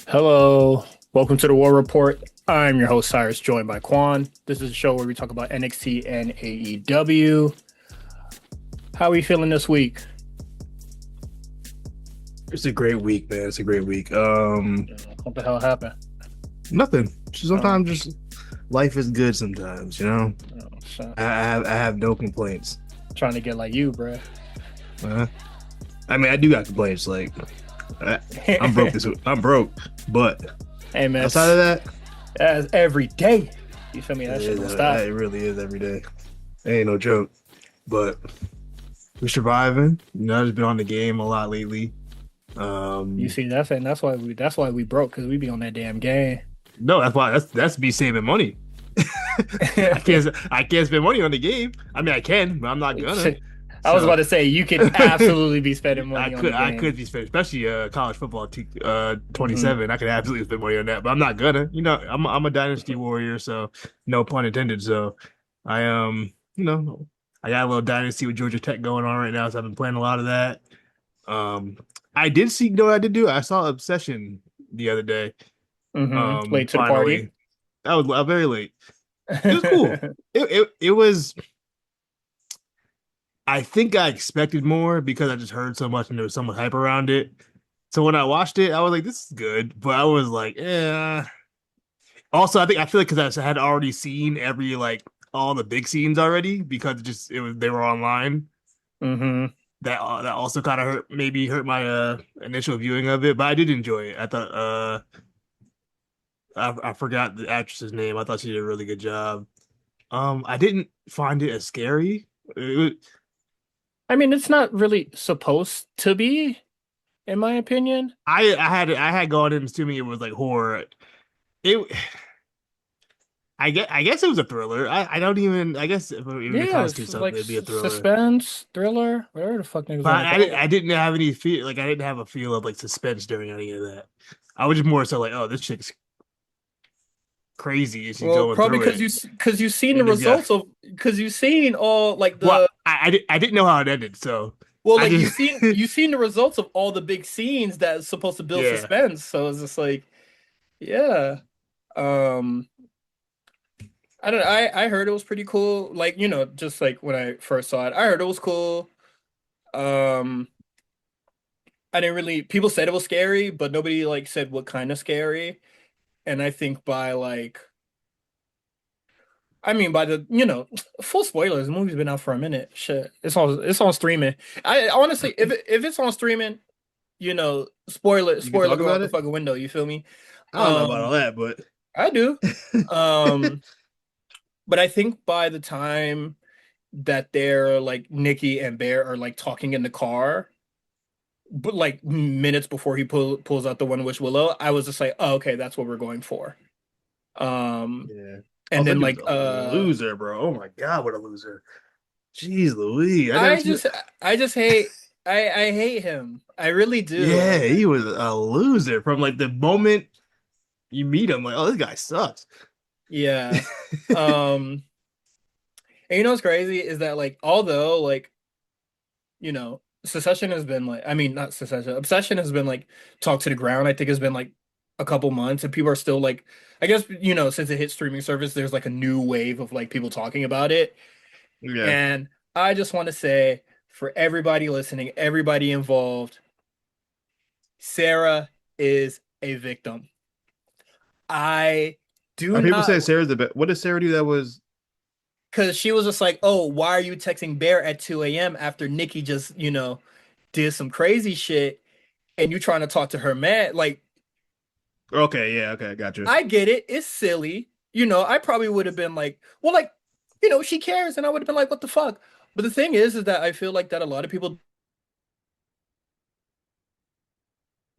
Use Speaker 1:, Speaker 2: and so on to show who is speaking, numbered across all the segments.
Speaker 1: Hello, welcome to the War Report. I'm your host Cyrus, joined by Quan. This is a show where we talk about NXT and AEW. How are we feeling this week?
Speaker 2: It's a great week, man. It's a great week.
Speaker 1: What the hell happened?
Speaker 2: Nothing.
Speaker 1: Oh,
Speaker 2: Sometimes just life is good sometimes, you know?
Speaker 1: so,
Speaker 2: I have no complaints.
Speaker 1: trying to get like you, bro.
Speaker 2: Uh, I mean, I do got complaints. Like, I, I'm broke this week. I'm broke. But
Speaker 1: Hey man,
Speaker 2: outside of that,
Speaker 1: that's every day. You feel me? That shit don't stop.
Speaker 2: it really is every day. It ain't no joke. But we're surviving. You know, I've just been on the game a lot lately.
Speaker 1: You see, that's why we broke because we be on that damn game.
Speaker 2: No, that's me saving money. I can't spend money on the game. I mean, I can, but I'm not gonna.
Speaker 1: I was
Speaker 2: So
Speaker 1: about to say you could absolutely be spending
Speaker 2: I
Speaker 1: money on
Speaker 2: could
Speaker 1: the
Speaker 2: I could
Speaker 1: game.
Speaker 2: be spending, especially college football 27.
Speaker 1: Hmm.
Speaker 2: I could absolutely spend money on that, but I'm not gonna. You know, I'm a dynasty warrior, so no pun intended. So I I got a little dynasty with Georgia Tech going on right now, so I've been playing a lot of that. I did see, you know what I did do? I saw Obsession the other day.
Speaker 1: Late to the party.
Speaker 2: Finally, I was very late. It was cool. It was. I think I expected more because I just heard so much and there was so much hype around it. So when I watched it, I was like, "This is good," but I was like, "Yeah." Also, I feel like because I had already seen every like all the big scenes already because it was they were online.
Speaker 1: Hmm.
Speaker 2: That also kind of hurt my initial viewing of it, but I did enjoy it. I thought I forgot the actress's name. I thought she did a really good job. I didn't find it as scary.
Speaker 1: I mean, it's not really supposed to be, in my opinion.
Speaker 2: I had gone in assuming it was like horror. It I guess it was a thriller. I don't even I guess if it
Speaker 1: Yeah, it's
Speaker 2: constitutes
Speaker 1: like
Speaker 2: something, it'd be a thriller.
Speaker 1: suspense, thriller, whatever the fuck niggas
Speaker 2: But
Speaker 1: want to call it.
Speaker 2: I didn't have any feel like I didn't have a feel of like suspense during any of that. I was just more so like, oh, this chick's crazy and she's
Speaker 1: Well,
Speaker 2: going
Speaker 1: probably
Speaker 2: through it.
Speaker 1: because you've seen the
Speaker 2: And this guy,
Speaker 1: results of because you've seen all like
Speaker 2: well,
Speaker 1: the
Speaker 2: I didn't know how it ended, so
Speaker 1: well,
Speaker 2: I
Speaker 1: like
Speaker 2: just
Speaker 1: you've seen the results of all the big scenes that's supposed to build
Speaker 2: yeah.
Speaker 1: suspense. So it's just like, yeah. Um, I don't know. I heard it was pretty cool. Like, just like when I first saw it, I heard it was cool. Um, I didn't really, people said it was scary, but nobody like said what kind of scary. And I think by like, I mean, by the, full spoilers, the movie's been out for a minute. Shit. It's on streaming. I honestly, if it's on streaming,
Speaker 2: You can
Speaker 1: spoiler
Speaker 2: talk
Speaker 1: go out
Speaker 2: about
Speaker 1: the
Speaker 2: it.
Speaker 1: fucking window, you feel me?
Speaker 2: I don't know about all
Speaker 1: Um,
Speaker 2: that, but
Speaker 1: I do. Um, but I think by the time that they're like Nikki and Bear are like talking in the car, but like minutes before he pulls out the one wish Willow, I was just like, oh, okay, that's what we're going for. Um,
Speaker 2: yeah.
Speaker 1: and
Speaker 2: Also, that
Speaker 1: then
Speaker 2: dude's
Speaker 1: like
Speaker 2: a loser, bro. Oh my God, what a loser. Jeez Louise. I never
Speaker 1: I
Speaker 2: seen
Speaker 1: just
Speaker 2: it.
Speaker 1: I just hate I hate him. I really do.
Speaker 2: Yeah,
Speaker 1: Like
Speaker 2: he was a loser from like the moment you meet him, like, oh, this guy sucks.
Speaker 1: yeah. Um and what's crazy is that like although like, secession has been like I mean not secession, obsession has been like talked to the ground. I think it's been like a couple months and people are still like I guess since it hit streaming service, there's like a new wave of like people talking about it.
Speaker 2: Yeah.
Speaker 1: And I just want to say for everybody listening, everybody involved, Sarah is a victim. I do
Speaker 2: People
Speaker 1: not,
Speaker 2: say Sarah's the best. What did Sarah do that was
Speaker 1: because she was just like, oh, why are you texting Bear at 2 a.m. after Nikki just, did some crazy shit and you trying to talk to her man? Like,
Speaker 2: okay? Yeah, okay, gotcha.
Speaker 1: I get it. It's silly. I probably would have been like, well, like, she cares. And I would have been like, what the fuck? But the thing is that I feel like that a lot of people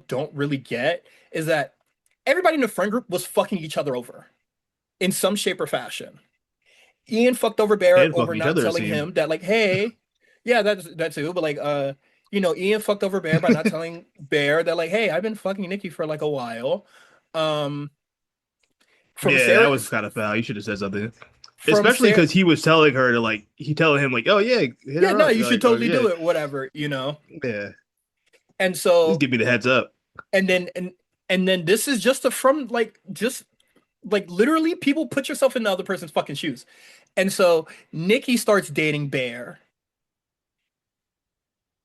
Speaker 1: don't really get is that everybody in the friend group was fucking each other over in some shape or fashion. Ian fucked over Barrett
Speaker 2: And
Speaker 1: over
Speaker 2: fucking each
Speaker 1: not
Speaker 2: other, it
Speaker 1: telling
Speaker 2: seemed.
Speaker 1: him that, like, hey, yeah, that's too, but like, Ian fucked over Bear by not telling Bear that, like, hey, I've been fucking Nikki for like a while. Um, from
Speaker 2: Yeah, that
Speaker 1: Sarah,
Speaker 2: was kind of foul. You should have said something,
Speaker 1: from
Speaker 2: especially
Speaker 1: Sarah,
Speaker 2: because he was telling her to like he telling him like, oh yeah, hit
Speaker 1: yeah,
Speaker 2: her
Speaker 1: no,
Speaker 2: up,
Speaker 1: you should
Speaker 2: like, oh
Speaker 1: totally
Speaker 2: yeah,
Speaker 1: do it, whatever.
Speaker 2: yeah.
Speaker 1: And
Speaker 2: Just
Speaker 1: so,
Speaker 2: give me the heads up.
Speaker 1: and then, and And then this is just a from like just like literally people put yourself in the other person's fucking shoes. And so Nikki starts dating Bear.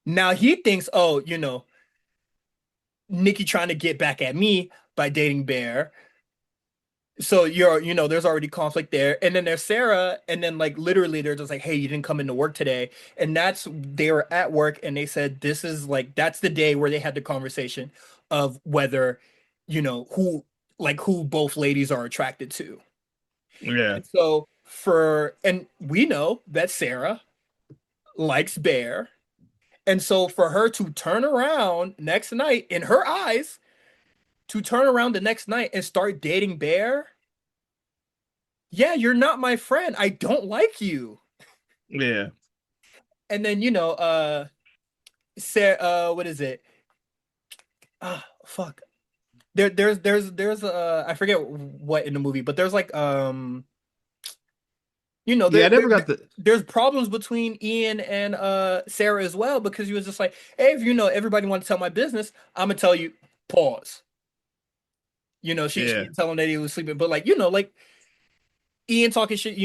Speaker 1: Now he thinks, oh, Nikki trying to get back at me by dating Bear. So there's already conflict there. And then there's Sarah, and then like literally they're just like, hey, you didn't come into work today. And they were at work and they said this is like that's the day where they had the conversation of whether, who both ladies are attracted to.
Speaker 2: Yeah.
Speaker 1: And so and we know that Sarah likes Bear. And so for her to turn around next night, in her eyes, to turn around the next night and start dating Bear, yeah, you're not my friend. I don't like you.
Speaker 2: Yeah.
Speaker 1: And then, Sarah, what is it? Ah, fuck. I forget what in the movie, but there's like,
Speaker 2: Yeah, I never got the
Speaker 1: there's problems between Ian and Sarah as well because he was just like, hey, if everybody wants to tell my business, I'm gonna tell you. Pause. She
Speaker 2: yeah.
Speaker 1: didn't tell him that he was sleeping, but like like Ian talking shit.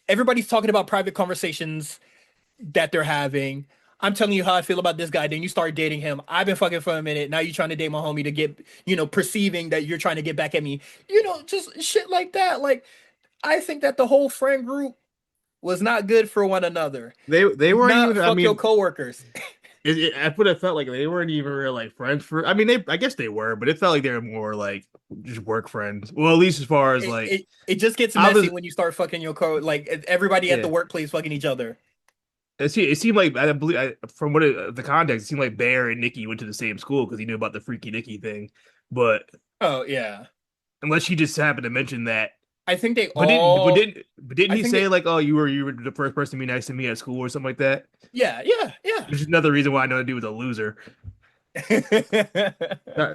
Speaker 1: Everybody's talking about private conversations that they're having. I'm telling you how I feel about this guy. Then you start dating him. I've been fucking for a minute. Now you're trying to date my homie to get, perceiving that you're trying to get back at me. Just shit like that. Like, I think that the whole friend group was not good for one another.
Speaker 2: They
Speaker 1: Do
Speaker 2: weren't
Speaker 1: not
Speaker 2: even. I
Speaker 1: fuck your
Speaker 2: mean,
Speaker 1: coworkers.
Speaker 2: that's what it felt like. They weren't even real like friends for. I mean, I guess they were, but it felt like they were more like just work friends. Well, at least as far as
Speaker 1: It,
Speaker 2: like
Speaker 1: it, it just gets
Speaker 2: I
Speaker 1: messy
Speaker 2: was.
Speaker 1: when you start fucking your co like everybody at the
Speaker 2: Yeah.
Speaker 1: workplace fucking each other.
Speaker 2: It seemed like I believe from the context, it seemed like Bear and Nikki went to the same school because he knew about the freaky Nikki thing. But
Speaker 1: Oh yeah.
Speaker 2: unless he just happened to mention that,
Speaker 1: I think they
Speaker 2: but didn't but
Speaker 1: all
Speaker 2: didn't but didn't
Speaker 1: I
Speaker 2: he
Speaker 1: think
Speaker 2: say
Speaker 1: they
Speaker 2: like, oh, you were the first person to be nice to me at school or something like that?
Speaker 1: yeah, yeah, yeah.
Speaker 2: Which is another reason why I know to do with a loser. Uh,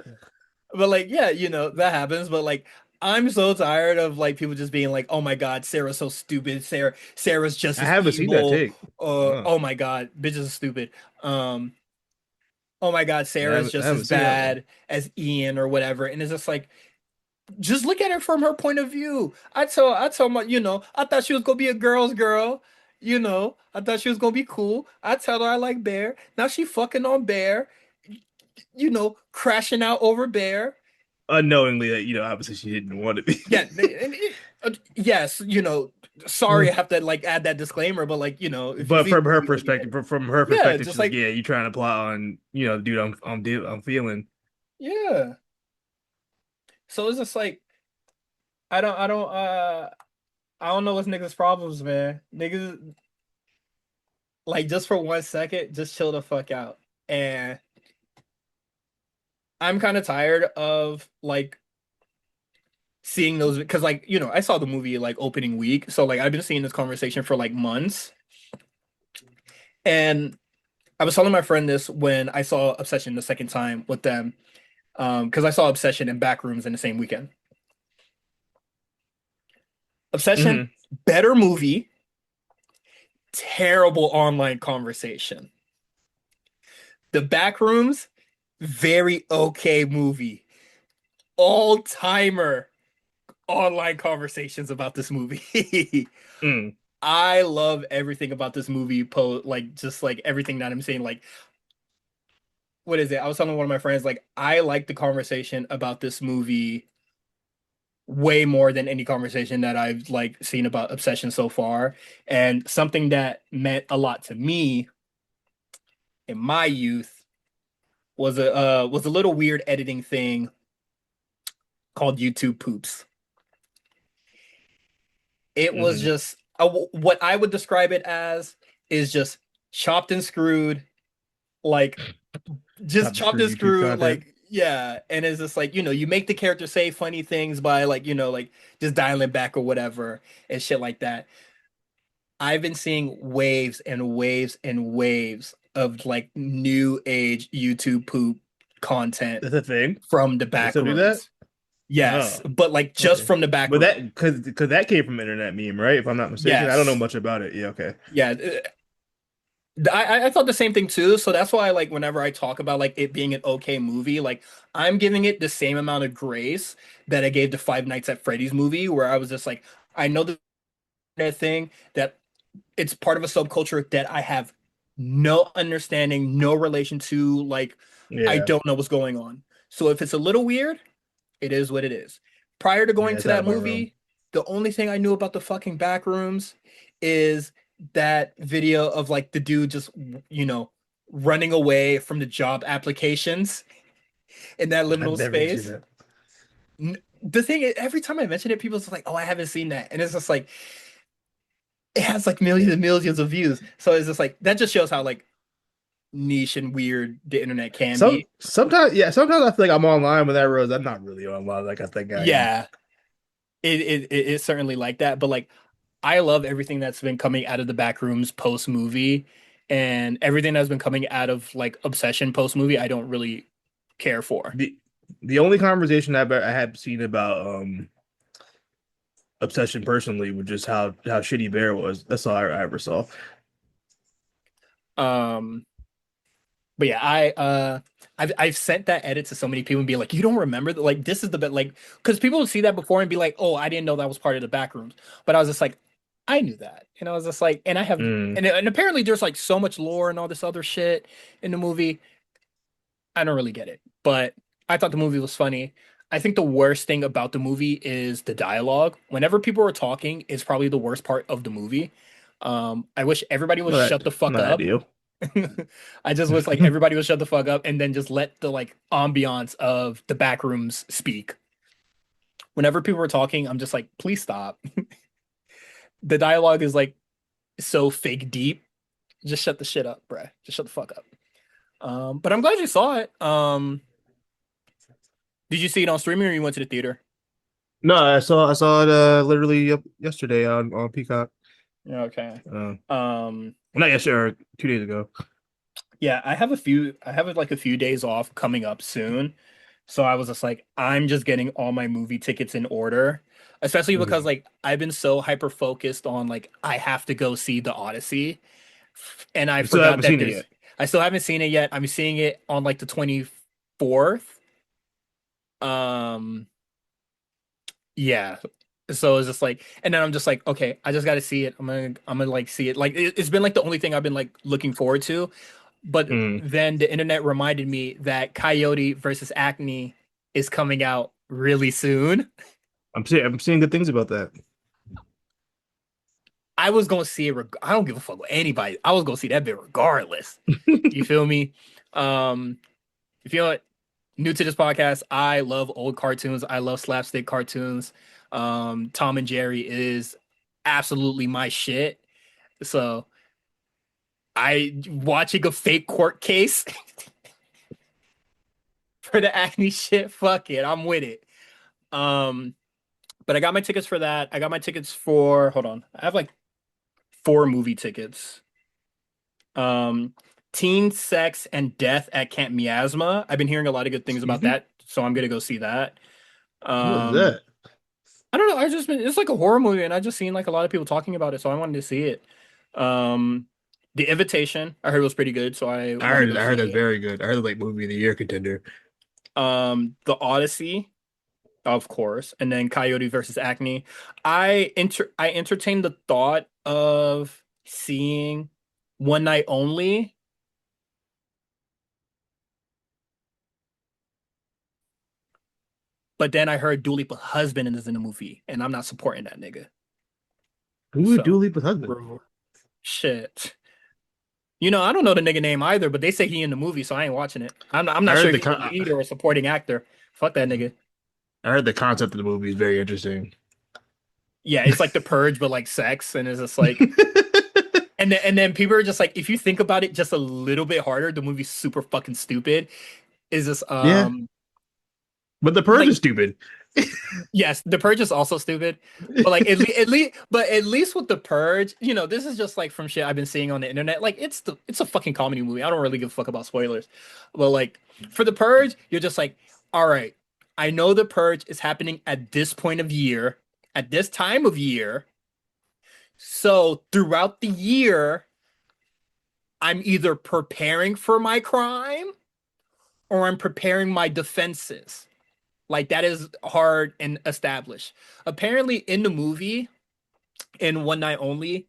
Speaker 1: But like, yeah, that happens. But like, I'm so tired of like people just being like, "Oh my God, Sarah's so stupid. Sarah's just
Speaker 2: I
Speaker 1: as
Speaker 2: haven't seen that
Speaker 1: evil."
Speaker 2: take. Oh,
Speaker 1: Oh my God, bitches are stupid. Um, oh my God,
Speaker 2: yeah,
Speaker 1: Sarah's
Speaker 2: I
Speaker 1: just
Speaker 2: haven't
Speaker 1: as
Speaker 2: seen that one.
Speaker 1: bad as Ian or whatever. And it's just like, just look at it from her point of view. I tell my, I thought she was gonna be a girl's girl. I thought she was gonna be cool. I tell her I like Bear. Now she fucking on Bear. Crashing out over Bear.
Speaker 2: Unknowingly that obviously she didn't want to be.
Speaker 1: Yeah, yes, sorry, I have to like add that disclaimer, but like, if you've
Speaker 2: But
Speaker 1: seen
Speaker 2: from
Speaker 1: the
Speaker 2: her
Speaker 1: movie, then yeah,
Speaker 2: perspective, from her
Speaker 1: yeah,
Speaker 2: perspective,
Speaker 1: just
Speaker 2: she's like,
Speaker 1: like,
Speaker 2: yeah, you trying to plot on the dude I'm feeling.
Speaker 1: yeah. So it's just like, I don't, I don't, uh, I don't know what's niggas' problems, man. Niggas, like, just for 1 second, just chill the fuck out. And I'm kind of tired of like seeing those because, like, I saw the movie like opening week, so like I've been seeing this conversation for like months, and I was telling my friend this when I saw Obsession the second time with them, because I saw Obsession and Backrooms in the same weekend. Obsession,
Speaker 2: Hmm.
Speaker 1: better movie, terrible online conversation. The Backrooms, very okay movie. All timer online conversations about this movie.
Speaker 2: Mm.
Speaker 1: I love everything about this movie. Like just like everything that I'm saying. Like, what is it? I was telling one of my friends, like, I like the conversation about this movie way more than any conversation that I've like seen about Obsession so far. And something that meant a lot to me in my youth was a little weird editing thing called YouTube poops. It was
Speaker 2: Hmm.
Speaker 1: just what I would describe it as is just chopped and screwed, like just
Speaker 2: Top
Speaker 1: chopped
Speaker 2: screw
Speaker 1: and
Speaker 2: YouTube
Speaker 1: screwed,
Speaker 2: content.
Speaker 1: like yeah. And it's just like you make the character say funny things by like like just dialing back or whatever and shit like that. I've been seeing waves and waves and waves of like new age YouTube poop content
Speaker 2: That's a thing.
Speaker 1: from the
Speaker 2: They
Speaker 1: back
Speaker 2: still do that?
Speaker 1: rooms. Yes,
Speaker 2: Oh,
Speaker 1: but like just
Speaker 2: okay.
Speaker 1: from the back
Speaker 2: But
Speaker 1: room.
Speaker 2: because that came from internet meme, right? If I'm not mistaken, I don't know
Speaker 1: Yes.
Speaker 2: much about it. Yeah, okay.
Speaker 1: Yeah. I thought the same thing too. So that's why like whenever I talk about like it being an okay movie, like I'm giving it the same amount of grace that I gave the Five Nights at Freddy's movie, where I was just like, I know that thing that it's part of a subculture that I have no understanding, no relation to, like I
Speaker 2: Yeah,
Speaker 1: don't know what's going on. So if it's a little weird, it is what it is. Prior to
Speaker 2: yeah,
Speaker 1: going
Speaker 2: it's
Speaker 1: to
Speaker 2: out of
Speaker 1: that
Speaker 2: my realm.
Speaker 1: movie, the only thing I knew about the fucking back rooms is that video of like the dude just, you know, running away from the job applications in that
Speaker 2: I've
Speaker 1: liminal
Speaker 2: never even seen
Speaker 1: space.
Speaker 2: that.
Speaker 1: The thing is, every time I mention it, people's just like, "Oh, I haven't seen that," and it's just like it has like millions and millions of views. So it's just like that just shows how like niche and weird the internet can be.
Speaker 2: Sometimes I feel like I'm online when that rose. I'm not really online like I think I am.
Speaker 1: Yeah, it is certainly like that, but like I love everything that's been coming out of the back rooms post movie and everything that's been coming out of like Obsession post movie. I don't really care for.
Speaker 2: The the only conversation I have seen about Obsession personally was just how shitty Bear was. That's all I ever saw.
Speaker 1: Um, but yeah, I've sent that edit to so many people and be like, you don't remember that? Like this is the bit like because people would see that before and be like, oh, I didn't know that was part of the back rooms. But I was just like, I knew that, and I was just like, and I have,
Speaker 2: Mm.
Speaker 1: and apparently there's like so much lore and all this other shit in the movie. I don't really get it, but I thought the movie was funny. I think the worst thing about the movie is the dialogue. Whenever people are talking, it's probably the worst part of the movie. I wish everybody would
Speaker 2: Not
Speaker 1: shut the fuck
Speaker 2: not
Speaker 1: up.
Speaker 2: ideal.
Speaker 1: I just wish like everybody would shut the fuck up and then just let the like ambiance of the back rooms speak. Whenever people are talking, I'm just like, please stop. The dialogue is like so fake deep. Just shut the shit up, bruh. Just shut the fuck up. But I'm glad you saw it. Did you see it on streaming or you went to the theater?
Speaker 2: No, I saw it literally yesterday on Peacock.
Speaker 1: Okay.
Speaker 2: Uh,
Speaker 1: Um,
Speaker 2: not yesterday, or 2 days ago.
Speaker 1: yeah, I have like a few days off coming up soon. So I was just like, I'm just getting all my movie tickets in order, especially because
Speaker 2: Mhm.
Speaker 1: like I've been so hyper focused on like I have to go see the Odyssey, and I
Speaker 2: I still
Speaker 1: forgot
Speaker 2: haven't
Speaker 1: that
Speaker 2: seen it
Speaker 1: there's
Speaker 2: yet.
Speaker 1: I still haven't seen it yet. I'm seeing it on like the 24th. Um, yeah. So it's just like, and then I'm just like, okay, I just got to see it. I'm gonna like see it. Like it's been like the only thing I've been like looking forward to. But
Speaker 2: Mm.
Speaker 1: then the internet reminded me that Coyote versus Acne is coming out really soon.
Speaker 2: I'm seeing good things about that.
Speaker 1: I was gonna see it. I don't give a fuck with anybody. I was gonna see that bit regardless. You feel me? Um, if you're new to this podcast, I love old cartoons. I love slapstick cartoons. Tom and Jerry is absolutely my shit. So I watching a fake court case for the Acne shit. Fuck it, I'm with it. Um, but I got my tickets for that. I got my tickets for, hold on. I have like four movie tickets. Um, Teen Sex and Death at Camp Miasma. I've been hearing a lot of good things
Speaker 2: Excuse
Speaker 1: about
Speaker 2: me?
Speaker 1: that, so I'm gonna go see that.
Speaker 2: What is
Speaker 1: Um,
Speaker 2: that?
Speaker 1: I don't know. I just been, it's like a horror movie, and I just seen like a lot of people talking about it, so I wanted to see it. Um, The Invitation, I heard was pretty good, so I want to go
Speaker 2: I heard
Speaker 1: see
Speaker 2: that's
Speaker 1: it.
Speaker 2: very good. I heard it's like movie of the year contender.
Speaker 1: The Odyssey, of course, and then Coyote versus Acne. I entertained the thought of seeing One Night Only, but then I heard Dua Lipa's husband is in the movie, and I'm not supporting that nigga.
Speaker 2: Who would
Speaker 1: So,
Speaker 2: Dua Lipa's husband?
Speaker 1: shit. You know, I don't know the nigga name either, but they say he in the movie, so I ain't watching it. I'm
Speaker 2: I
Speaker 1: not sure
Speaker 2: heard
Speaker 1: if he's the lead or a supporting actor. Fuck that nigga.
Speaker 2: I heard the concept of the movie is very interesting.
Speaker 1: Yeah, it's like The Purge, but like sex, and it's just like, and then people are just like, if you think about it just a little bit harder, the movie's super fucking stupid. Is this
Speaker 2: Yeah, but the Purge is
Speaker 1: like
Speaker 2: stupid.
Speaker 1: yes, The Purge is also stupid, but like at least with The Purge, you know, this is just like from shit I've been seeing on the internet. Like it's a fucking comedy movie. I don't really give a fuck about spoilers, but like for The Purge, you're just like, all right, I know The Purge is happening at this point of year, at this time of year, so throughout the year. I'm either preparing for my crime or I'm preparing my defenses. Like that is hard and established. Apparently, in the movie, in One Night Only,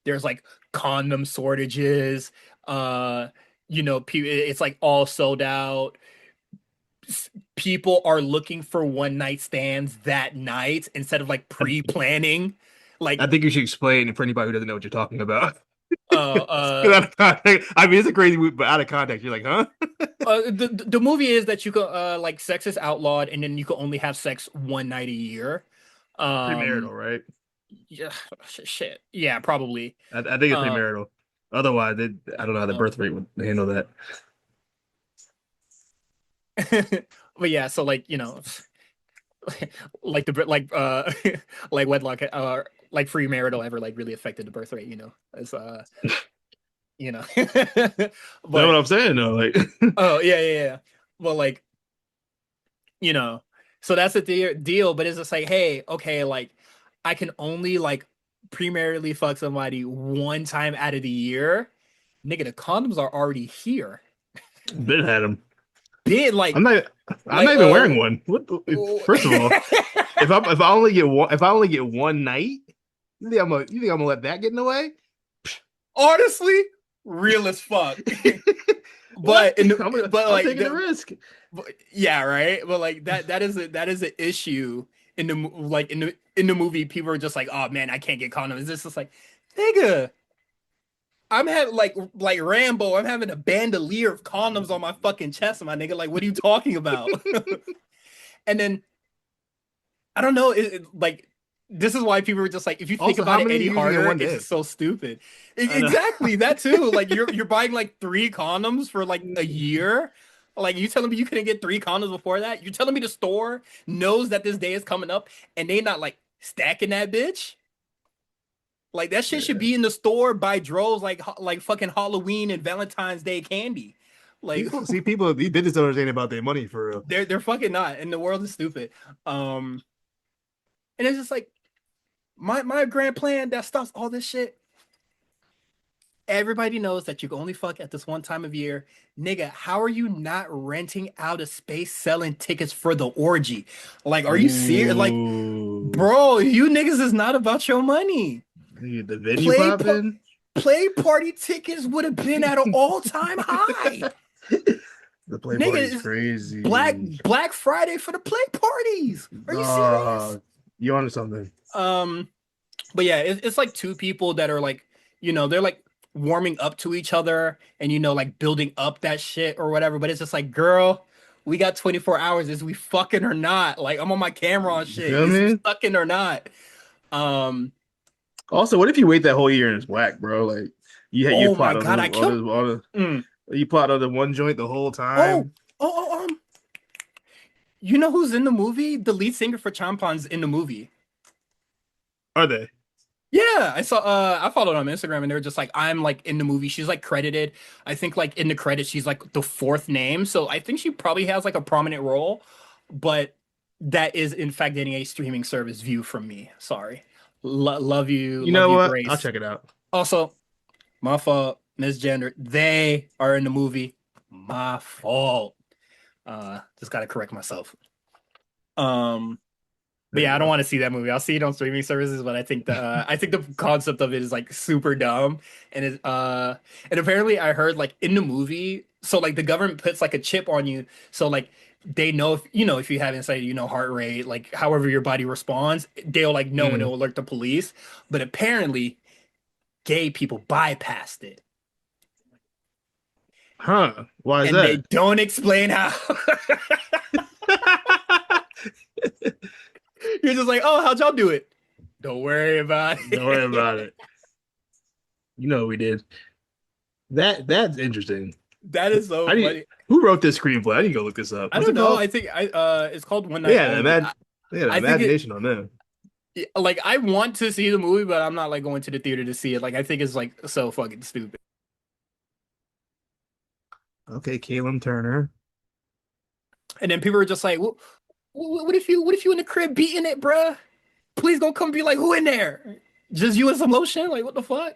Speaker 1: there's like condom shortages. Uh, it's like all sold out. People are looking for one night stands that night instead of like
Speaker 2: I,
Speaker 1: pre-planning.
Speaker 2: I
Speaker 1: Like,
Speaker 2: think you should explain for anybody who doesn't know what you're talking about.
Speaker 1: uh,
Speaker 2: 'Cause
Speaker 1: uh,
Speaker 2: out of context, I mean, it's a crazy movie, but out of context, you're like, huh?
Speaker 1: the movie is that you could like sex is outlawed and then you could only have sex one night a year.
Speaker 2: Premarital,
Speaker 1: Um,
Speaker 2: right?
Speaker 1: yeah, shit. Yeah, probably.
Speaker 2: I think it's
Speaker 1: Uh,
Speaker 2: premarital. Otherwise, I don't know how the
Speaker 1: um,
Speaker 2: birth rate would handle that.
Speaker 1: but yeah, so like, like the like wedlock like free marital ever like really affected the birth rate, as you know.
Speaker 2: That's what
Speaker 1: But
Speaker 2: I'm saying, though. Like,
Speaker 1: oh yeah, yeah, yeah. Well, like, you know, so that's the deal, but it's just like, hey, okay, like I can only like premaritally fuck somebody one time out of the year. Nigga, the condoms are already here.
Speaker 2: Ben had him.
Speaker 1: Been
Speaker 2: I'm
Speaker 1: like
Speaker 2: not. I'm
Speaker 1: like
Speaker 2: not even wearing one. What?
Speaker 1: oh.
Speaker 2: First of all, if I only get one, if I only get one night, you think I'm gonna let that get in the way?
Speaker 1: Honestly, real as fuck.
Speaker 2: What?
Speaker 1: But in the, but
Speaker 2: I'm
Speaker 1: like
Speaker 2: taking the risk.
Speaker 1: but, yeah, right. But like that is an issue in the like in the movie. People are just like, oh man, I can't get condoms. It's just like, nigga, I'm having like Rambo. I'm having a bandolier of condoms on my fucking chest, my nigga. Like, what are you talking about? And then I don't know. Like this is why people are just like, if you think
Speaker 2: Also, how
Speaker 1: about it
Speaker 2: many are
Speaker 1: any
Speaker 2: you using in
Speaker 1: harder,
Speaker 2: one
Speaker 1: it's
Speaker 2: day?
Speaker 1: just so stupid.
Speaker 2: I know.
Speaker 1: Exactly that too. Like you're buying like three condoms for like a year. Like you telling me you couldn't get three condoms before that? You're telling me the store knows that this day is coming up and they not like stacking that bitch? Like that shit should
Speaker 2: Yeah.
Speaker 1: be in the store by droves, like fucking Halloween and Valentine's Day candy. Like
Speaker 2: People, they just don't understand about their money for real.
Speaker 1: they're fucking not, and the world is stupid. And it's just like my grand plan that stops all this shit. Everybody knows that you can only fuck at this one time of year. Nigga, how are you not renting out a space selling tickets for the orgy? Like, are you serious? Like,
Speaker 2: Ooh,
Speaker 1: bro, you niggas is not about your money.
Speaker 2: the venue
Speaker 1: Play par
Speaker 2: popping.
Speaker 1: play party tickets would have been at an all-time high.
Speaker 2: The play
Speaker 1: Nigga,
Speaker 2: party's
Speaker 1: it's Black
Speaker 2: crazy.
Speaker 1: Black Friday for the play parties. Are you serious?
Speaker 2: You onto something.
Speaker 1: Um, but yeah, it's like two people that are like, they're like warming up to each other and like building up that shit or whatever. But it's just like, girl, we got 24 hours. Is we fucking or not? Like I'm on my camera on
Speaker 2: You
Speaker 1: shit.
Speaker 2: feel
Speaker 1: Is we
Speaker 2: me?
Speaker 1: fucking or not? Um,
Speaker 2: Also, what if you wait that whole year and it's whack, bro? Like you
Speaker 1: oh my
Speaker 2: plot
Speaker 1: God, I killed. Mm.
Speaker 2: you plot on the one joint the whole
Speaker 1: Oh,
Speaker 2: time.
Speaker 1: you know who's in the movie? The lead singer for Champon's in the movie.
Speaker 2: Are they?
Speaker 1: Yeah, I followed on Instagram and they were just like, I'm like in the movie. She's like credited. I think like in the credits, she's like the fourth name. So I think she probably has like a prominent role, but that is in fact getting a streaming service view from me. Sorry.
Speaker 2: You
Speaker 1: Love
Speaker 2: know
Speaker 1: you,
Speaker 2: what? I'll
Speaker 1: Grace.
Speaker 2: check it out.
Speaker 1: Also, my fault, misgender. They are in the movie. My fault. Just gotta correct myself. Um, But
Speaker 2: There you
Speaker 1: yeah, I don't
Speaker 2: go.
Speaker 1: want to see that movie. I'll see it on streaming services, but I think the concept of it is like super dumb. And apparently I heard like in the movie, so like the government puts like a chip on you, so like they know if you have inside heart rate, like however your body responds, they'll like know and
Speaker 2: Mm.
Speaker 1: it'll alert the police. But apparently gay people bypassed it.
Speaker 2: Huh? Why is
Speaker 1: And they
Speaker 2: that?
Speaker 1: don't explain how. You're just like, oh, how'd y'all do it? Don't worry about
Speaker 2: Don't worry
Speaker 1: it.
Speaker 2: about it. You know what we did. That's interesting.
Speaker 1: That is so
Speaker 2: I need
Speaker 1: funny.
Speaker 2: Who wrote this screenplay? I need to go look this up.
Speaker 1: I
Speaker 2: What's
Speaker 1: don't
Speaker 2: it
Speaker 1: know.
Speaker 2: called?
Speaker 1: I think it's called One Night
Speaker 2: Yeah,
Speaker 1: Only.
Speaker 2: they had an
Speaker 1: I think
Speaker 2: imagination on them.
Speaker 1: like I want to see the movie, but I'm not like going to the theater to see it. Like I think it's like so fucking stupid.
Speaker 2: Okay, Caitlin Turner.
Speaker 1: And then people are just like, what if you in the crib beating it, bruh? Please don't come be like, who in there? Just you and some lotion? Like what the fuck?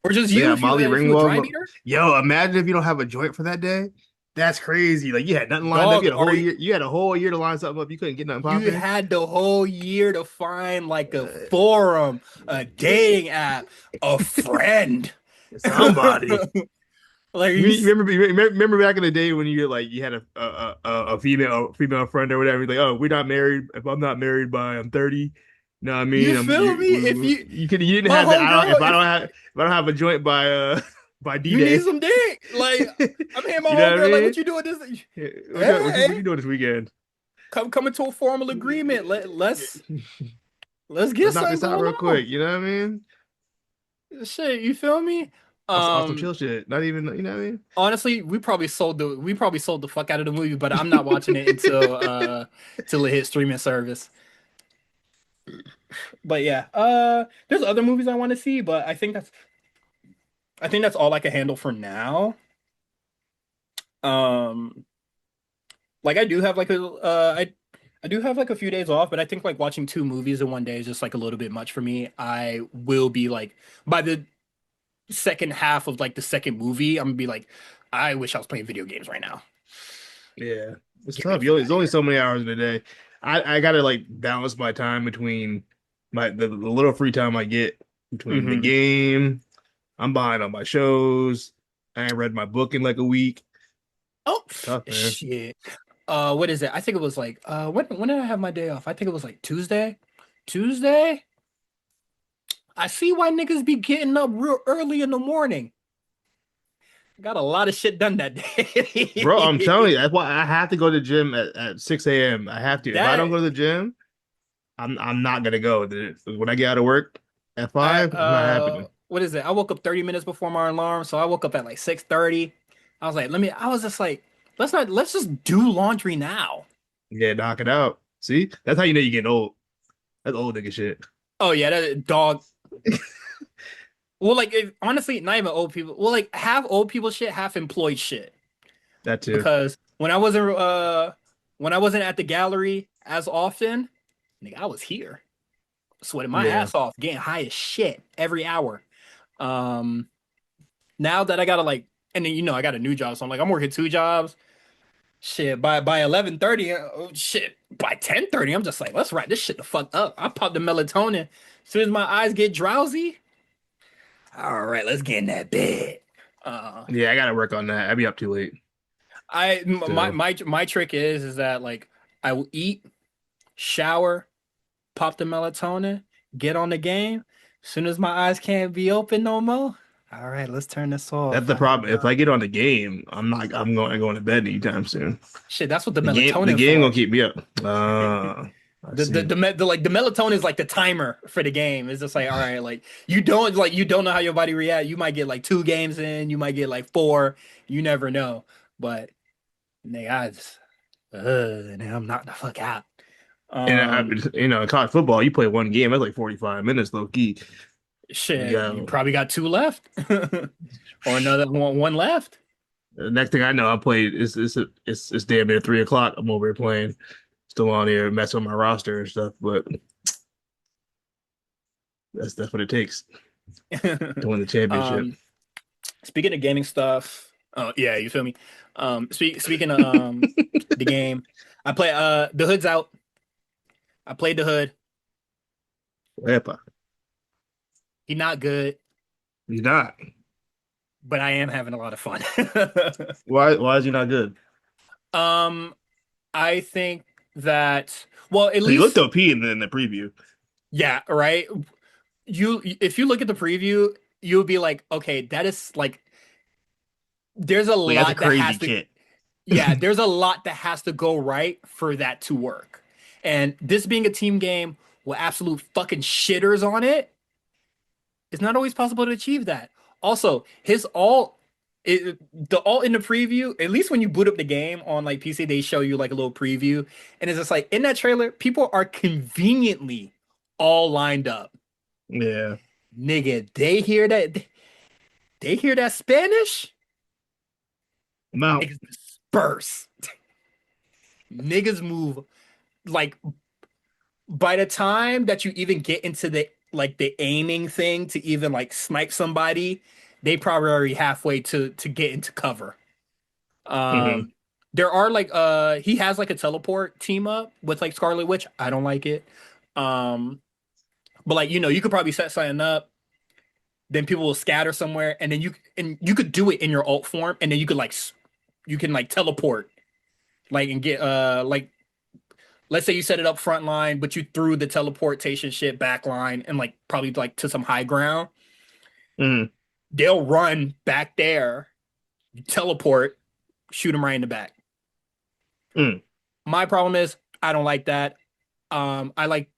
Speaker 1: Or just
Speaker 2: They
Speaker 1: you
Speaker 2: got Molly
Speaker 1: if you a dry
Speaker 2: Ringwald.
Speaker 1: meter?
Speaker 2: Yo, imagine if you don't have a joint for that day. That's crazy. Like you had nothing lined up. You
Speaker 1: Dog,
Speaker 2: had a whole year. You had a whole year to line something up. You couldn't get nothing
Speaker 1: you
Speaker 2: popping.
Speaker 1: had the whole year to find like a
Speaker 2: Uh,
Speaker 1: forum, a dating app, a friend.
Speaker 2: somebody.
Speaker 1: Like
Speaker 2: You remember back in the day when you had a female friend or whatever. Like, oh, we're not married. If I'm not married by I'm 30, you know what I mean?
Speaker 1: you feel me? If you
Speaker 2: You didn't
Speaker 1: my
Speaker 2: have that. I don't
Speaker 1: homegirl,
Speaker 2: if I don't have a joint by by
Speaker 1: you need
Speaker 2: D-Day.
Speaker 1: some dick. Like I'm here, my
Speaker 2: You know what I
Speaker 1: homegirl. Like, what
Speaker 2: mean?
Speaker 1: you doing this?
Speaker 2: What
Speaker 1: Hey,
Speaker 2: you doing this weekend?
Speaker 1: come into a formal agreement. Let's get
Speaker 2: Let's knock
Speaker 1: something
Speaker 2: this out
Speaker 1: going
Speaker 2: real
Speaker 1: on.
Speaker 2: quick. You know what I mean?
Speaker 1: Shit, you feel me?
Speaker 2: On some
Speaker 1: Um,
Speaker 2: chill shit. Not even, you know what I mean?
Speaker 1: honestly, we probably sold the fuck out of the movie, but I'm not watching it until till it hits streaming service. But yeah, there's other movies I want to see, but I think that's all I can handle for now. Um, like I do have like I do have like a few days off, but I think like watching two movies in one day is just like a little bit much for me. I will be like by the second half of like the second movie, I'm gonna be like, I wish I was playing video games right now.
Speaker 2: Yeah. It's
Speaker 1: Get me
Speaker 2: tough.
Speaker 1: the fuck
Speaker 2: There's
Speaker 1: out of
Speaker 2: only
Speaker 1: here.
Speaker 2: so many hours in a day. I gotta like balance my time between the little free time I get between the
Speaker 1: Hmm.
Speaker 2: game. I'm behind on my shows. I ain't read my book in like a week.
Speaker 1: Oh
Speaker 2: It's tough, man.
Speaker 1: shit. What is it? I think it was like when did I have my day off? I think it was like Tuesday. Tuesday? I see why niggas be getting up real early in the morning. Got a lot of shit done that
Speaker 2: Bro, I'm telling
Speaker 1: day.
Speaker 2: you, that's why I have to go to the gym at 6 a.m. I have to. If I don't
Speaker 1: That
Speaker 2: go to the gym, I'm not gonna go. When I get out of work at
Speaker 1: I
Speaker 2: 5, it's not happening.
Speaker 1: what is it? I woke up 30 minutes before my alarm, so I woke up at like 6:30. I was like, I was just like, let's just do laundry now.
Speaker 2: Yeah, knock it out. See? That's how you know you're getting old. That's old nigga shit.
Speaker 1: Oh yeah, that dog. Well, like honestly, not even old people. Well, like half old people shit, half employed shit.
Speaker 2: That too.
Speaker 1: Because when I wasn't at the gallery as often, nigga, I was here sweating my
Speaker 2: Yeah.
Speaker 1: ass off, getting high as shit every hour. Um, now that I gotta like, and then I got a new job, so I'm like I'm working two jobs. Shit, by 11:30, shit, by 10:30, I'm just like, let's wrap this shit the fuck up. I pop the melatonin. As soon as my eyes get drowsy, all right, let's get in that bed. Uh,
Speaker 2: Yeah, I gotta work on that. I'd be up too late. So
Speaker 1: my trick is that like I will eat, shower, pop the melatonin, get on the game. As soon as my eyes can't be open no more, all right, let's turn this
Speaker 2: that's
Speaker 1: off.
Speaker 2: the problem. If I get on the game, I'm going to bed anytime soon.
Speaker 1: Shit, that's what the
Speaker 2: The
Speaker 1: melatonin
Speaker 2: game gonna
Speaker 1: for.
Speaker 2: keep me up. I see.
Speaker 1: The melatonin is like the timer for the game. It's just like, all right, like you don't know how your body react. You might get like two games in, you might get like four, you never know. But nigga, I'm not the fuck out.
Speaker 2: And
Speaker 1: Um,
Speaker 2: in college football, you play one game, that's like 45 minutes low key. You
Speaker 1: shit, you
Speaker 2: got
Speaker 1: probably got two left. Or another one left.
Speaker 2: the next thing I know, I played. It's damn near 3 o'clock. I'm over here playing, still on here messing with my roster and stuff. But that's what it takes to win the championship.
Speaker 1: Um, speaking of gaming stuff, oh yeah, you feel me? Speaking of the game, I play the hood's out. I played the hood.
Speaker 2: Epa.
Speaker 1: He not good,
Speaker 2: He's not.
Speaker 1: but I am having a lot of fun.
Speaker 2: Why is he not good?
Speaker 1: Um, I think that well, at
Speaker 2: He looked
Speaker 1: least
Speaker 2: OP in the preview.
Speaker 1: yeah, right. If you look at the preview, you'll be like, okay, that is like there's a
Speaker 2: Like that's a
Speaker 1: lot that
Speaker 2: crazy
Speaker 1: has to
Speaker 2: kit.
Speaker 1: yeah, there's a lot that has to go right for that to work. And this being a team game with absolute fucking shitters on it, it's not always possible to achieve that. Also, the all in the preview, at least when you boot up the game on like PC, they show you like a little preview, and it's just like in that trailer, people are conveniently all lined up.
Speaker 2: Yeah.
Speaker 1: Nigga, they hear that Spanish,
Speaker 2: Mount.
Speaker 1: niggas disperse. Niggas move like by the time that you even get into the like the aiming thing to even like snipe somebody, they probably already halfway to get into cover.
Speaker 2: Hmm.
Speaker 1: Um, there are like he has like a teleport team up with like Scarlet Witch. I don't like it. Um, but like you could probably set something up, then people will scatter somewhere, and then you could do it in your alt form, and then you could like you can like teleport like and get like let's say you set it up front line, but you threw the teleportation shit back line and like probably like to some high ground.
Speaker 2: Hmm.
Speaker 1: They'll run back there, teleport, shoot them right in the back.
Speaker 2: Mm.
Speaker 1: My problem is I don't like that. I like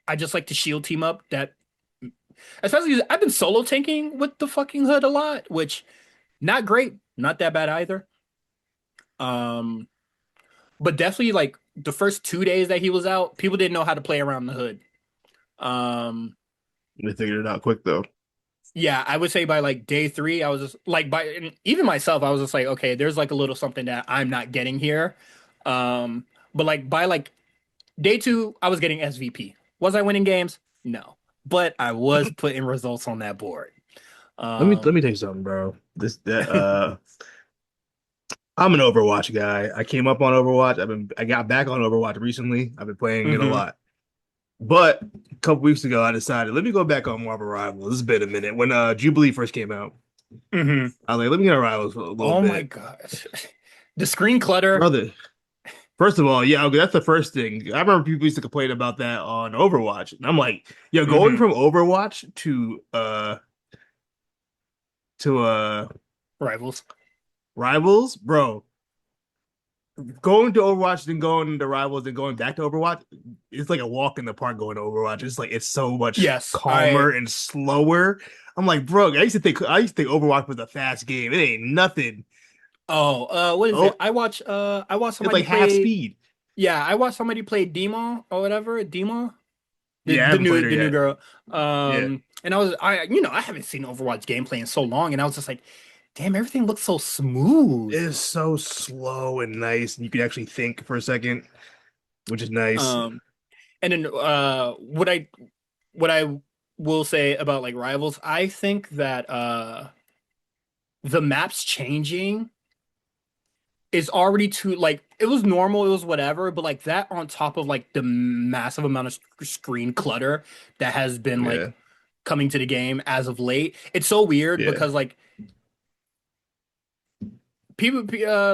Speaker 1: I just like the shield team up that especially I've been solo tanking with the fucking hood a lot, which not great, not that bad either. Um, but definitely like the first 2 days that he was out, people didn't know how to play around the hood. Um,
Speaker 2: They figured it out quick though.
Speaker 1: yeah, I would say by like day three, I was just like by and even myself, I was just like, okay, there's like a little something that I'm not getting here. Um, but like by like day two, I was getting SVP. Was I winning games? No, but I was putting results on that board.
Speaker 2: Let me
Speaker 1: Um,
Speaker 2: tell you something, bro. This that I'm an Overwatch guy. I came up on Overwatch. I got back on Overwatch recently. I've been playing it a
Speaker 1: mhm,
Speaker 2: lot. But a couple weeks ago, I decided let me go back on Marvel Rivals. It's been a minute. When Jubilee first came out,
Speaker 1: mhm.
Speaker 2: I was like, let me get on Rivals for a little
Speaker 1: Oh my
Speaker 2: bit,
Speaker 1: gosh, the screen clutter.
Speaker 2: brother. First of all, yeah, okay, that's the first thing. I remember people used to complain about that on Overwatch, and I'm like, yo, going
Speaker 1: Mhm.
Speaker 2: from Overwatch to
Speaker 1: Rivals.
Speaker 2: Rivals, bro. Going to Overwatch, then going to Rivals, then going back to Overwatch, it's like a walk in the park going to Overwatch. It's like it's so much
Speaker 1: Yes,
Speaker 2: calmer and slower. I'm like, bro, I used to think Overwatch was a fast game. It ain't nothing.
Speaker 1: what is it?
Speaker 2: Oh,
Speaker 1: I watched
Speaker 2: it's
Speaker 1: somebody
Speaker 2: like half
Speaker 1: play.
Speaker 2: speed.
Speaker 1: Yeah, I watched somebody play Demo or whatever. Demo,
Speaker 2: Yeah, I haven't played her
Speaker 1: the new
Speaker 2: yet.
Speaker 1: girl.
Speaker 2: Yeah,
Speaker 1: And I haven't seen Overwatch gameplay in so long, and I was just like, damn, everything looks so
Speaker 2: it
Speaker 1: smooth.
Speaker 2: is so slow and nice, and you can actually think for a second, which is nice.
Speaker 1: Um, and then what I will say about like Rivals, I think that the maps changing is already too like it was normal, it was whatever, but like that on top of like the massive amount of screen clutter that has been like
Speaker 2: Yeah,
Speaker 1: coming to the game as of late, it's so weird
Speaker 2: yeah,
Speaker 1: because like people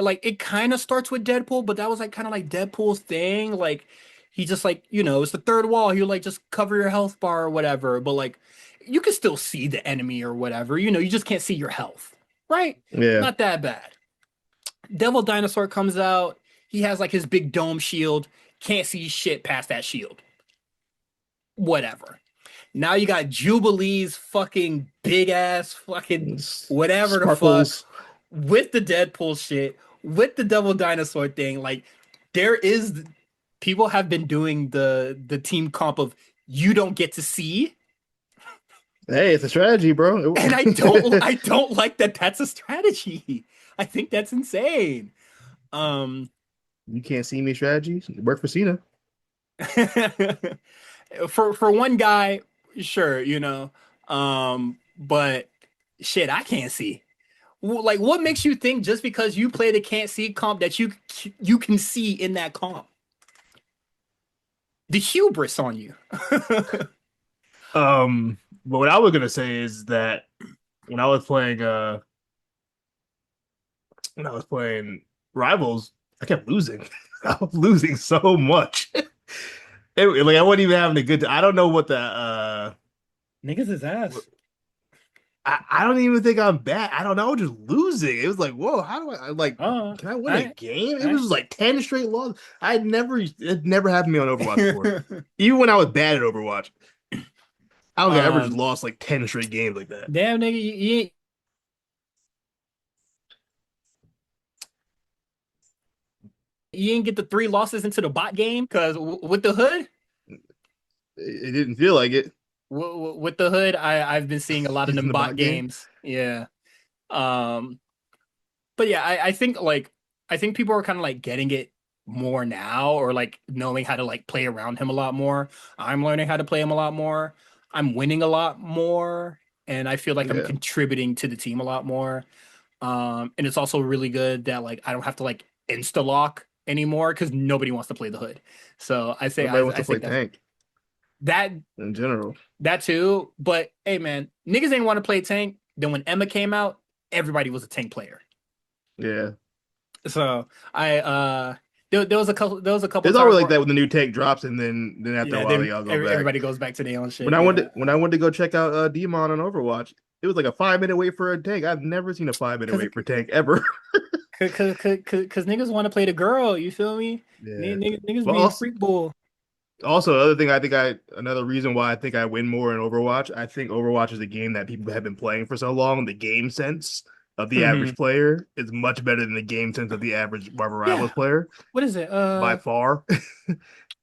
Speaker 1: like it kind of starts with Deadpool, but that was like kind of like Deadpool's thing. Like he just like it's the third wall. He'll like just cover your health bar or whatever, but like you can still see the enemy or whatever. You just can't see your health, right?
Speaker 2: yeah.
Speaker 1: Not that bad. Devil Dinosaur comes out. He has like his big dome shield. Can't see shit past that shield. Whatever. Now you got Jubilee's fucking big ass fucking whatever the fuck
Speaker 2: Sparkles.
Speaker 1: with the Deadpool shit, with the Devil Dinosaur thing. Like there is people have been doing the team comp of you don't get to see,
Speaker 2: Hey, it's a strategy, bro.
Speaker 1: and I don't like that that's a strategy. I think that's insane. Um
Speaker 2: You can't see me strategies. Work for Cena.
Speaker 1: for one guy, sure, but shit, I can't see. Like, what makes you think just because you play the can't see comp that you can see in that comp? The hubris on you.
Speaker 2: But what I was gonna say is that when I was playing when I was playing Rivals, I kept losing. I was losing so much. Like I wasn't even having a good time. I don't know what the
Speaker 1: Niggas is ass.
Speaker 2: I don't even think I'm bad. I don't know. I was just losing. It was like, whoa, how do I like
Speaker 1: Oh,
Speaker 2: can I win a
Speaker 1: I,
Speaker 2: game? It was
Speaker 1: I.
Speaker 2: just like 10 straight losses. It never happened to me on Overwatch before. Even when I was bad at Overwatch. I don't think I ever just
Speaker 1: um,
Speaker 2: lost like 10 straight games like that.
Speaker 1: damn nigga, you ain't get the three losses into the bot game because with the hood.
Speaker 2: It didn't feel like it.
Speaker 1: With the hood, I've been seeing a lot of
Speaker 2: He's in
Speaker 1: them
Speaker 2: the
Speaker 1: bot
Speaker 2: bot game.
Speaker 1: games. Yeah. Um, but yeah, I think like I think people are kind of like getting it more now or like knowing how to like play around him a lot more. I'm learning how to play him a lot more. I'm winning a lot more, and I feel like I'm
Speaker 2: Yeah.
Speaker 1: contributing to the team a lot more. And it's also really good that like I don't have to like insta lock anymore because nobody wants to play the hood. So
Speaker 2: Nobody wants
Speaker 1: I
Speaker 2: to play
Speaker 1: think
Speaker 2: tank
Speaker 1: that
Speaker 2: in general.
Speaker 1: that too. But hey man, niggas ain't want to play tank. Then when Emma came out, everybody was a tank player.
Speaker 2: Yeah.
Speaker 1: So I there was a couple
Speaker 2: It's
Speaker 1: times
Speaker 2: always like
Speaker 1: where
Speaker 2: that when the new tank drops, and then after a
Speaker 1: yeah,
Speaker 2: while
Speaker 1: then
Speaker 2: they all go back.
Speaker 1: everybody goes back to their own shit. Yeah.
Speaker 2: When I went to go check out Demon on Overwatch, it was like a 5 minute wait for a tank. I've never seen a 5 minute
Speaker 1: Cause
Speaker 2: wait for tank ever.
Speaker 1: cause niggas want to play the girl, you feel me?
Speaker 2: Yeah.
Speaker 1: Niggas
Speaker 2: But
Speaker 1: being freak bull.
Speaker 2: also other thing another reason why I think I win more in Overwatch, I think Overwatch is a game that people have been playing for so long. The game sense of the
Speaker 1: Hmm.
Speaker 2: average player is much better than the game sense of the average Marvel
Speaker 1: Yeah.
Speaker 2: Rivals player
Speaker 1: What is it?
Speaker 2: by far.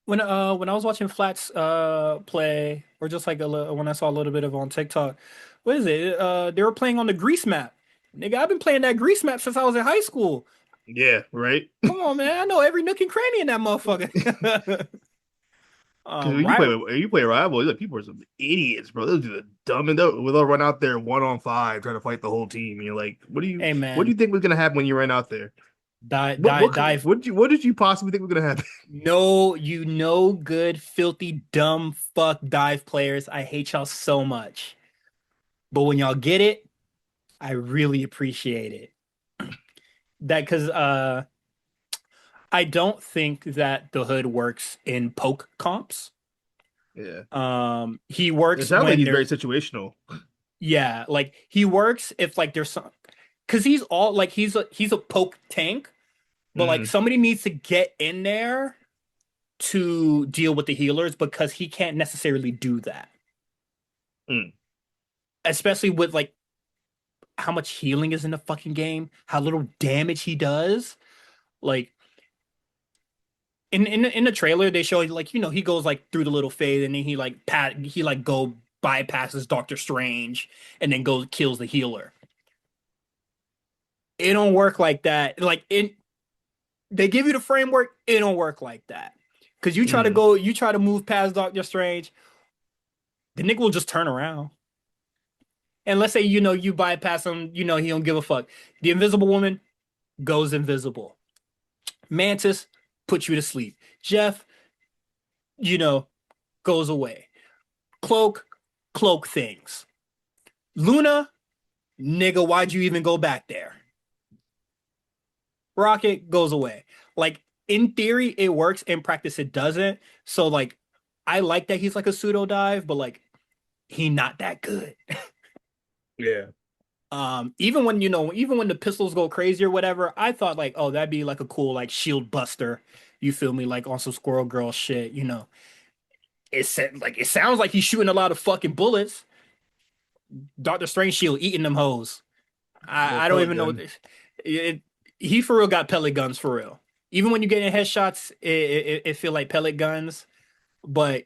Speaker 1: When I was watching Flats play, or just like when I saw a little bit of on TikTok, what is it? They were playing on the Grease map. Nigga, I've been playing that Grease map since I was in high school.
Speaker 2: Yeah, right.
Speaker 1: Come on, man. I know every nook and cranny in that motherfucker.
Speaker 2: Because
Speaker 1: Right.
Speaker 2: when you play rivals, like, people are some idiots, bro. They'll do the dumb and they'll run out there 1-on-5 trying to fight the whole team. And you're like,
Speaker 1: Hey,
Speaker 2: what do
Speaker 1: man.
Speaker 2: you think was gonna happen when you ran out there?
Speaker 1: Dive.
Speaker 2: What did you possibly think was gonna happen?
Speaker 1: No, you know, good, filthy, dumb, fuck dive players. I hate y'all so much. But when y'all get it, I really appreciate it. That because I don't think that the hood works in poke comps.
Speaker 2: Yeah,
Speaker 1: He
Speaker 2: it
Speaker 1: works
Speaker 2: sounds like
Speaker 1: when
Speaker 2: he's very
Speaker 1: there's
Speaker 2: situational.
Speaker 1: yeah, like he works if like there's some because he's all like he's a poke tank, but like
Speaker 2: Hmm.
Speaker 1: somebody needs to get in there to deal with the healers because he can't necessarily do that.
Speaker 2: Mm.
Speaker 1: Especially with like how much healing is in the fucking game, how little damage he does. Like in the trailer, they show like he goes like through the little fade and then he like go bypasses Doctor Strange and then goes kills the healer. It don't work like that. Like it, they give you the framework. It don't work like that because
Speaker 2: Hmm.
Speaker 1: you try to move past Doctor Strange, the nigga will just turn around. And let's say you bypass him, he don't give a fuck. The Invisible Woman goes invisible. Mantis puts you to sleep. Jeff, you know, goes away. Cloak, cloak things. Luna, nigga, why'd you even go back there? Rocket goes away. Like in theory, it works. In practice, it doesn't. So like, I like that he's like a pseudo dive, but like he not that good.
Speaker 2: Yeah.
Speaker 1: Even when the pistols go crazy or whatever, I thought like, oh, that'd be like a cool like shield buster. You feel me? Like on some Squirrel Girl shit. It sounds like he's shooting a lot of fucking bullets. Doctor Strange shield eating them hoes.
Speaker 2: Little
Speaker 1: I don't
Speaker 2: pellet
Speaker 1: even know what
Speaker 2: gun.
Speaker 1: this. He for real got pellet guns for real. Even when you get in headshots, it feel like pellet guns, but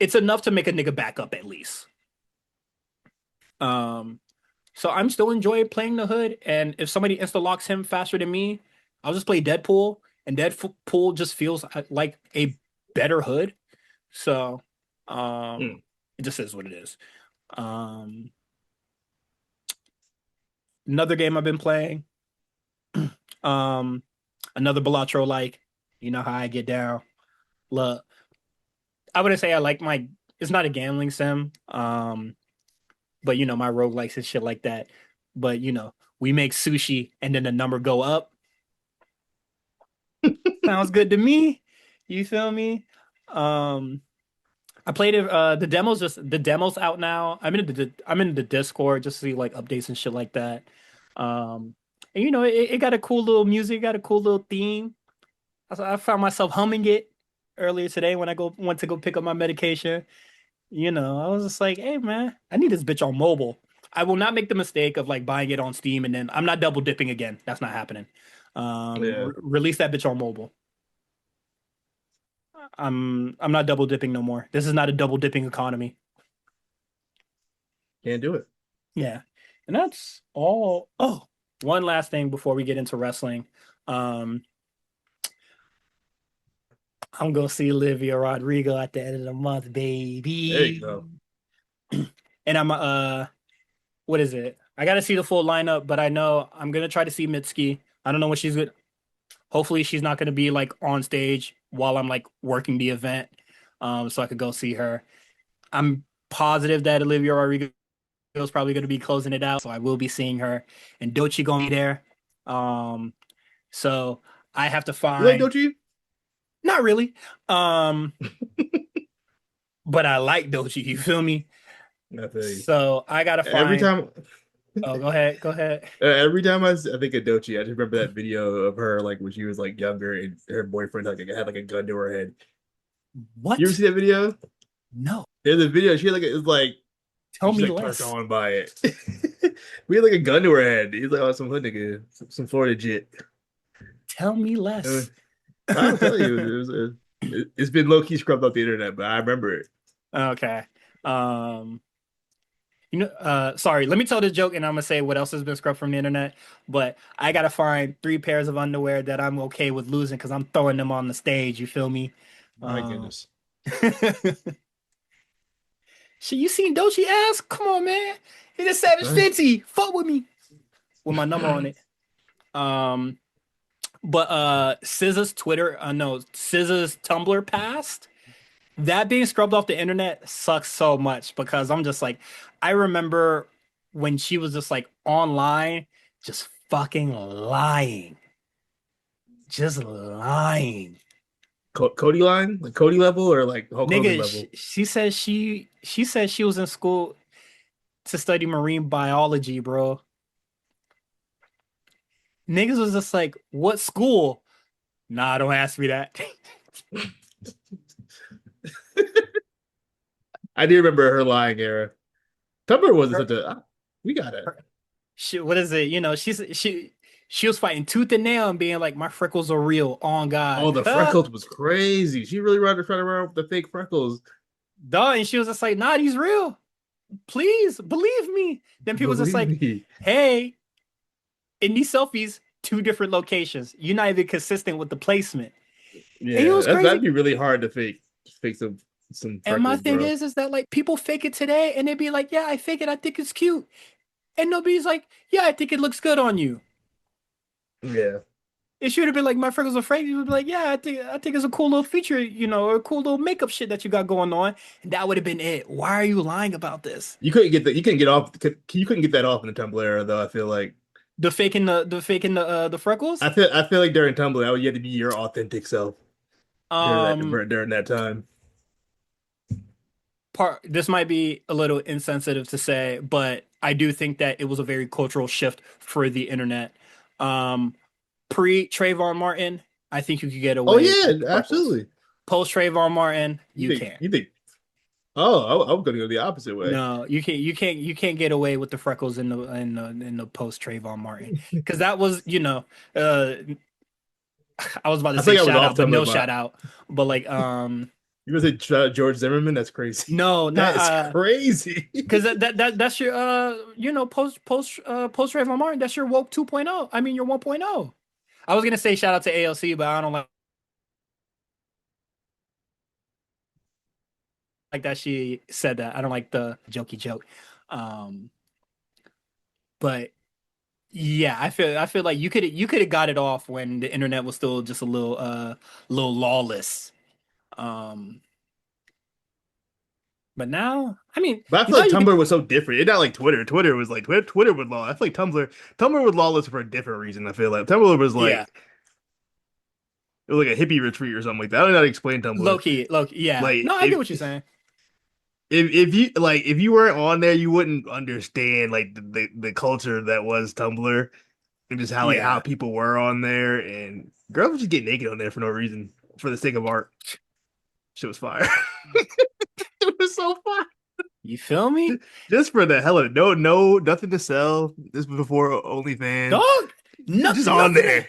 Speaker 1: it's enough to make a nigga back up at least. Um, so I'm still enjoying playing the hood, and if somebody insta locks him faster than me, I'll just play Deadpool, and Deadpool just feels like a better hood. So,
Speaker 2: Hmm.
Speaker 1: it just is what it is. Um, Another game I've been playing. Um, Another Balatro like, you know how I get down. Look, I wouldn't say I like my. It's not a gambling sim. But my roguelikes and shit like that. But we make sushi and then the number go up. Sounds good to me. You feel me? Um, I played it. The demos out now. I'm in the Discord just to see like updates and shit like that. And it got a cool little music, got a cool little theme. I found myself humming it earlier today when I went to go pick up my medication. I was just like, hey man, I need this bitch on mobile. I will not make the mistake of like buying it on Steam and then I'm not double dipping again. That's not happening.
Speaker 2: Yeah.
Speaker 1: Release that bitch on mobile. I'm not double dipping no more. This is not a double dipping economy.
Speaker 2: Can't do it.
Speaker 1: Yeah. And that's all. Oh, one last thing before we get into wrestling. Um, I'm gonna see Olivia Rodrigo at the end of the month,
Speaker 2: There you
Speaker 1: baby.
Speaker 2: go.
Speaker 1: And I'm what is it? I gotta see the full lineup, but I know I'm gonna try to see Mitski. I don't know what she's good. Hopefully she's not gonna be like on stage while I'm like working the event. So I could go see her. I'm positive that Olivia Rodrigo is probably gonna be closing it out, so I will be seeing her. And Doechii gonna be there. Um, so I have to
Speaker 2: You like
Speaker 1: find
Speaker 2: Doechii?
Speaker 1: not really. Um, but I like Doechii, you feel me?
Speaker 2: I feel you.
Speaker 1: So I gotta
Speaker 2: Every
Speaker 1: find
Speaker 2: time,
Speaker 1: oh go ahead, go ahead.
Speaker 2: every time I think of Doechii, I just remember that video of her like when she was like younger and her boyfriend like had like a gun to her head. You ever
Speaker 1: What?
Speaker 2: see that video?
Speaker 1: No.
Speaker 2: There's a video. She had like it's like
Speaker 1: Tell
Speaker 2: she's
Speaker 1: me
Speaker 2: like turned
Speaker 1: less.
Speaker 2: on by it. We had like a gun to her head. He's like, oh, some hood nigga, some Florida jit.
Speaker 1: Tell me
Speaker 2: Uh,
Speaker 1: less.
Speaker 2: I'll tell you, it's been low key scrubbed off the internet, but I remember it.
Speaker 1: Okay. Um, sorry, let me tell this joke and I'm gonna say what else has been scrubbed from the internet. But I gotta find 3 pairs of underwear that I'm okay with losing because I'm throwing them on the stage. You feel me?
Speaker 2: My
Speaker 1: Um,
Speaker 2: goodness.
Speaker 1: shit, you seen Doechii ass? Come on, man. It's a Savage
Speaker 2: Right?
Speaker 1: Fenty. Fuck with me with my number on it. Um, but SZA's Twitter, no, SZA's Tumblr passed. That being scrubbed off the internet sucks so much because I'm just like, I remember when she was just like online, just fucking lying, just lying.
Speaker 2: Cody line, like Cody level, or like Hulk Hogan
Speaker 1: Nigga,
Speaker 2: level.
Speaker 1: she said she was in school to study marine biology, bro. Niggas was just like, what school? Nah, don't ask me that.
Speaker 2: I do remember her lying era. Tumblr wasn't
Speaker 1: Her,
Speaker 2: such a. We got it.
Speaker 1: what is it? She was fighting tooth and nail and being like, my freckles are real, on
Speaker 2: Oh,
Speaker 1: God.
Speaker 2: the freckles was crazy. She really running around with the fake freckles.
Speaker 1: Duh, and she was just like, nah, he's real. Please believe me. Then people was just
Speaker 2: Believe
Speaker 1: like,
Speaker 2: me.
Speaker 1: hey, in these selfies, 2 different locations. You're not even consistent with the placement. And it
Speaker 2: Yeah,
Speaker 1: was
Speaker 2: that'd
Speaker 1: crazy.
Speaker 2: be really hard to fake some
Speaker 1: And my
Speaker 2: freckles,
Speaker 1: thing
Speaker 2: bro.
Speaker 1: is that like people fake it today and they'd be like, yeah, I fake it. I think it's cute. And nobody's like, yeah, I think it looks good on you.
Speaker 2: Yeah.
Speaker 1: It should have been like my freckles are fake. You would be like, yeah, I think it's a cool little feature, or a cool little makeup shit that you got going on. And that would have been it. Why are you lying about this?
Speaker 2: You couldn't get that. You couldn't get off. You couldn't get that off in the Tumblr era, though. I feel like.
Speaker 1: The freckles.
Speaker 2: I feel like during Tumblr, you had to be your authentic self
Speaker 1: Um,
Speaker 2: during that time.
Speaker 1: this might be a little insensitive to say, but I do think that it was a very cultural shift for the internet. Um, Pre Trayvon Martin, I think you could get
Speaker 2: Oh
Speaker 1: away
Speaker 2: yeah,
Speaker 1: with the freckles.
Speaker 2: absolutely.
Speaker 1: Post Trayvon Martin, you can't.
Speaker 2: You think? Oh, I'm gonna go the opposite way.
Speaker 1: No, you can't get away with the freckles in the post Trayvon Martin because that was uh I was about to
Speaker 2: I
Speaker 1: say
Speaker 2: think I was
Speaker 1: shout
Speaker 2: off
Speaker 1: out but no
Speaker 2: Tumblr,
Speaker 1: shout
Speaker 2: but
Speaker 1: out, but like
Speaker 2: you gonna say George Zimmerman? That's crazy.
Speaker 1: no,
Speaker 2: That
Speaker 1: not
Speaker 2: is crazy.
Speaker 1: because that's your post Trayvon Martin, that's your woke 2.0. I mean your 1.0. I was gonna say shout out to ALC, but I don't like that she said that. I don't like the jokey joke. Um, but yeah, I feel like you could have got it off when the internet was still just a little lawless. Um, but now, I mean,
Speaker 2: But I
Speaker 1: you
Speaker 2: feel
Speaker 1: know
Speaker 2: like
Speaker 1: you could
Speaker 2: Tumblr was so different. It's not like Twitter. Twitter was like Twitter was law. I feel like Tumblr was lawless for a different reason. I feel like Tumblr was
Speaker 1: yeah,
Speaker 2: like it was like a hippie retreat or something like that. I don't know how to explain Tumblr.
Speaker 1: low key, yeah.
Speaker 2: Like
Speaker 1: No, I get what you're saying.
Speaker 2: if you weren't on there, you wouldn't understand like the culture that was Tumblr and just how
Speaker 1: Yeah.
Speaker 2: people were on there, and girls would just get naked on there for no reason for the sake of art. Shit was fire. It was so fire.
Speaker 1: You feel me?
Speaker 2: Just for the hell of it. Nothing to sell. This was before OnlyFans.
Speaker 1: Dog,
Speaker 2: Just
Speaker 1: nothing,
Speaker 2: on there.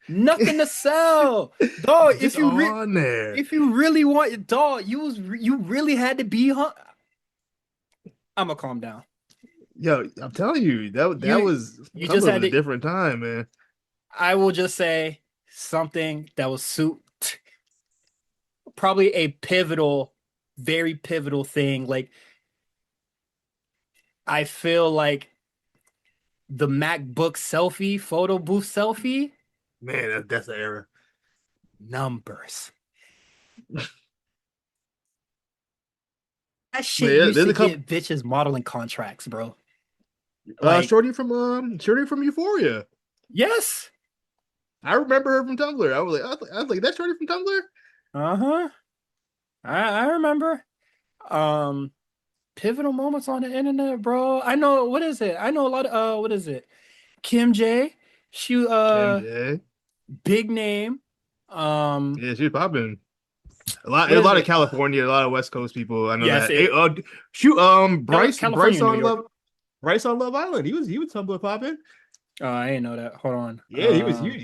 Speaker 1: nothing to sell. Dog,
Speaker 2: Just on there.
Speaker 1: if you really want your dog, you really had to be I'm gonna calm down.
Speaker 2: Yo, I'm telling you, that
Speaker 1: You
Speaker 2: was
Speaker 1: you just
Speaker 2: Tumblr
Speaker 1: had
Speaker 2: was a
Speaker 1: to
Speaker 2: different time, man.
Speaker 1: I will just say something that was probably a pivotal, very pivotal thing. Like I feel like the MacBook selfie, photo booth selfie,
Speaker 2: Man, that's the era.
Speaker 1: numbers. That
Speaker 2: But
Speaker 1: shit
Speaker 2: yeah,
Speaker 1: used
Speaker 2: there's
Speaker 1: to
Speaker 2: a couple.
Speaker 1: get bitches modeling contracts, bro. Like,
Speaker 2: Shorty from Euphoria.
Speaker 1: yes.
Speaker 2: I remember her from Tumblr. I was like, that's Shorty from Tumblr.
Speaker 1: Uh-huh. I remember. Um, pivotal moments on the internet, bro. I know what is it? I know a lot of what is it? Kim J. She
Speaker 2: MJ.
Speaker 1: big name.
Speaker 2: Yeah, she was popping.
Speaker 1: What
Speaker 2: A
Speaker 1: is
Speaker 2: lot of
Speaker 1: it?
Speaker 2: California, a lot of West Coast people. I know
Speaker 1: Yes,
Speaker 2: that. Hey,
Speaker 1: it
Speaker 2: shoot,
Speaker 1: California, New York.
Speaker 2: Bryce on Love Island. He was Tumblr popping.
Speaker 1: Oh, I didn't know that. Hold on.
Speaker 2: Yeah, he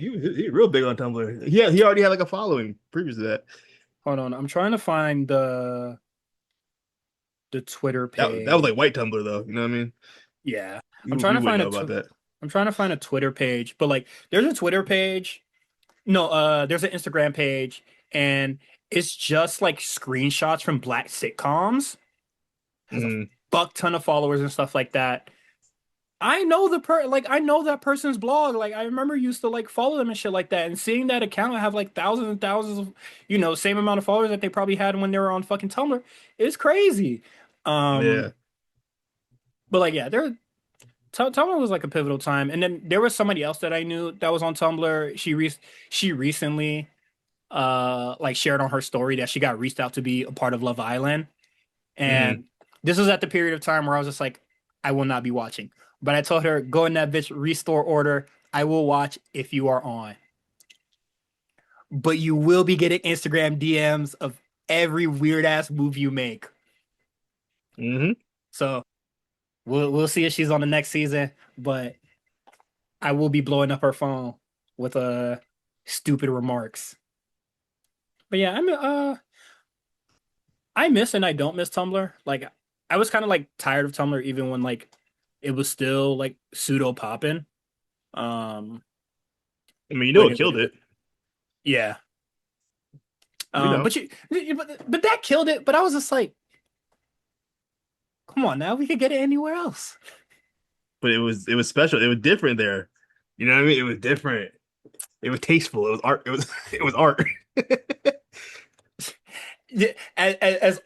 Speaker 2: was real big on Tumblr. He already had like a following previous to that.
Speaker 1: Hold on. I'm trying to find the Twitter
Speaker 2: That was like
Speaker 1: page.
Speaker 2: white Tumblr though. You know what I mean?
Speaker 1: Yeah.
Speaker 2: You wouldn't know about that.
Speaker 1: I'm trying to find a Twitter page, but like there's a Twitter page. No, there's an Instagram page and it's just like screenshots from black sitcoms. Has a
Speaker 2: Mm,
Speaker 1: fuck ton of followers and stuff like that. I know I know that person's blog. Like I remember used to like follow them and shit like that and seeing that account have like thousands and thousands of, same amount of followers that they probably had when they were on fucking Tumblr is crazy. Um,
Speaker 2: yeah.
Speaker 1: but like yeah, Tumblr was like a pivotal time. And then there was somebody else that I knew that was on Tumblr. She recently like shared on her story that she got reached out to be a part of Love Island.
Speaker 2: Hmm.
Speaker 1: And this was at the period of time where I was just like, I will not be watching. But I told her, go in that bitch, restore order. I will watch if you are on. But you will be getting Instagram DMs of every weird ass move you make.
Speaker 2: Hmm.
Speaker 1: So we'll see if she's on the next season. But I will be blowing up her phone with stupid remarks. But yeah, I miss and I don't miss Tumblr. Like I was kind of like tired of Tumblr even when like it was still like pseudo popping. Um,
Speaker 2: I mean, you know
Speaker 1: but
Speaker 2: what killed it.
Speaker 1: yeah.
Speaker 2: You know,
Speaker 1: But that killed it. But I was just like, come on now, we could get it anywhere else.
Speaker 2: but it was special. It was different there. You know what I mean? It was different. It was tasteful. It was art. It was it was art.
Speaker 1: As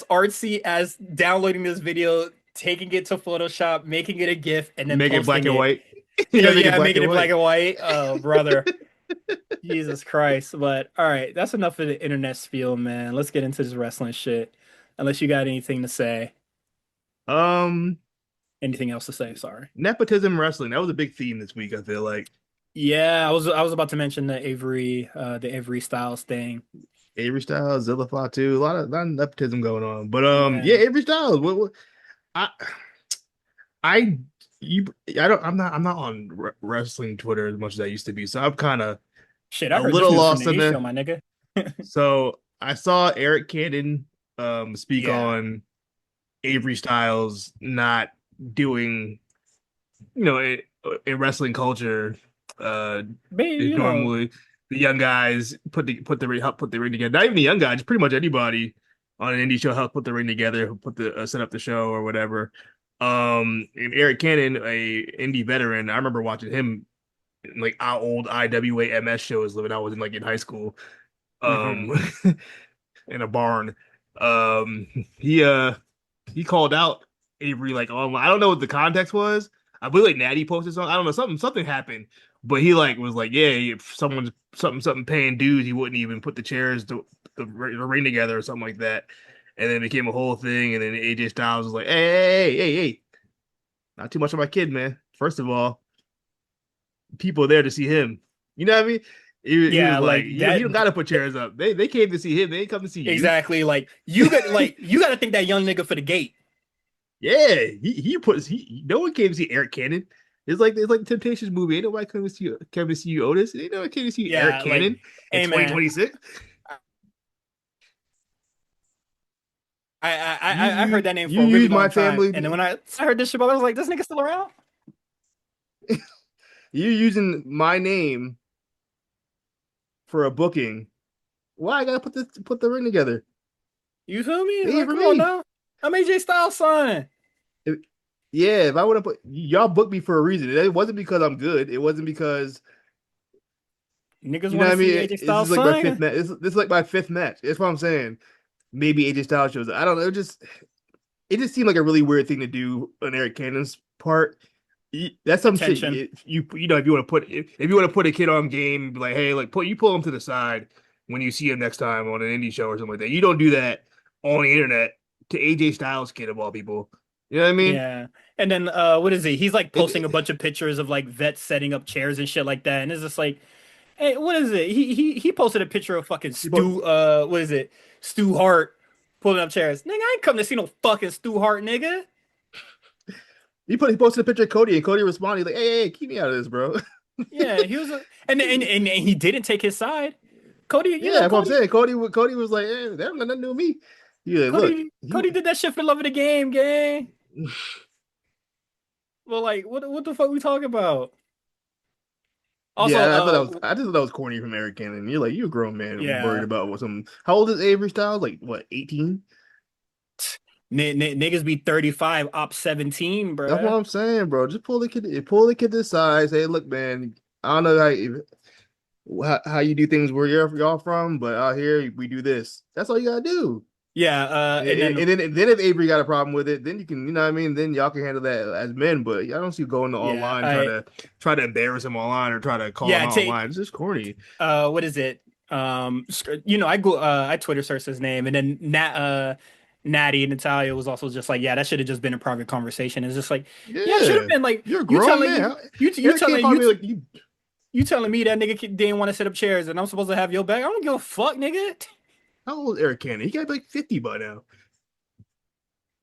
Speaker 1: artsy as downloading this video, taking it to Photoshop, making it a GIF, and then
Speaker 2: Make it black
Speaker 1: posting
Speaker 2: and
Speaker 1: it.
Speaker 2: white. You gotta make it
Speaker 1: Yeah,
Speaker 2: black
Speaker 1: making
Speaker 2: and
Speaker 1: it black
Speaker 2: white.
Speaker 1: and white. Oh, brother. Jesus Christ. But all right, that's enough of the internet spiel, man. Let's get into this wrestling shit. Unless you got anything to say.
Speaker 2: Um,
Speaker 1: Anything else to say? Sorry.
Speaker 2: Nepotism wrestling. That was a big theme this week, I feel like.
Speaker 1: Yeah, I was about to mention the Avery Styles thing.
Speaker 2: Avery Styles, Zilla Fatu, a lot of nepotism going on. But
Speaker 1: Yeah.
Speaker 2: yeah, Avery Styles. I I you I'm not on wrestling Twitter as much as I used to be. So I'm kind of
Speaker 1: Shit, I
Speaker 2: a
Speaker 1: heard this
Speaker 2: little
Speaker 1: news from
Speaker 2: lost
Speaker 1: the
Speaker 2: in
Speaker 1: A show,
Speaker 2: there.
Speaker 1: my nigga.
Speaker 2: So I saw Eric Cannon speak
Speaker 1: Yeah.
Speaker 2: on Avery Styles not doing, you know, in wrestling culture, uh,
Speaker 1: But
Speaker 2: is normally the young guys help put the ring together. Not even the young guys, pretty much anybody on an indie show help put the ring together, put the set up the show or whatever. And Eric Cannon, a indie veteran, I remember watching him in like our old IWA MS shows when I was in high school.
Speaker 1: hmm
Speaker 2: Um, in a barn. Um, he uh he called out Avery like online. I don't know what the context was. I believe like Natty posted something. I don't know, something happened, but he like was like, yeah, if someone's something paying dues, he wouldn't even put the chairs the ring together or something like that. And then it became a whole thing. And then AJ Styles was like, hey, not too much of my kid, man. First of all, people are there to see him. You know what I mean? He was
Speaker 1: Yeah,
Speaker 2: like,
Speaker 1: like
Speaker 2: he
Speaker 1: that
Speaker 2: don't gotta put chairs up. They came to see him. They ain't come to see you.
Speaker 1: exactly. Like you got to think that young nigga for the gate.
Speaker 2: Yeah, he puts he no one came to see Eric Cannon. It's like the Temptations movie. Ain't nobody come to see you, Otis. Ain't nobody came to see Eric
Speaker 1: Yeah, like,
Speaker 2: Cannon in
Speaker 1: hey man,
Speaker 2: 2026.
Speaker 1: I heard that name
Speaker 2: You
Speaker 1: for a really
Speaker 2: use
Speaker 1: long
Speaker 2: my
Speaker 1: time, and then
Speaker 2: family.
Speaker 1: when I heard this shit, I was like, this nigga still around?
Speaker 2: You using my name for a booking. Why I gotta put the ring together?
Speaker 1: You feel me?
Speaker 2: They ain't
Speaker 1: Like,
Speaker 2: for
Speaker 1: come on
Speaker 2: me.
Speaker 1: now. I'm AJ Styles son.
Speaker 2: Yeah, if I would have put y'all booked me for a reason. It wasn't because I'm good. It wasn't because
Speaker 1: Niggas
Speaker 2: you know
Speaker 1: want
Speaker 2: what
Speaker 1: to
Speaker 2: I
Speaker 1: see
Speaker 2: mean.
Speaker 1: AJ
Speaker 2: This
Speaker 1: Styles
Speaker 2: is like my fifth
Speaker 1: sign.
Speaker 2: match. This is like my fifth match. That's what I'm saying. Maybe AJ Styles shows up. I don't know. It just seemed like a really weird thing to do on Eric Cannon's part. That's some shit.
Speaker 1: Attention.
Speaker 2: You know if you want to put if you want to put a kid on game, be like hey, like pull him to the side when you see him next time on an indie show or something like that. You don't do that on the internet to AJ Styles kid of all people. You know what I mean?
Speaker 1: Yeah. And then what is he? He's like posting a
Speaker 2: It,
Speaker 1: bunch of pictures of like vets setting up chairs and shit like that. And it's just like, hey, what is it? He posted a picture of fucking
Speaker 2: people
Speaker 1: Stu what is it? Stu Hart pulling up chairs. Nigga, I ain't come to see no fucking Stu Hart, nigga.
Speaker 2: he posted a picture of Cody and Cody responded like hey, keep me out of this, bro.
Speaker 1: Yeah, he was a, and he didn't take his side. Cody, you
Speaker 2: Yeah,
Speaker 1: know,
Speaker 2: that's what I'm saying. Cody was like, hey, that ain't got nothing to do with me. He like, look,
Speaker 1: Cody did that shit for the love of the game, gang. Well, like, what the fuck we talking about? Also,
Speaker 2: yeah, I just thought that was corny from Eric Cannon. You're like, you a grown man worried
Speaker 1: yeah,
Speaker 2: about what some. How old is Avery Styles? Like what, 18?
Speaker 1: niggas be 35, op 17,
Speaker 2: That's what
Speaker 1: bruh.
Speaker 2: I'm saying, bro. Just pull the kid to the side. Say, look, man, I don't know how you do things where y'all from, but out here we do this. That's all you gotta do.
Speaker 1: Yeah, and then
Speaker 2: And then if Avery got a problem with it, then you can, you know what I mean? Then y'all can handle that as men. But I don't see you going to
Speaker 1: yeah,
Speaker 2: online
Speaker 1: I
Speaker 2: try to embarrass him online or try to call him
Speaker 1: yeah,
Speaker 2: out
Speaker 1: take
Speaker 2: online. It's just corny.
Speaker 1: what is it? You know, I Twitter searched his name, and then Natty and Natalia was also just like, yeah, that should have just been a private conversation. It's just like, yeah, it should have
Speaker 2: Yeah,
Speaker 1: been like
Speaker 2: you're a
Speaker 1: you
Speaker 2: grown
Speaker 1: telling
Speaker 2: man.
Speaker 1: you you
Speaker 2: Eric can't
Speaker 1: telling
Speaker 2: probably be like you.
Speaker 1: you telling me that nigga didn't want to set up chairs, and I'm supposed to have your back. I don't give a fuck, nigga.
Speaker 2: How old is Eric Cannon? He got to be like 50 by now.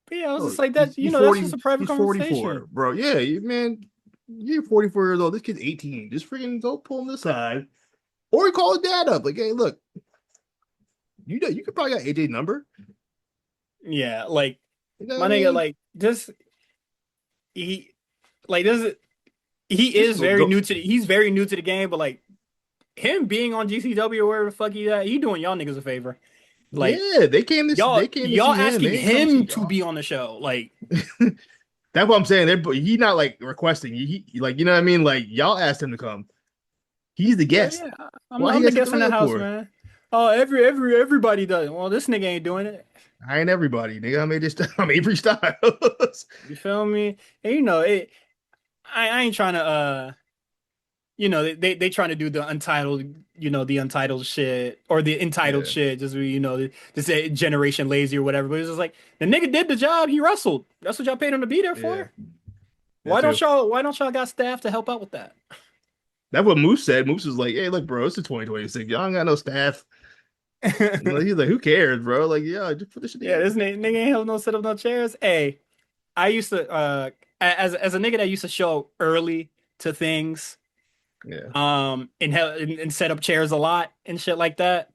Speaker 1: But yeah, I was
Speaker 2: Oh,
Speaker 1: just like that. You
Speaker 2: he's
Speaker 1: know, that's
Speaker 2: 40.
Speaker 1: just a private
Speaker 2: He's
Speaker 1: conversation.
Speaker 2: 44, bro. Yeah, man, you're 44 years old. This kid's 18. Just freaking go pull him aside, or he call his dad up. Like, hey, look, you could probably got AJ's number.
Speaker 1: Yeah, like
Speaker 2: You know what
Speaker 1: my
Speaker 2: I
Speaker 1: nigga,
Speaker 2: mean?
Speaker 1: like this he like this he
Speaker 2: Just
Speaker 1: is very
Speaker 2: go.
Speaker 1: new to he's very new to the game, but like him being on GCW or wherever the fuck he at, he doing y'all niggas a favor. Like
Speaker 2: Yeah, they came to
Speaker 1: y'all
Speaker 2: see him.
Speaker 1: asking
Speaker 2: They ain't come to see
Speaker 1: him to
Speaker 2: y'all.
Speaker 1: be on the show. Like,
Speaker 2: That's what I'm saying. He not like requesting. Like you know what I mean. Like y'all asked him to come. He's the
Speaker 1: yeah,
Speaker 2: guest.
Speaker 1: yeah,
Speaker 2: Why he
Speaker 1: I'm
Speaker 2: got
Speaker 1: the
Speaker 2: to set the
Speaker 1: guest in
Speaker 2: ring
Speaker 1: the
Speaker 2: up
Speaker 1: house,
Speaker 2: for?
Speaker 1: man. Oh, everybody does it. Well, this nigga ain't doing it.
Speaker 2: I ain't everybody, nigga. I made this. I'm Avery Styles.
Speaker 1: You feel me? And you know it. I ain't trying to you know, they trying to do the untitled, you know, the untitled shit or the entitled
Speaker 2: Yeah,
Speaker 1: shit, just you know, just a generation lazy or whatever. But it's just like the nigga did the job. He wrestled. That's what y'all paid him to be there
Speaker 2: yeah,
Speaker 1: for.
Speaker 2: that too.
Speaker 1: Why don't y'all got staff to help out with that?
Speaker 2: That's what Moose said. Moose was like, "Hey, look, bro, it's the 2026. Y'all ain't got no staff." He's like, "Who cares, bro? Like, yeah, just put this shit
Speaker 1: Yeah,
Speaker 2: together."
Speaker 1: this nigga ain't help no set up no chairs. Hey, I used to as a nigga that used to show up early to things,
Speaker 2: Yeah,
Speaker 1: and set up chairs a lot and shit like that.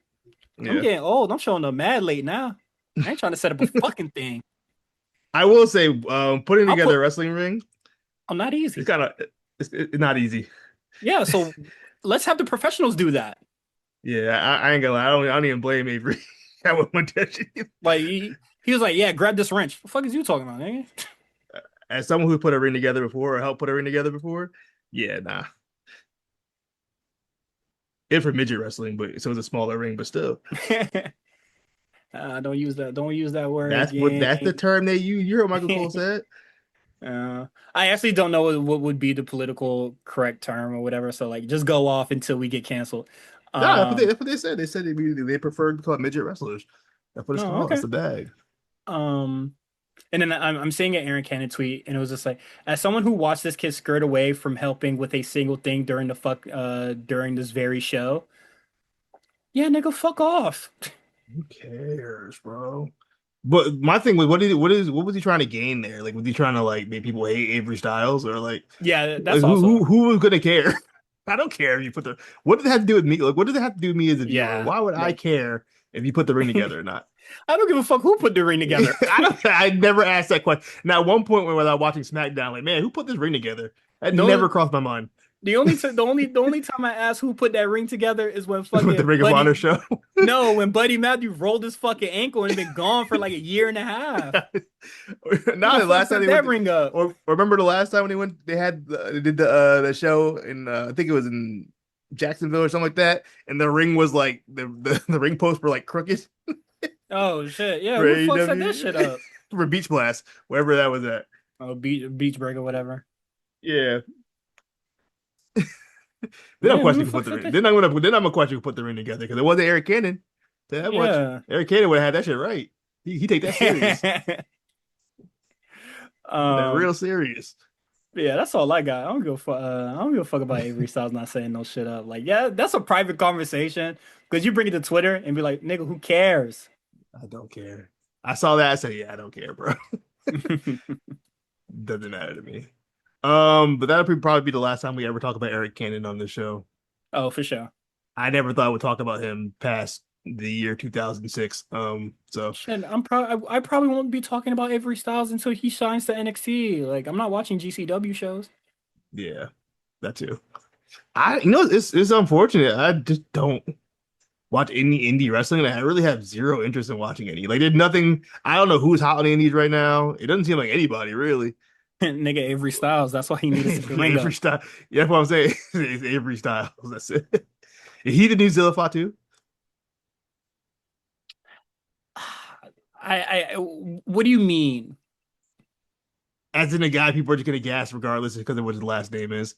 Speaker 1: I'm
Speaker 2: yeah.
Speaker 1: getting old. I'm showing up mad late now. I ain't trying to set up a fucking thing.
Speaker 2: I will say, putting
Speaker 1: I'll
Speaker 2: together
Speaker 1: put
Speaker 2: a wrestling ring,
Speaker 1: I'm not
Speaker 2: it's
Speaker 1: easy.
Speaker 2: kind of it's not easy.
Speaker 1: Yeah, so let's have the professionals do that.
Speaker 2: Yeah, I ain't gonna lie. I don't even blame Avery. I wouldn't want that shit.
Speaker 1: Like he was like, yeah, grab this wrench. What the fuck is you talking about, nigga?
Speaker 2: As someone who put a ring together before or helped put a ring together before, yeah, nah. It for midget wrestling, but so it's a smaller ring, but still.
Speaker 1: Don't use that. Don't use that word,
Speaker 2: That's the
Speaker 1: gang.
Speaker 2: term they use. You heard what Michael Cole said.
Speaker 1: I actually don't know what would be the political correct term or whatever. So like, just go off until we get canceled.
Speaker 2: No,
Speaker 1: Um,
Speaker 2: that's what they said. They said they prefer to call it midget wrestlers. That's what it's
Speaker 1: no,
Speaker 2: called. That's
Speaker 1: okay.
Speaker 2: the bag.
Speaker 1: Um, and then I'm seeing an Aaron Cannon tweet, and it was just like, as someone who watched this kid skirt away from helping with a single thing during this very show, yeah, nigga, fuck off.
Speaker 2: Who cares, bro? But my thing was, what was he trying to gain there? Like, was he trying to like make people hate Avery Styles or
Speaker 1: Yeah,
Speaker 2: like
Speaker 1: that's also
Speaker 2: who was gonna care? I don't care if you put the. What does it have to do with me? Like, what does it have to do with me as a viewer?
Speaker 1: yeah,
Speaker 2: Why would I
Speaker 1: like
Speaker 2: care if you put the ring
Speaker 1: I
Speaker 2: together or not?
Speaker 1: don't give a fuck who put the ring together.
Speaker 2: I don't. I never asked that question. Now, at one point when I was watching SmackDown, like, man, who put this ring together? That never
Speaker 1: No,
Speaker 2: crossed my mind.
Speaker 1: the only time I asked who put that ring together is when
Speaker 2: With the
Speaker 1: fucking
Speaker 2: Ring of Honor
Speaker 1: Buddy
Speaker 2: show.
Speaker 1: no, when Buddy Matthews rolled his fucking ankle and been gone for like a year and a half. Who
Speaker 2: Not
Speaker 1: the
Speaker 2: the
Speaker 1: fuck
Speaker 2: last time
Speaker 1: set
Speaker 2: they
Speaker 1: that
Speaker 2: went,
Speaker 1: ring up?
Speaker 2: or remember the last time when they went, they did the show in I think it was in Jacksonville or something like that, and the ring was like the ring posts were like crooked
Speaker 1: Oh shit. Yeah,
Speaker 2: for
Speaker 1: who the fuck set that shit
Speaker 2: AEW
Speaker 1: up?
Speaker 2: for Beach Blast, wherever that was at.
Speaker 1: Oh, beach break or whatever.
Speaker 2: Yeah, then I'm
Speaker 1: Yeah, who
Speaker 2: questioning
Speaker 1: the
Speaker 2: who
Speaker 1: fuck
Speaker 2: put the
Speaker 1: set
Speaker 2: ring.
Speaker 1: that shit?
Speaker 2: Then I'm gonna question who put the ring together because it wasn't Eric Cannon. Tell you that much.
Speaker 1: Yeah.
Speaker 2: Eric Cannon would have had that shit right. He take that serious. That
Speaker 1: Um,
Speaker 2: real serious.
Speaker 1: yeah, that's all I got. I don't give a fuck about Avery Styles not saying no shit up. Like, yeah, that's a private conversation. Because you bring it to Twitter and be like, nigga, who cares?
Speaker 2: I don't care. I saw that. I said, yeah, I don't care, bro. Doesn't matter to me. But that'll probably be the last time we ever talk about Eric Cannon on this show.
Speaker 1: Oh, for sure.
Speaker 2: I never thought we'd talk about him past the year 2006. So
Speaker 1: Shit, I probably won't be talking about Avery Styles until he shines to NXT. Like, I'm not watching GCW shows.
Speaker 2: yeah, that too. It's unfortunate. I just don't watch any indie wrestling, and I really have zero interest in watching any. Like, there's nothing. I don't know who's hot on the indies right now. It doesn't seem like anybody really.
Speaker 1: Nigga, Avery Styles. That's why he need to set the ring
Speaker 2: Avery
Speaker 1: up.
Speaker 2: Styles. Yeah, that's what I'm saying. It's Avery Styles. That's it. Is he the new Zilla Fatu?
Speaker 1: What do you mean?
Speaker 2: As in a guy people are just gonna gas regardless because of what his last name is,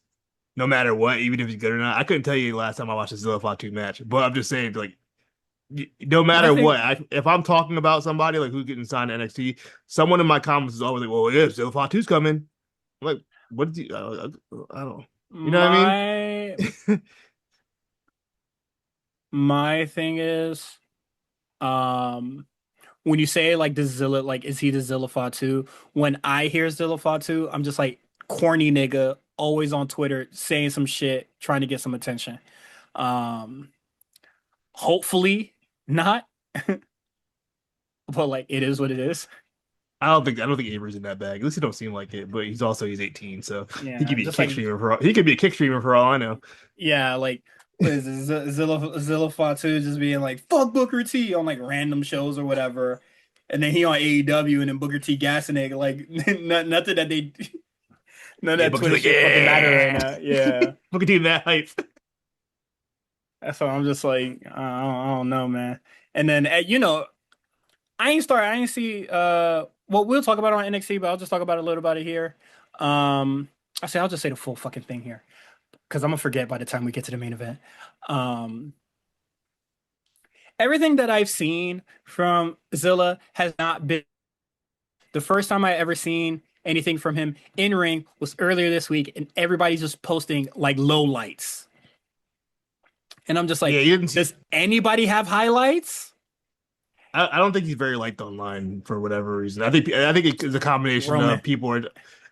Speaker 2: no matter what, even if he's good or not. I couldn't tell you the last time I watched a Zilla Fatu match, but I'm just saying, like, no
Speaker 1: My
Speaker 2: matter what,
Speaker 1: thing,
Speaker 2: if I'm talking about somebody like who's getting signed to NXT, someone in my comments is always like, "Well, yeah, Zilla Fatu's coming." I'm like, what is he? I don't. You know what I mean?
Speaker 1: my my thing is, um, when you say like the Zilla, like is he the Zilla Fatu? When I hear Zilla Fatu, I'm just like corny nigga, always on Twitter saying some shit, trying to get some attention. Um, hopefully not, but like it is what it is.
Speaker 2: I don't think Avery's in that bag. At least he don't seem like it, but he's 18, so he
Speaker 1: Yeah,
Speaker 2: could be a
Speaker 1: just
Speaker 2: kick
Speaker 1: like
Speaker 2: streamer for all, he could be a kick streamer for all I know.
Speaker 1: yeah, like what is it, Zilla Fatu just being like fuck Booker T on like random shows or whatever, and then he on AEW and then Booker T gassing it like nothing that they none of
Speaker 2: Yeah,
Speaker 1: that
Speaker 2: Booker's
Speaker 1: Twitter
Speaker 2: like,
Speaker 1: shit fucking matter right
Speaker 2: yeah.
Speaker 1: now. Yeah,
Speaker 2: Booker T that hype.
Speaker 1: that's why I'm just like I don't know, man. And then you know I ain't see well we'll talk about it on NXT, but I'll just talk about a little about it here. I'll just say the full fucking thing here because I'm gonna forget by the time we get to the main event. Um. Everything that I've seen from Zilla has not been the first time I ever seen anything from him in ring was earlier this week, and everybody's just posting like low lights. And I'm just like,
Speaker 2: Yeah, you didn't see.
Speaker 1: does anybody have highlights?
Speaker 2: I don't think he's very liked online for whatever reason. I think it's a combination
Speaker 1: Roman.
Speaker 2: of people are.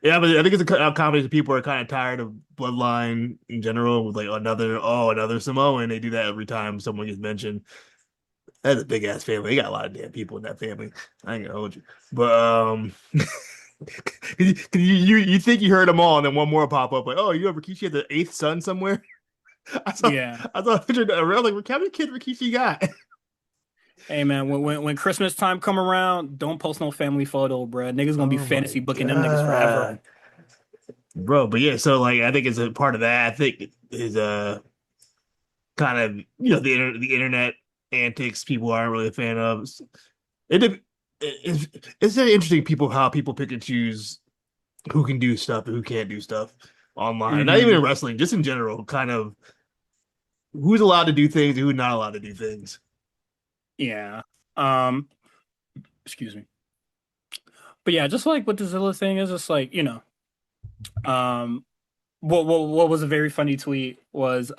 Speaker 2: Yeah, but I think it's a combination of people are kind of tired of Bloodline in general with like another Samoan. They do that every time someone gets mentioned. That's a big ass family. They got a lot of damn people in that family. I ain't gonna hold you, but 'cause you think you heard them all, and then one more pop up like, oh, you know Rikishi had the eighth son somewhere. I saw
Speaker 1: Yeah.
Speaker 2: I saw a picture around like, how many kids Rikishi got?
Speaker 1: Hey man, when Christmas time come around, don't post no family photo, bruh. Niggas gonna be
Speaker 2: Oh my
Speaker 1: fantasy booking them niggas forever.
Speaker 2: God. Bro, but yeah, so like I think it's a part of that. I think is kind of the internet antics people aren't really a fan of. It, it's very interesting how people pick and choose who can do stuff and who can't do stuff online. Not even
Speaker 1: Hmm.
Speaker 2: in wrestling, just in general, kind of who's allowed to do things and who's not allowed to do things.
Speaker 1: Yeah. Um, excuse me. But yeah, just like what the Zilla thing is, just like, um what was a very funny tweet was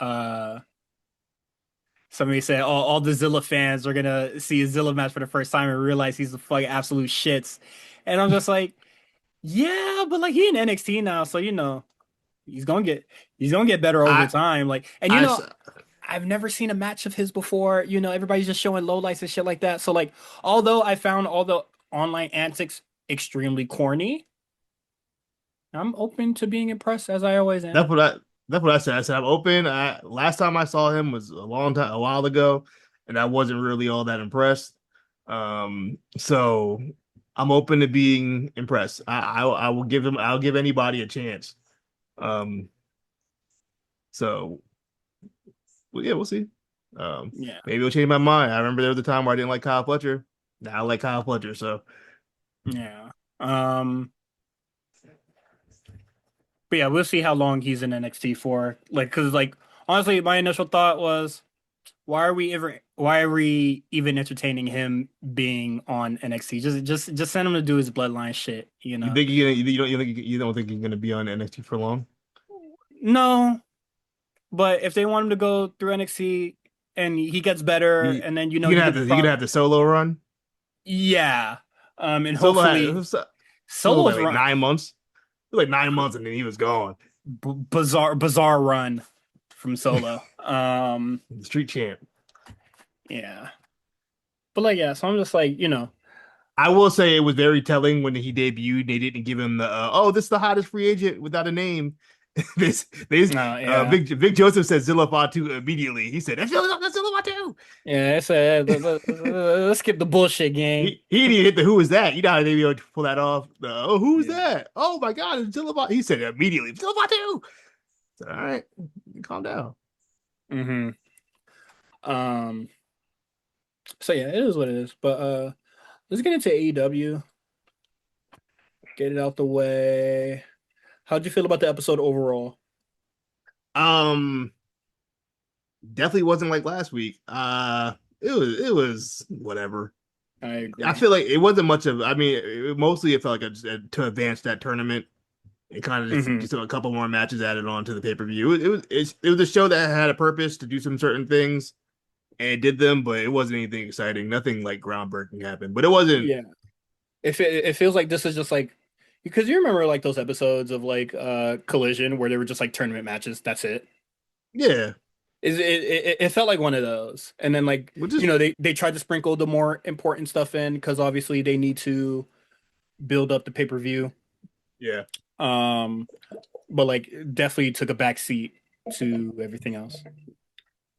Speaker 1: somebody said all the Zilla fans are gonna see a Zilla match for the first time and realize he's the fucking absolute shits. And I'm just like, yeah, but like he in NXT now, so he's gonna get he's gonna get better over
Speaker 2: I
Speaker 1: time. Like, and
Speaker 2: I
Speaker 1: I've never seen a match of his before. Everybody's just showing lowlights and shit like that. So like, although I found all the online antics extremely corny, I'm open to being impressed as I always am.
Speaker 2: that's what I That's what I said. I said I'm open. Last time I saw him was a while ago, and I wasn't really all that impressed. So I'm open to being impressed. I will give him. I'll give anybody a chance. Um, so well, yeah, we'll see.
Speaker 1: Yeah,
Speaker 2: Maybe it'll change my mind. I remember there was a time where I didn't like Kyle Fletcher. Now I like Kyle Fletcher. So
Speaker 1: yeah. But yeah, we'll see how long he's in NXT for. Like, cause like honestly, my initial thought was, why are we even entertaining him being on NXT? Just send him to do his bloodline shit, you
Speaker 2: you
Speaker 1: know?
Speaker 2: think you don't think he's gonna be on NXT for long?
Speaker 1: No, but if they want him to go through NXT and he gets better,
Speaker 2: You
Speaker 1: and then
Speaker 2: you
Speaker 1: you
Speaker 2: gonna have
Speaker 1: could
Speaker 2: to you gonna
Speaker 1: probably
Speaker 2: have the solo run.
Speaker 1: yeah, and
Speaker 2: Solo
Speaker 1: hopefully
Speaker 2: had Solo
Speaker 1: Solo's
Speaker 2: like
Speaker 1: run
Speaker 2: 9 months. It was like 9 months and then he was gone.
Speaker 1: bizarre run from Solo.
Speaker 2: The street champ.
Speaker 1: Yeah, but like yeah, so I'm just like
Speaker 2: I will say it was very telling when he debuted. They didn't give him the oh, this is the hottest free agent without a name. This
Speaker 1: yeah.
Speaker 2: Vic Joseph said Zilla Fatu immediately. He said that's Zilla Fatu.
Speaker 1: Yeah, it's let's skip the bullshit game.
Speaker 2: He didn't hit the who is that? You know how they be able to pull that off. The, oh, who's
Speaker 1: Yeah.
Speaker 2: that? Oh my God, it's Zilla Fatu. He said it immediately. Zilla Fatu. So, all right, calm down.
Speaker 1: hmm Um. So yeah, it is what it is. But let's get into AEW. Get it out the way. How'd you feel about the episode overall?
Speaker 2: Um, Definitely wasn't like last week. It was whatever.
Speaker 1: I
Speaker 2: I
Speaker 1: agree.
Speaker 2: feel like it wasn't much of. I mean, mostly it felt like to advance that tournament. It kind of
Speaker 1: hmm
Speaker 2: just a couple more matches added on to the pay per view. It was a show that had a purpose to do some certain things and it did them, but it wasn't anything exciting. Nothing like groundbreaking happened. But it wasn't.
Speaker 1: Yeah. It feels like this is just like because you remember like those episodes of like Collision where they were just like tournament matches. That's it.
Speaker 2: Yeah,
Speaker 1: It felt like one of those. And then like
Speaker 2: which is
Speaker 1: they tried to sprinkle the more important stuff in because obviously they need to build up the pay-per-view.
Speaker 2: yeah,
Speaker 1: Um, but like definitely took a back seat to everything else.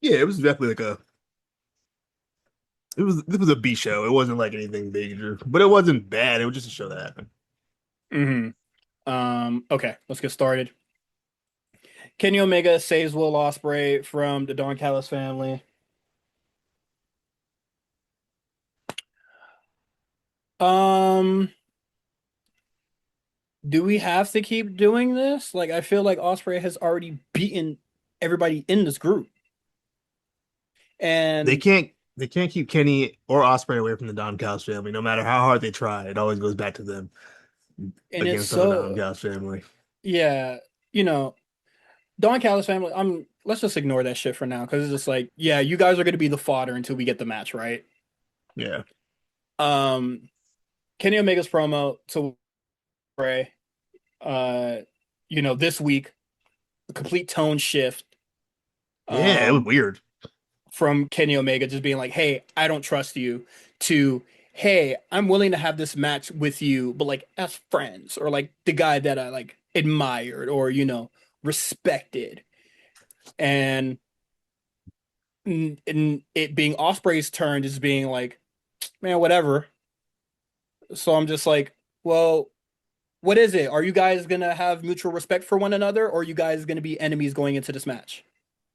Speaker 2: yeah. It was definitely like a. This was a B show. It wasn't like anything major, but it wasn't bad. It was just a show that happened.
Speaker 1: hmm okay, let's get started. Kenny Omega saves Will Ospreay from the Don Callis family. Um, do we have to keep doing this? Like, I feel like Ospreay has already beaten everybody in this group.
Speaker 2: They
Speaker 1: And
Speaker 2: can't they can't keep Kenny or Osprey away from the Don Callis family. No matter how hard they try, it always goes back to them
Speaker 1: it's
Speaker 2: against the Don
Speaker 1: so
Speaker 2: Callis family.
Speaker 1: yeah, you know, Don Callis family, let's just ignore that shit for now because it's just like, yeah, you guys are gonna be the fodder until we get the match, right?
Speaker 2: Yeah.
Speaker 1: Um, Kenny Omega's promo to Bray, uh, this week, a complete tone shift,
Speaker 2: Yeah, it was
Speaker 1: um,
Speaker 2: weird.
Speaker 1: from Kenny Omega just being like, "Hey, I don't trust you," to, "Hey, I'm willing to have this match with you, but like as friends or like the guy that I like admired or respected," and and it being Osprey's turn, just being like, "Man, whatever." So I'm just like, well, what is it? Are you guys gonna have mutual respect for one another, or are you guys gonna be enemies going into this match?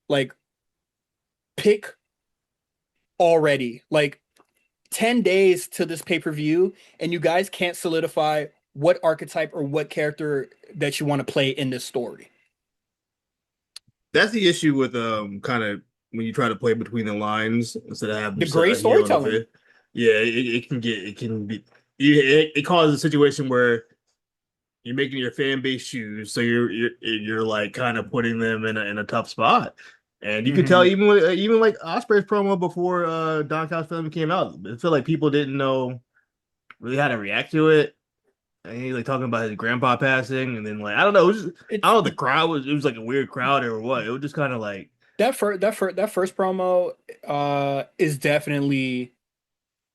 Speaker 1: Like, pick already. Like 10 days to this pay-per-view, and you guys can't solidify what archetype or what character that you want to play in this story.
Speaker 2: That's the issue with kind of when you try to play between the lines instead of having
Speaker 1: The
Speaker 2: just
Speaker 1: great
Speaker 2: a heel and a
Speaker 1: storytelling.
Speaker 2: fit. Yeah, it can be it causes a situation where you're making your fan base shoes, so you're like kind of putting them in a tough spot. And you could tell
Speaker 1: hmm
Speaker 2: even like Osprey's promo before Don Callis film came out, it felt like people didn't know really how to react to it. And he like talking about his grandpa passing, and then like I don't know, I
Speaker 1: It's
Speaker 2: don't know, the crowd was it was like a weird crowd or what. It was just kind of like
Speaker 1: that first promo is definitely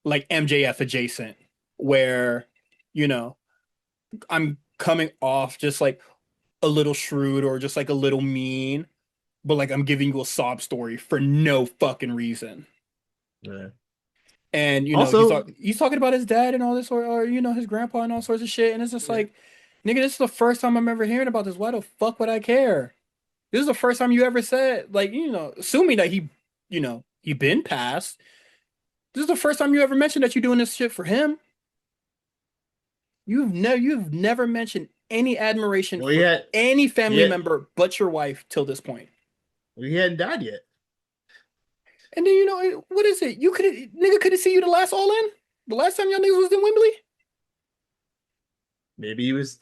Speaker 1: like MJF adjacent, where you know I'm coming off just like a little shrewd or just like a little mean, but like I'm giving you a sob story for no fucking reason.
Speaker 2: Yeah.
Speaker 1: And
Speaker 2: Also,
Speaker 1: he's talking about his dad and all this, or his grandpa and all sorts of shit. And it's just
Speaker 2: yeah.
Speaker 1: like, nigga, this is the first time I'm ever hearing about this. Why the fuck would I care? This is the first time you ever said, like, assuming that he been passed. This is the first time you ever mentioned that you're doing this shit for him. You've never mentioned any admiration
Speaker 2: Well,
Speaker 1: for any family
Speaker 2: yeah,
Speaker 1: member but your wife till this point.
Speaker 2: he hadn't died yet.
Speaker 1: And then what is it? You could nigga couldn't see you the last All In, the last time y'all niggas was in Wembley.
Speaker 2: Maybe he was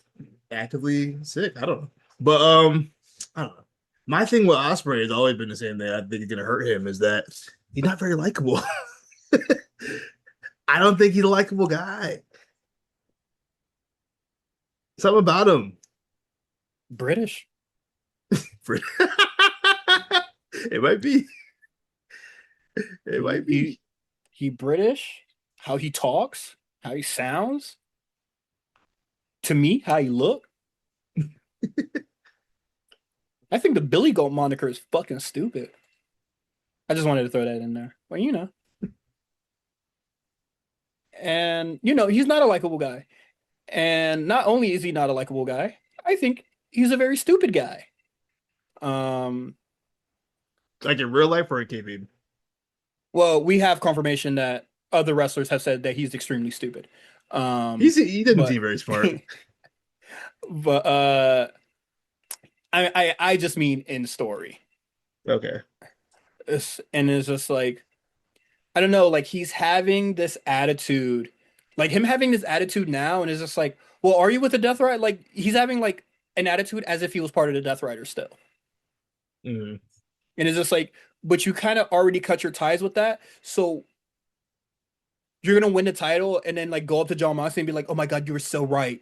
Speaker 2: actively sick. I don't know. But I don't know. My thing with Osprey has always been the same thing. I think is gonna hurt him is that he's not very likable. I don't think he's a likable guy. Something about him.
Speaker 1: British.
Speaker 2: It might be. It
Speaker 1: He
Speaker 2: might be.
Speaker 1: he he British. How he talks, how he sounds. To me, how he look. I think the Billy Goat moniker is fucking stupid. I just wanted to throw that in there. Well, and he's not a likable guy. And not only is he not a likable guy, I think he's a very stupid guy. Um,
Speaker 2: Like in real life or in KP.
Speaker 1: well, we have confirmation that other wrestlers have said that he's extremely stupid.
Speaker 2: He doesn't
Speaker 1: But
Speaker 2: seem very smart.
Speaker 1: but I just mean in story.
Speaker 2: Okay.
Speaker 1: And it's just like I don't know, like he's having this attitude, like him having this attitude now, and it's just like, well, are you with the Death Rider? Like he's having like an attitude as if he was part of the Death Rider still.
Speaker 2: Mhm.
Speaker 1: And it's just like, but you kind of already cut your ties with that. So you're gonna win the title and then like go up to John Moxley and be like, oh my God, you were so right.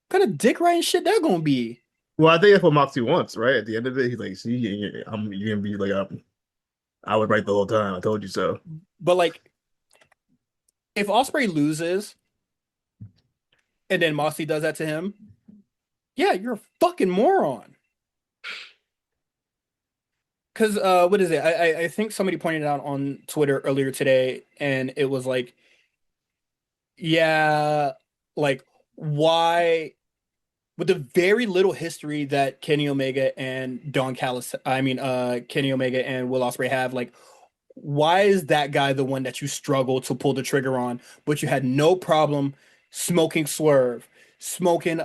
Speaker 1: What kind of dick riding shit that gonna be?
Speaker 2: Well, I think that's what Moxie wants, right? At the end of it, he's like, "See, you're gonna be like, I was right the whole time. I told you so."
Speaker 1: But like, if Osprey loses and then Moxley does that to him, yeah, you're a fucking moron. Because what is it? I think somebody pointed out on Twitter earlier today, and it was like, yeah, like why with the very little history that Kenny Omega and Don Callis, I mean, Kenny Omega and Will Ospreay have, like, why is that guy the one that you struggle to pull the trigger on, but you had no problem smoking Swerve, smoking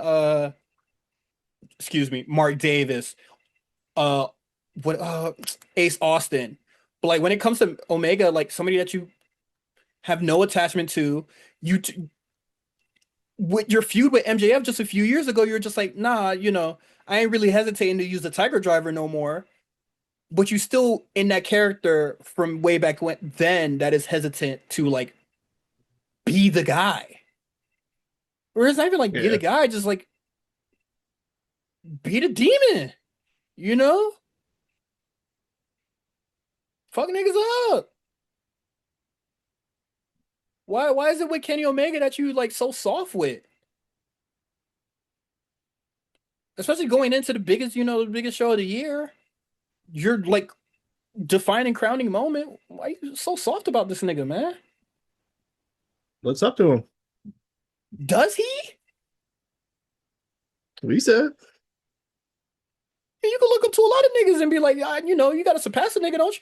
Speaker 1: excuse me, Mark Davis, uh, what Ace Austin, but like when it comes to Omega, like somebody that you have no attachment to, you with your feud with MJF just a few years ago, you're just like, nah, I ain't really hesitating to use the Tiger Driver no more. But you still in that character from way back when then that is hesitant to like be the guy. Or it's not even like be the
Speaker 2: Yeah.
Speaker 1: guy, just like be the demon, you know? Fuck niggas up. Why is it with Kenny Omega that you like so soft with? Especially going into the biggest show of the year. You're like defining crowning moment. Why you so soft about this nigga, man?
Speaker 2: What's up to him?
Speaker 1: Does he?
Speaker 2: Lisa.
Speaker 1: You can look up to a lot of niggas and be like, you gotta surpass a nigga, don't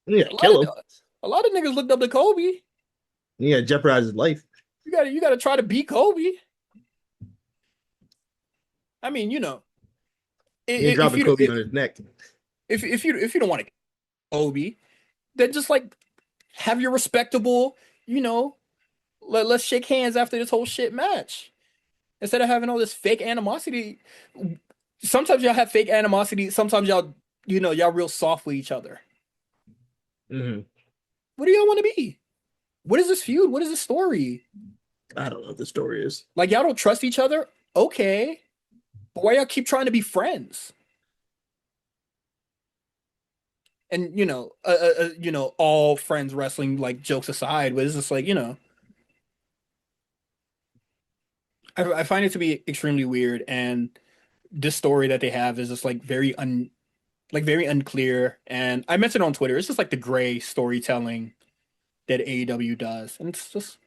Speaker 1: you?
Speaker 2: Yeah,
Speaker 1: A lot
Speaker 2: kill
Speaker 1: of
Speaker 2: him.
Speaker 1: a lot of niggas looked up to Kobe.
Speaker 2: Yeah, jeopardize his life.
Speaker 1: You gotta try to beat Kobe. I mean,
Speaker 2: He ain't
Speaker 1: if
Speaker 2: dropping
Speaker 1: you
Speaker 2: Kobe on his neck.
Speaker 1: if you don't want to Kobe, then just like have your respectable, you know, let's shake hands after this whole shit match. Instead of having all this fake animosity. Sometimes y'all have fake animosity, sometimes y'all real soft with each other.
Speaker 2: Hmm.
Speaker 1: What do y'all want to be? What is this feud? What is this story?
Speaker 2: I don't know what the story is.
Speaker 1: Like y'all don't trust each other? Okay. But why y'all keep trying to be friends? And all friends wrestling like jokes aside, but it's just like, I find it to be extremely weird. And this story that they have is just like very unclear. And I mentioned on Twitter, it's just like the gray storytelling that AEW does. And it's just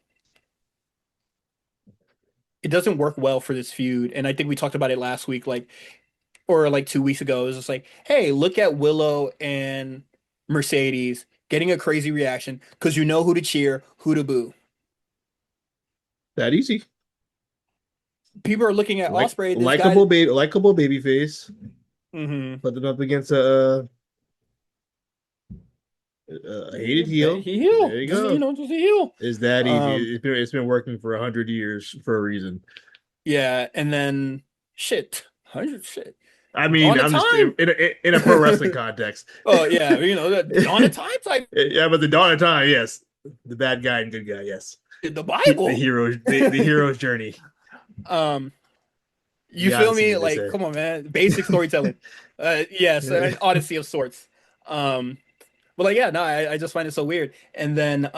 Speaker 1: it doesn't work well for this feud. And I think we talked about it last week, like or like 2 weeks ago. It was just like, hey, look at Willow and Mercedes getting a crazy reaction because you know who to cheer, who to boo.
Speaker 2: That easy.
Speaker 1: People are looking at
Speaker 2: Like
Speaker 1: Osprey, this guy.
Speaker 2: likable baby face.
Speaker 1: Hmm.
Speaker 2: Put them up against a hated heel.
Speaker 1: He heel,
Speaker 2: There you
Speaker 1: just
Speaker 2: go.
Speaker 1: just a heel.
Speaker 2: It's that
Speaker 1: Um,
Speaker 2: easy. It's been working for 100 years for a reason.
Speaker 1: yeah, and then shit, 100 shit.
Speaker 2: I mean,
Speaker 1: Dawn of
Speaker 2: I'm just
Speaker 1: Time.
Speaker 2: in a pro wrestling context.
Speaker 1: Oh yeah, the Dawn of Time type
Speaker 2: Yeah, but the dawn of time, yes. The bad guy and good guy, yes.
Speaker 1: the
Speaker 2: The
Speaker 1: Bible.
Speaker 2: hero's journey.
Speaker 1: Um, you
Speaker 2: The
Speaker 1: feel
Speaker 2: Odyssey,
Speaker 1: me?
Speaker 2: as they
Speaker 1: Like,
Speaker 2: say.
Speaker 1: come on, man. Basic storytelling. Yes, an odyssey of sorts. Um, but like, yeah, no, I just find it so weird. And then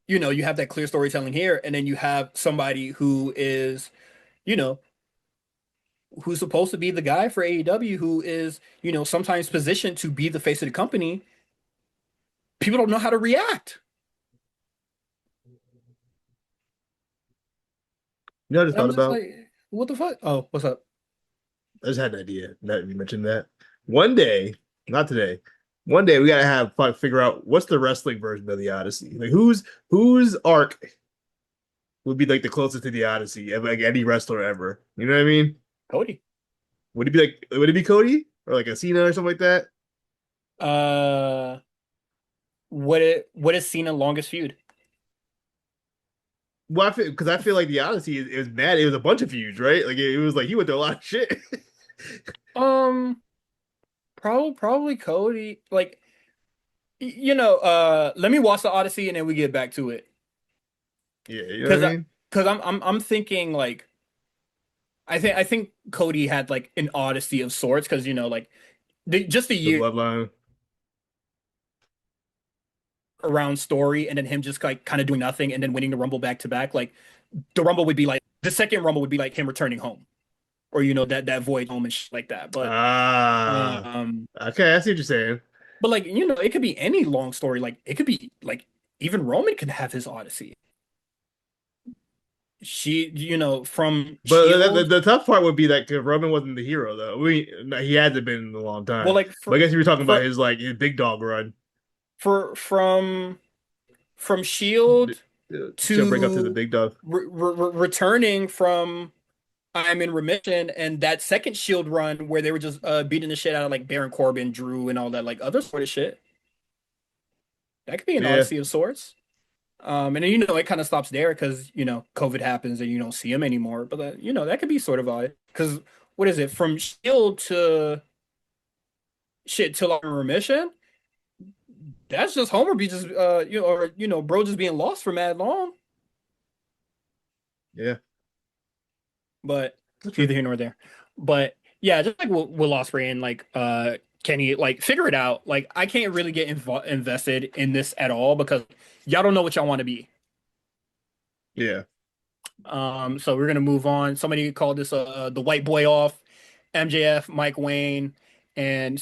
Speaker 1: you have that clear storytelling here, and then you have somebody who is, you know, who's supposed to be the guy for AEW, who is, sometimes positioned to be the face of the company. People don't know how to react.
Speaker 2: I just
Speaker 1: And I'm
Speaker 2: thought
Speaker 1: just
Speaker 2: about?
Speaker 1: like, what the fuck? Oh, what's up?
Speaker 2: I just had an idea. Now that you mentioned that. One day, not today. One day we gotta figure out what's the wrestling version of the Odyssey. Like whose arc would be like the closest to the Odyssey of like any wrestler ever. You know what I mean?
Speaker 1: Cody.
Speaker 2: Would it be Cody or like a Cena or something like that?
Speaker 1: Uh, what is Cena longest feud?
Speaker 2: Well, because I feel like the Odyssey it was bad. It was a bunch of feuds, right? Like it was like he went through a lot of shit.
Speaker 1: Um, probably Cody. Like, let me watch the Odyssey and then we get back to it.
Speaker 2: Yeah, you know what
Speaker 1: Cause,
Speaker 2: I mean?
Speaker 1: I'm thinking like I think Cody had like an Odyssey of sorts because like just a
Speaker 2: The
Speaker 1: year
Speaker 2: bloodline.
Speaker 1: around story and then him just like kind of doing nothing and then winning the Rumble back to back. Like the Rumble would be like the second Rumble would be like him returning home or that void home and shit like that.
Speaker 2: Ah,
Speaker 1: Um,
Speaker 2: okay, I see what you're saying.
Speaker 1: but like it could be any long story. Like it could be like even Roman could have his Odyssey. From
Speaker 2: But
Speaker 1: Shield.
Speaker 2: the tough part would be that Roman wasn't the hero though. No, he hasn't been in a long
Speaker 1: Well,
Speaker 2: time.
Speaker 1: like
Speaker 2: But I guess you were talking about
Speaker 1: for
Speaker 2: his big dog run.
Speaker 1: for from Shield
Speaker 2: She'll bring up to the
Speaker 1: to
Speaker 2: big dog.
Speaker 1: returning from I'm in remission and that second Shield run where they were just beating the shit out of like Baron Corbin, Drew, and all that like other sort of shit. That could be an
Speaker 2: Yeah,
Speaker 1: odyssey of sorts. And then it kind of stops there because COVID happens and you don't see him anymore. But that could be sort of odd because what is it from Shield to shit till I'm in remission? That's just Homer be just or bro just being lost for mad long.
Speaker 2: yeah,
Speaker 1: But
Speaker 2: that's true.
Speaker 1: neither here nor there. But yeah, just like Will Ospreay and like Kenny, like figure it out. Like I can't really get invested in this at all because y'all don't know what y'all want to be.
Speaker 2: Yeah,
Speaker 1: So we're gonna move on. Somebody called this the white boy off. MJF, Mike Wayne, and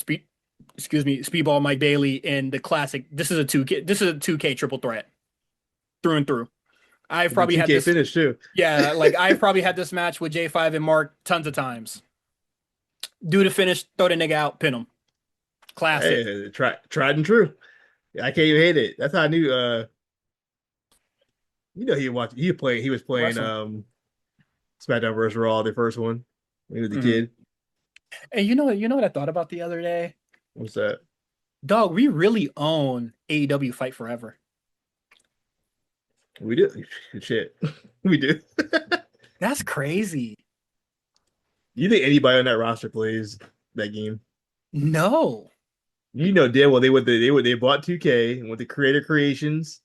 Speaker 1: Speedball Mike Bailey in the classic. This is a 2K triple threat through and through. I've
Speaker 2: the
Speaker 1: probably had
Speaker 2: 2K
Speaker 1: this.
Speaker 2: finish too.
Speaker 1: Yeah, like I've probably had this match with J5 and Mark tons of times. Do the finish, throw the nigga out, pin him. Classic.
Speaker 2: Hey, tried and true. I can't even hate it. That's how I knew. He watched. He was playing
Speaker 1: Wrestling.
Speaker 2: SmackDown vs. Raw, the first one. When he was a
Speaker 1: Hmm.
Speaker 2: kid.
Speaker 1: And you know what I thought about the other day?
Speaker 2: What's that?
Speaker 1: Dog, we really own AEW Fight Forever.
Speaker 2: We do. Shit, we do.
Speaker 1: That's crazy.
Speaker 2: You think anybody on that roster plays that game?
Speaker 1: No.
Speaker 2: You know damn well they bought 2K and with the creator creations,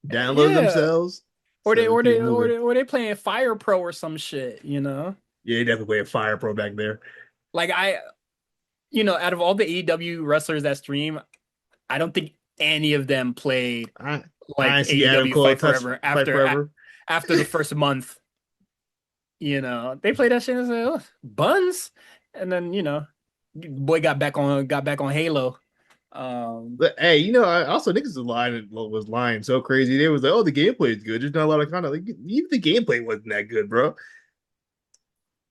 Speaker 2: downloaded
Speaker 1: Yeah.
Speaker 2: themselves,
Speaker 1: Or
Speaker 2: so
Speaker 1: they
Speaker 2: we
Speaker 1: or
Speaker 2: keep
Speaker 1: they
Speaker 2: it
Speaker 1: or
Speaker 2: moving.
Speaker 1: they or they playing Fire Pro or some shit.
Speaker 2: Yeah, they definitely play a Fire Pro back there.
Speaker 1: Like out of all the AEW wrestlers that stream, I don't think any of them played
Speaker 2: I
Speaker 1: like
Speaker 2: I see Adam
Speaker 1: AEW
Speaker 2: Cole
Speaker 1: Fight
Speaker 2: touch
Speaker 1: Forever
Speaker 2: Fight
Speaker 1: after
Speaker 2: Forever.
Speaker 1: after the first month. They played that shit and said, "Oh, buns," and then boy got back on Halo. Um,
Speaker 2: But hey, I also niggas was lying so crazy. They was like, "Oh, the gameplay is good. There's not a lot of content." Like even the gameplay wasn't that good, bro.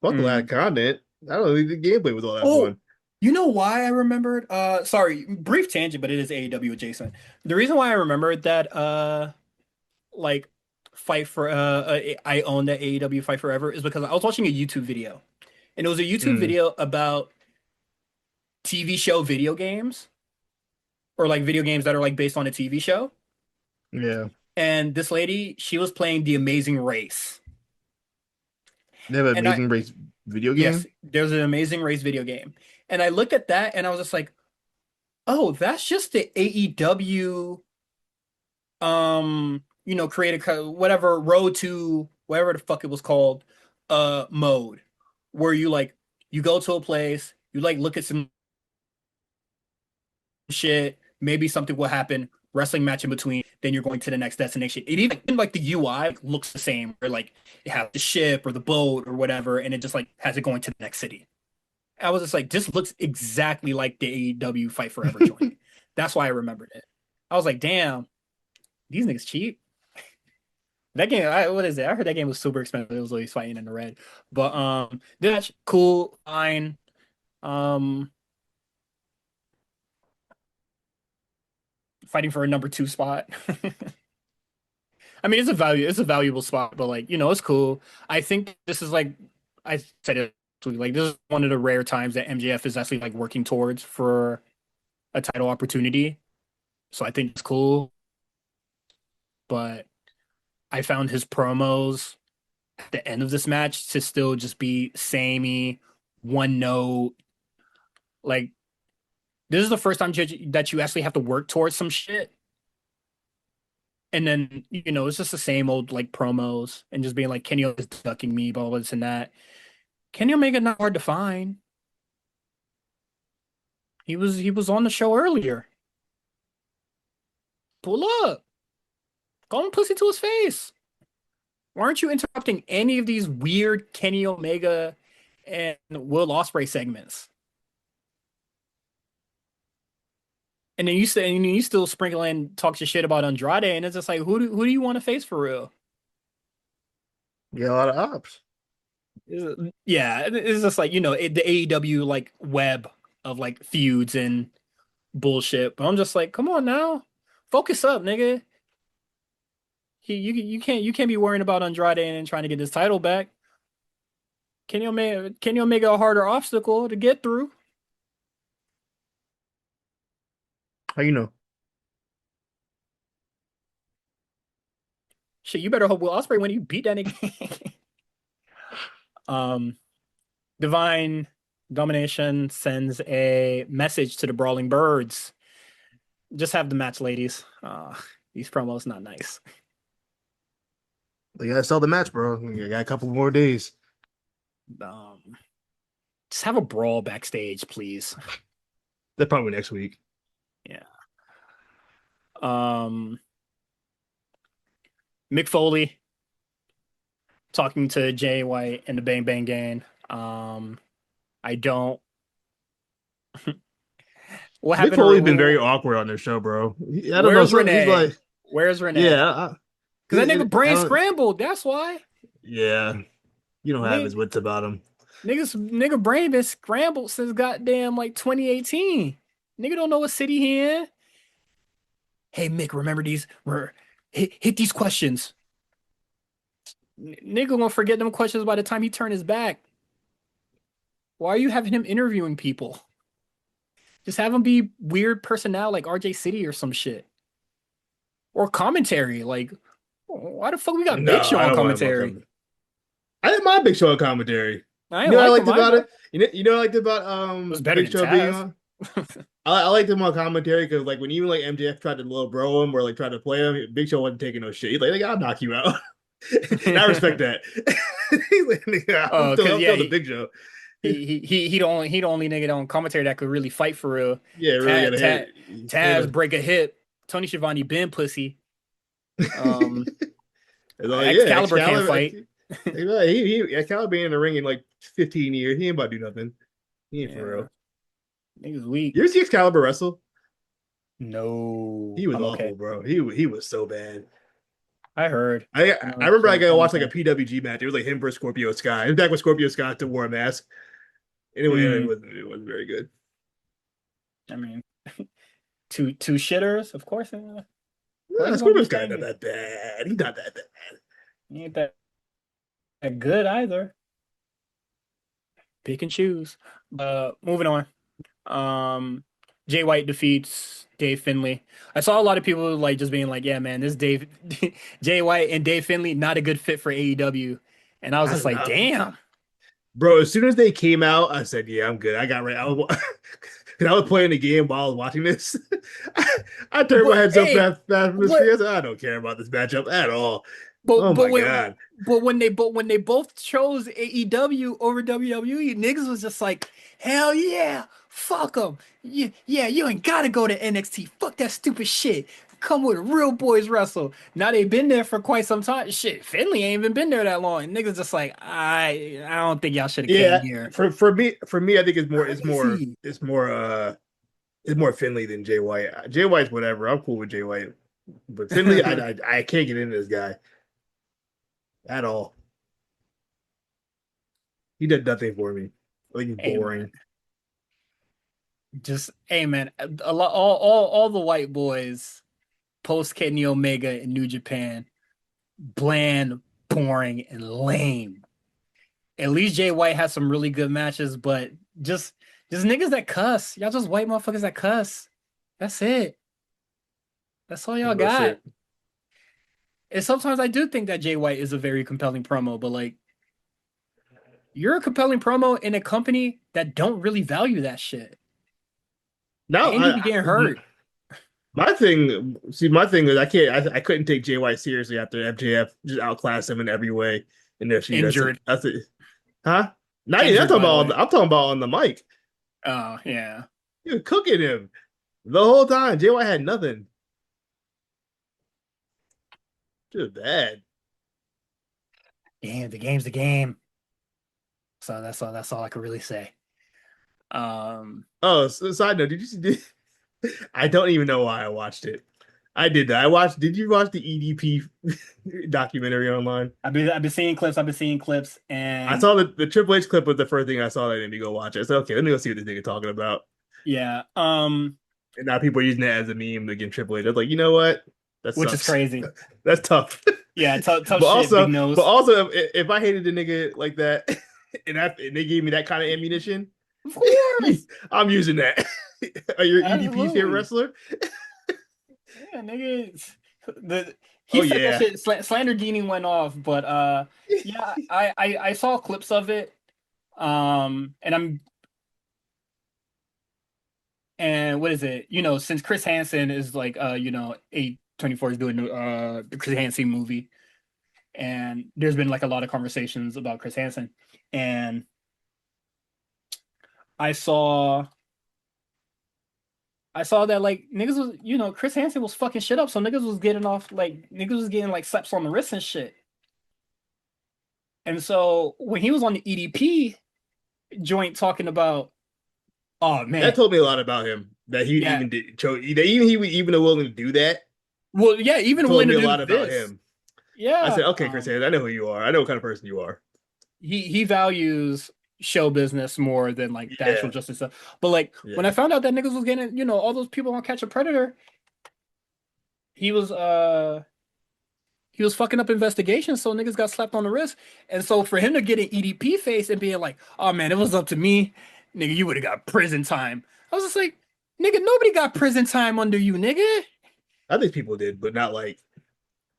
Speaker 2: Fuck a lot of
Speaker 1: mm.
Speaker 2: content. I don't think the gameplay was all that
Speaker 1: Oh,
Speaker 2: fun.
Speaker 1: you know why I remembered? Sorry, brief tangent, but it is AEW adjacent. The reason why I remembered that, like, fight for I own that AEW Fight Forever is because I was watching a YouTube video, and it was a YouTube
Speaker 2: Mm,
Speaker 1: video about TV show video games, or like video games that are like based on a TV show.
Speaker 2: yeah,
Speaker 1: And this lady, she was playing The Amazing Race.
Speaker 2: they have an
Speaker 1: And I,
Speaker 2: Amazing Race video
Speaker 1: yes,
Speaker 2: game.
Speaker 1: there's an Amazing Race video game. And I looked at that and I was just like, oh, that's just the AEW, creative, whatever, Road to whatever the fuck it was called, mode, where you go to a place, you like look at some shit, maybe something will happen, wrestling match in between, then you're going to the next destination. It even like the UI looks the same, where like it has the ship or the boat or whatever, and it just like has it going to the next city. I was just like, this looks exactly like the AEW Fight Forever joint. That's why I remembered it. I was like, damn, these niggas cheap. That game, what is it? I heard that game was super expensive. It was always fighting in the red. But that's cool, fine. Um, Fighting for a number two spot. I mean, it's a valuable spot, but like, it's cool. I think this is like I said it like this is one of the rare times that MJF is actually like working towards for a title opportunity. So I think it's cool, but I found his promos at the end of this match to still just be samey, one note. Like this is the first time that you actually have to work towards some shit. And then, it's just the same old like promos and just being like Kenny is ducking me, blah, blah, this and that. Kenny Omega not hard to find. He was on the show earlier. Pull up. Call him pussy to his face. Why aren't you interrupting any of these weird Kenny Omega and Will Ospreay segments? And then you still sprinkle in talks your shit about Andrade, and it's just like who do you want to face for real?
Speaker 2: Yeah, a lot of ops.
Speaker 1: Yeah, it's just like the AEW like web of like feuds and bullshit. But I'm just like, come on now, focus up, nigga. You can't be worrying about Andrade and trying to get this title back. Kenny Omega a harder obstacle to get through.
Speaker 2: How you know?
Speaker 1: Shit, you better hope Will Ospreay when you beat that nigga. um, Divine Domination sends a message to the Brawling Birds. Just have the match, ladies. These promos not nice.
Speaker 2: They gotta sell the match, bro. You got a couple more days.
Speaker 1: Um, just have a brawl backstage, please.
Speaker 2: That probably next week.
Speaker 1: Yeah. Um, Mick Foley talking to Jay White and the Bang Bang Gang. I don't. What
Speaker 2: Mick
Speaker 1: happened
Speaker 2: Foley's been very
Speaker 1: to
Speaker 2: awkward on their show, bro. I don't know.
Speaker 1: Where's
Speaker 2: So he's
Speaker 1: Renee?
Speaker 2: like,
Speaker 1: Where's Renee?
Speaker 2: yeah,
Speaker 1: Because that nigga
Speaker 2: I
Speaker 1: brain
Speaker 2: don't.
Speaker 1: scrambled. That's why.
Speaker 2: Yeah, you don't have
Speaker 1: Nigga,
Speaker 2: his wits about him.
Speaker 1: nigga brain been scrambled since goddamn like 2018. Nigga don't know what city he in. Hey Mick, remember these? Hit these questions. Nigga gonna forget them questions by the time he turn his back. Why are you having him interviewing people? Just have him be weird personnel like RJ City or some shit. Or commentary. Like, why the fuck we got Big
Speaker 2: No,
Speaker 1: Show
Speaker 2: I
Speaker 1: on
Speaker 2: don't want him on
Speaker 1: commentary?
Speaker 2: commentary. I didn't mind Big Show on commentary.
Speaker 1: I
Speaker 2: You
Speaker 1: ain't
Speaker 2: know what I
Speaker 1: like
Speaker 2: liked
Speaker 1: him
Speaker 2: about
Speaker 1: either.
Speaker 2: it? You know what I liked about
Speaker 1: It was better
Speaker 2: Big
Speaker 1: than
Speaker 2: Show being
Speaker 1: Taz.
Speaker 2: on? I liked him on commentary because like when even like MJF tried to low bro him or like tried to play him, Big Show wasn't taking no shit. He's like, I'll knock you out. And I respect that. He's like, "Nigga, I'm
Speaker 1: Oh,
Speaker 2: still
Speaker 1: cause
Speaker 2: I'm
Speaker 1: yeah,
Speaker 2: still the Big Show.
Speaker 1: he the only nigga on commentary that could really fight for real.
Speaker 2: Yeah, really
Speaker 1: Taz
Speaker 2: gotta hit.
Speaker 1: Taz, Taz break a hip. Tony Schiavone been pussy. Um,
Speaker 2: It's like, yeah,
Speaker 1: Excalibur can't
Speaker 2: Excalibur.
Speaker 1: fight.
Speaker 2: Cal been in the ring in like 15 years. He ain't about to do nothing. He ain't for
Speaker 1: Yeah,
Speaker 2: real.
Speaker 1: niggas weak.
Speaker 2: You ever see Excalibur wrestle?
Speaker 1: No,
Speaker 2: He was
Speaker 1: I'm okay.
Speaker 2: awful, bro. He was so bad.
Speaker 1: I heard.
Speaker 2: I
Speaker 1: I know
Speaker 2: I
Speaker 1: it's
Speaker 2: remember I
Speaker 1: from
Speaker 2: got to watch like a
Speaker 1: anything.
Speaker 2: PWG match. It was like him versus Scorpio Sky. It was back when Scorpio Sky still wore a mask. Anyway,
Speaker 1: Mm,
Speaker 2: it wasn't very good.
Speaker 1: I mean, two shitters, of course. Of course,
Speaker 2: Nah,
Speaker 1: it's gonna
Speaker 2: Scorpio
Speaker 1: be
Speaker 2: Sky not
Speaker 1: stingy.
Speaker 2: that bad. He's not that bad.
Speaker 1: He ain't that good either. Pick and choose. Moving on. Um, Jay White defeats Dave Finlay. I saw a lot of people like just being like, "Yeah, man, this Dave, Jay White and Dave Finlay not a good fit for AEW," and I was
Speaker 2: I
Speaker 1: just
Speaker 2: don't
Speaker 1: like,
Speaker 2: know.
Speaker 1: "Damn."
Speaker 2: Bro, as soon as they came out, I said, "Yeah, I'm good." I got ready. Cause I was playing the game while I was watching this. I turned my
Speaker 1: But
Speaker 2: head so
Speaker 1: hey,
Speaker 2: fast from the screen.
Speaker 1: what?
Speaker 2: I said, "I don't care about this matchup at all."
Speaker 1: But
Speaker 2: Oh
Speaker 1: but
Speaker 2: my
Speaker 1: when
Speaker 2: god!
Speaker 1: when they both chose AEW over WWE, niggas was just like, hell yeah, fuck them. Yeah, you ain't gotta go to NXT. Fuck that stupid shit. Come with real boys wrestle. Now they've been there for quite some time. Shit, Finley ain't even been there that long. And niggas just like, I don't think y'all should have came
Speaker 2: Yeah,
Speaker 1: here.
Speaker 2: for me, I think
Speaker 1: Crazy.
Speaker 2: it's more Finley than Jay White. Jay White's whatever. I'm cool with Jay White, but Finley, I can't get into this guy at all. He did nothing for me. I think he's
Speaker 1: Hey man,
Speaker 2: boring.
Speaker 1: just hey man, a lot all the white boys post Kenny Omega in New Japan bland, boring, and lame. At least Jay White has some really good matches, but just just niggas that cuss. Y'all just white motherfuckers that cuss. That's it. That's all y'all
Speaker 2: No
Speaker 1: got.
Speaker 2: shit.
Speaker 1: And sometimes I do think that Jay White is a very compelling promo, but like you're a compelling promo in a company that don't really value that shit.
Speaker 2: Now,
Speaker 1: And you be getting hurt,
Speaker 2: my thing is I couldn't take Jay White seriously after MJF just outclassed him in every way in their feud.
Speaker 1: injured,
Speaker 2: That's it. Huh? Not even,
Speaker 1: injured by the way.
Speaker 2: I'm talking about on the mic.
Speaker 1: Oh yeah.
Speaker 2: You're cooking him the whole time. Jay White had nothing. Just bad.
Speaker 1: Damn, the game's the game. So that's all I could really say.
Speaker 2: Oh, so, side note, did you see? I don't even know why I watched it. I did that. I watched. Did you watch the EDP documentary online?
Speaker 1: I've been seeing clips. I've been seeing clips,
Speaker 2: I
Speaker 1: and
Speaker 2: saw the Triple H clip was the first thing I saw that made me go watch it. I said, okay, let me go see what this nigga talking about.
Speaker 1: yeah,
Speaker 2: And now people are using it as a meme against Triple H. I was like, you know what? That
Speaker 1: which is
Speaker 2: sucks.
Speaker 1: crazy.
Speaker 2: That's tough.
Speaker 1: Yeah, tough
Speaker 2: but
Speaker 1: shit, big
Speaker 2: also, but
Speaker 1: nose.
Speaker 2: also, if I hated the nigga like that, and they gave me that kind of ammunition,
Speaker 1: Of course,
Speaker 2: I'm using that. Are your EDP favorite
Speaker 1: absolutely.
Speaker 2: wrestler?
Speaker 1: Yeah, nigga. The he
Speaker 2: Oh
Speaker 1: said that
Speaker 2: yeah.
Speaker 1: shit. Slander Genie went off, but yeah, I saw clips of it. And and what is it? You know, since Chris Hansen is like A24 is doing the Chris Hansen movie, and there's been like a lot of conversations about Chris Hansen, and I saw. I saw that like niggas was Chris Hansen was fucking shit up, so niggas was getting like slaps on the wrist and shit. And so when he was on the EDP joint talking about, oh
Speaker 2: That
Speaker 1: man,
Speaker 2: told me a lot about him. That he
Speaker 1: yeah,
Speaker 2: even did that even he was even willing to do that
Speaker 1: well, yeah, even
Speaker 2: told
Speaker 1: willing
Speaker 2: me
Speaker 1: to
Speaker 2: a
Speaker 1: do
Speaker 2: lot about
Speaker 1: this,
Speaker 2: him. I
Speaker 1: yeah,
Speaker 2: said, okay, Chris Hayes, I know who you are. I know what kind of person you are.
Speaker 1: he values show business more than like the actual
Speaker 2: Yeah,
Speaker 1: justice stuff. But like when I
Speaker 2: yeah.
Speaker 1: found out that niggas was getting, all those people on Catch a Predator, he was he was fucking up investigations, so niggas got slapped on the wrist. And so for him to get an EDP face and being like, oh man, it was up to me, nigga, you would have got prison time. I was just like, nigga, nobody got prison time under you, nigga.
Speaker 2: I think people did, but not like.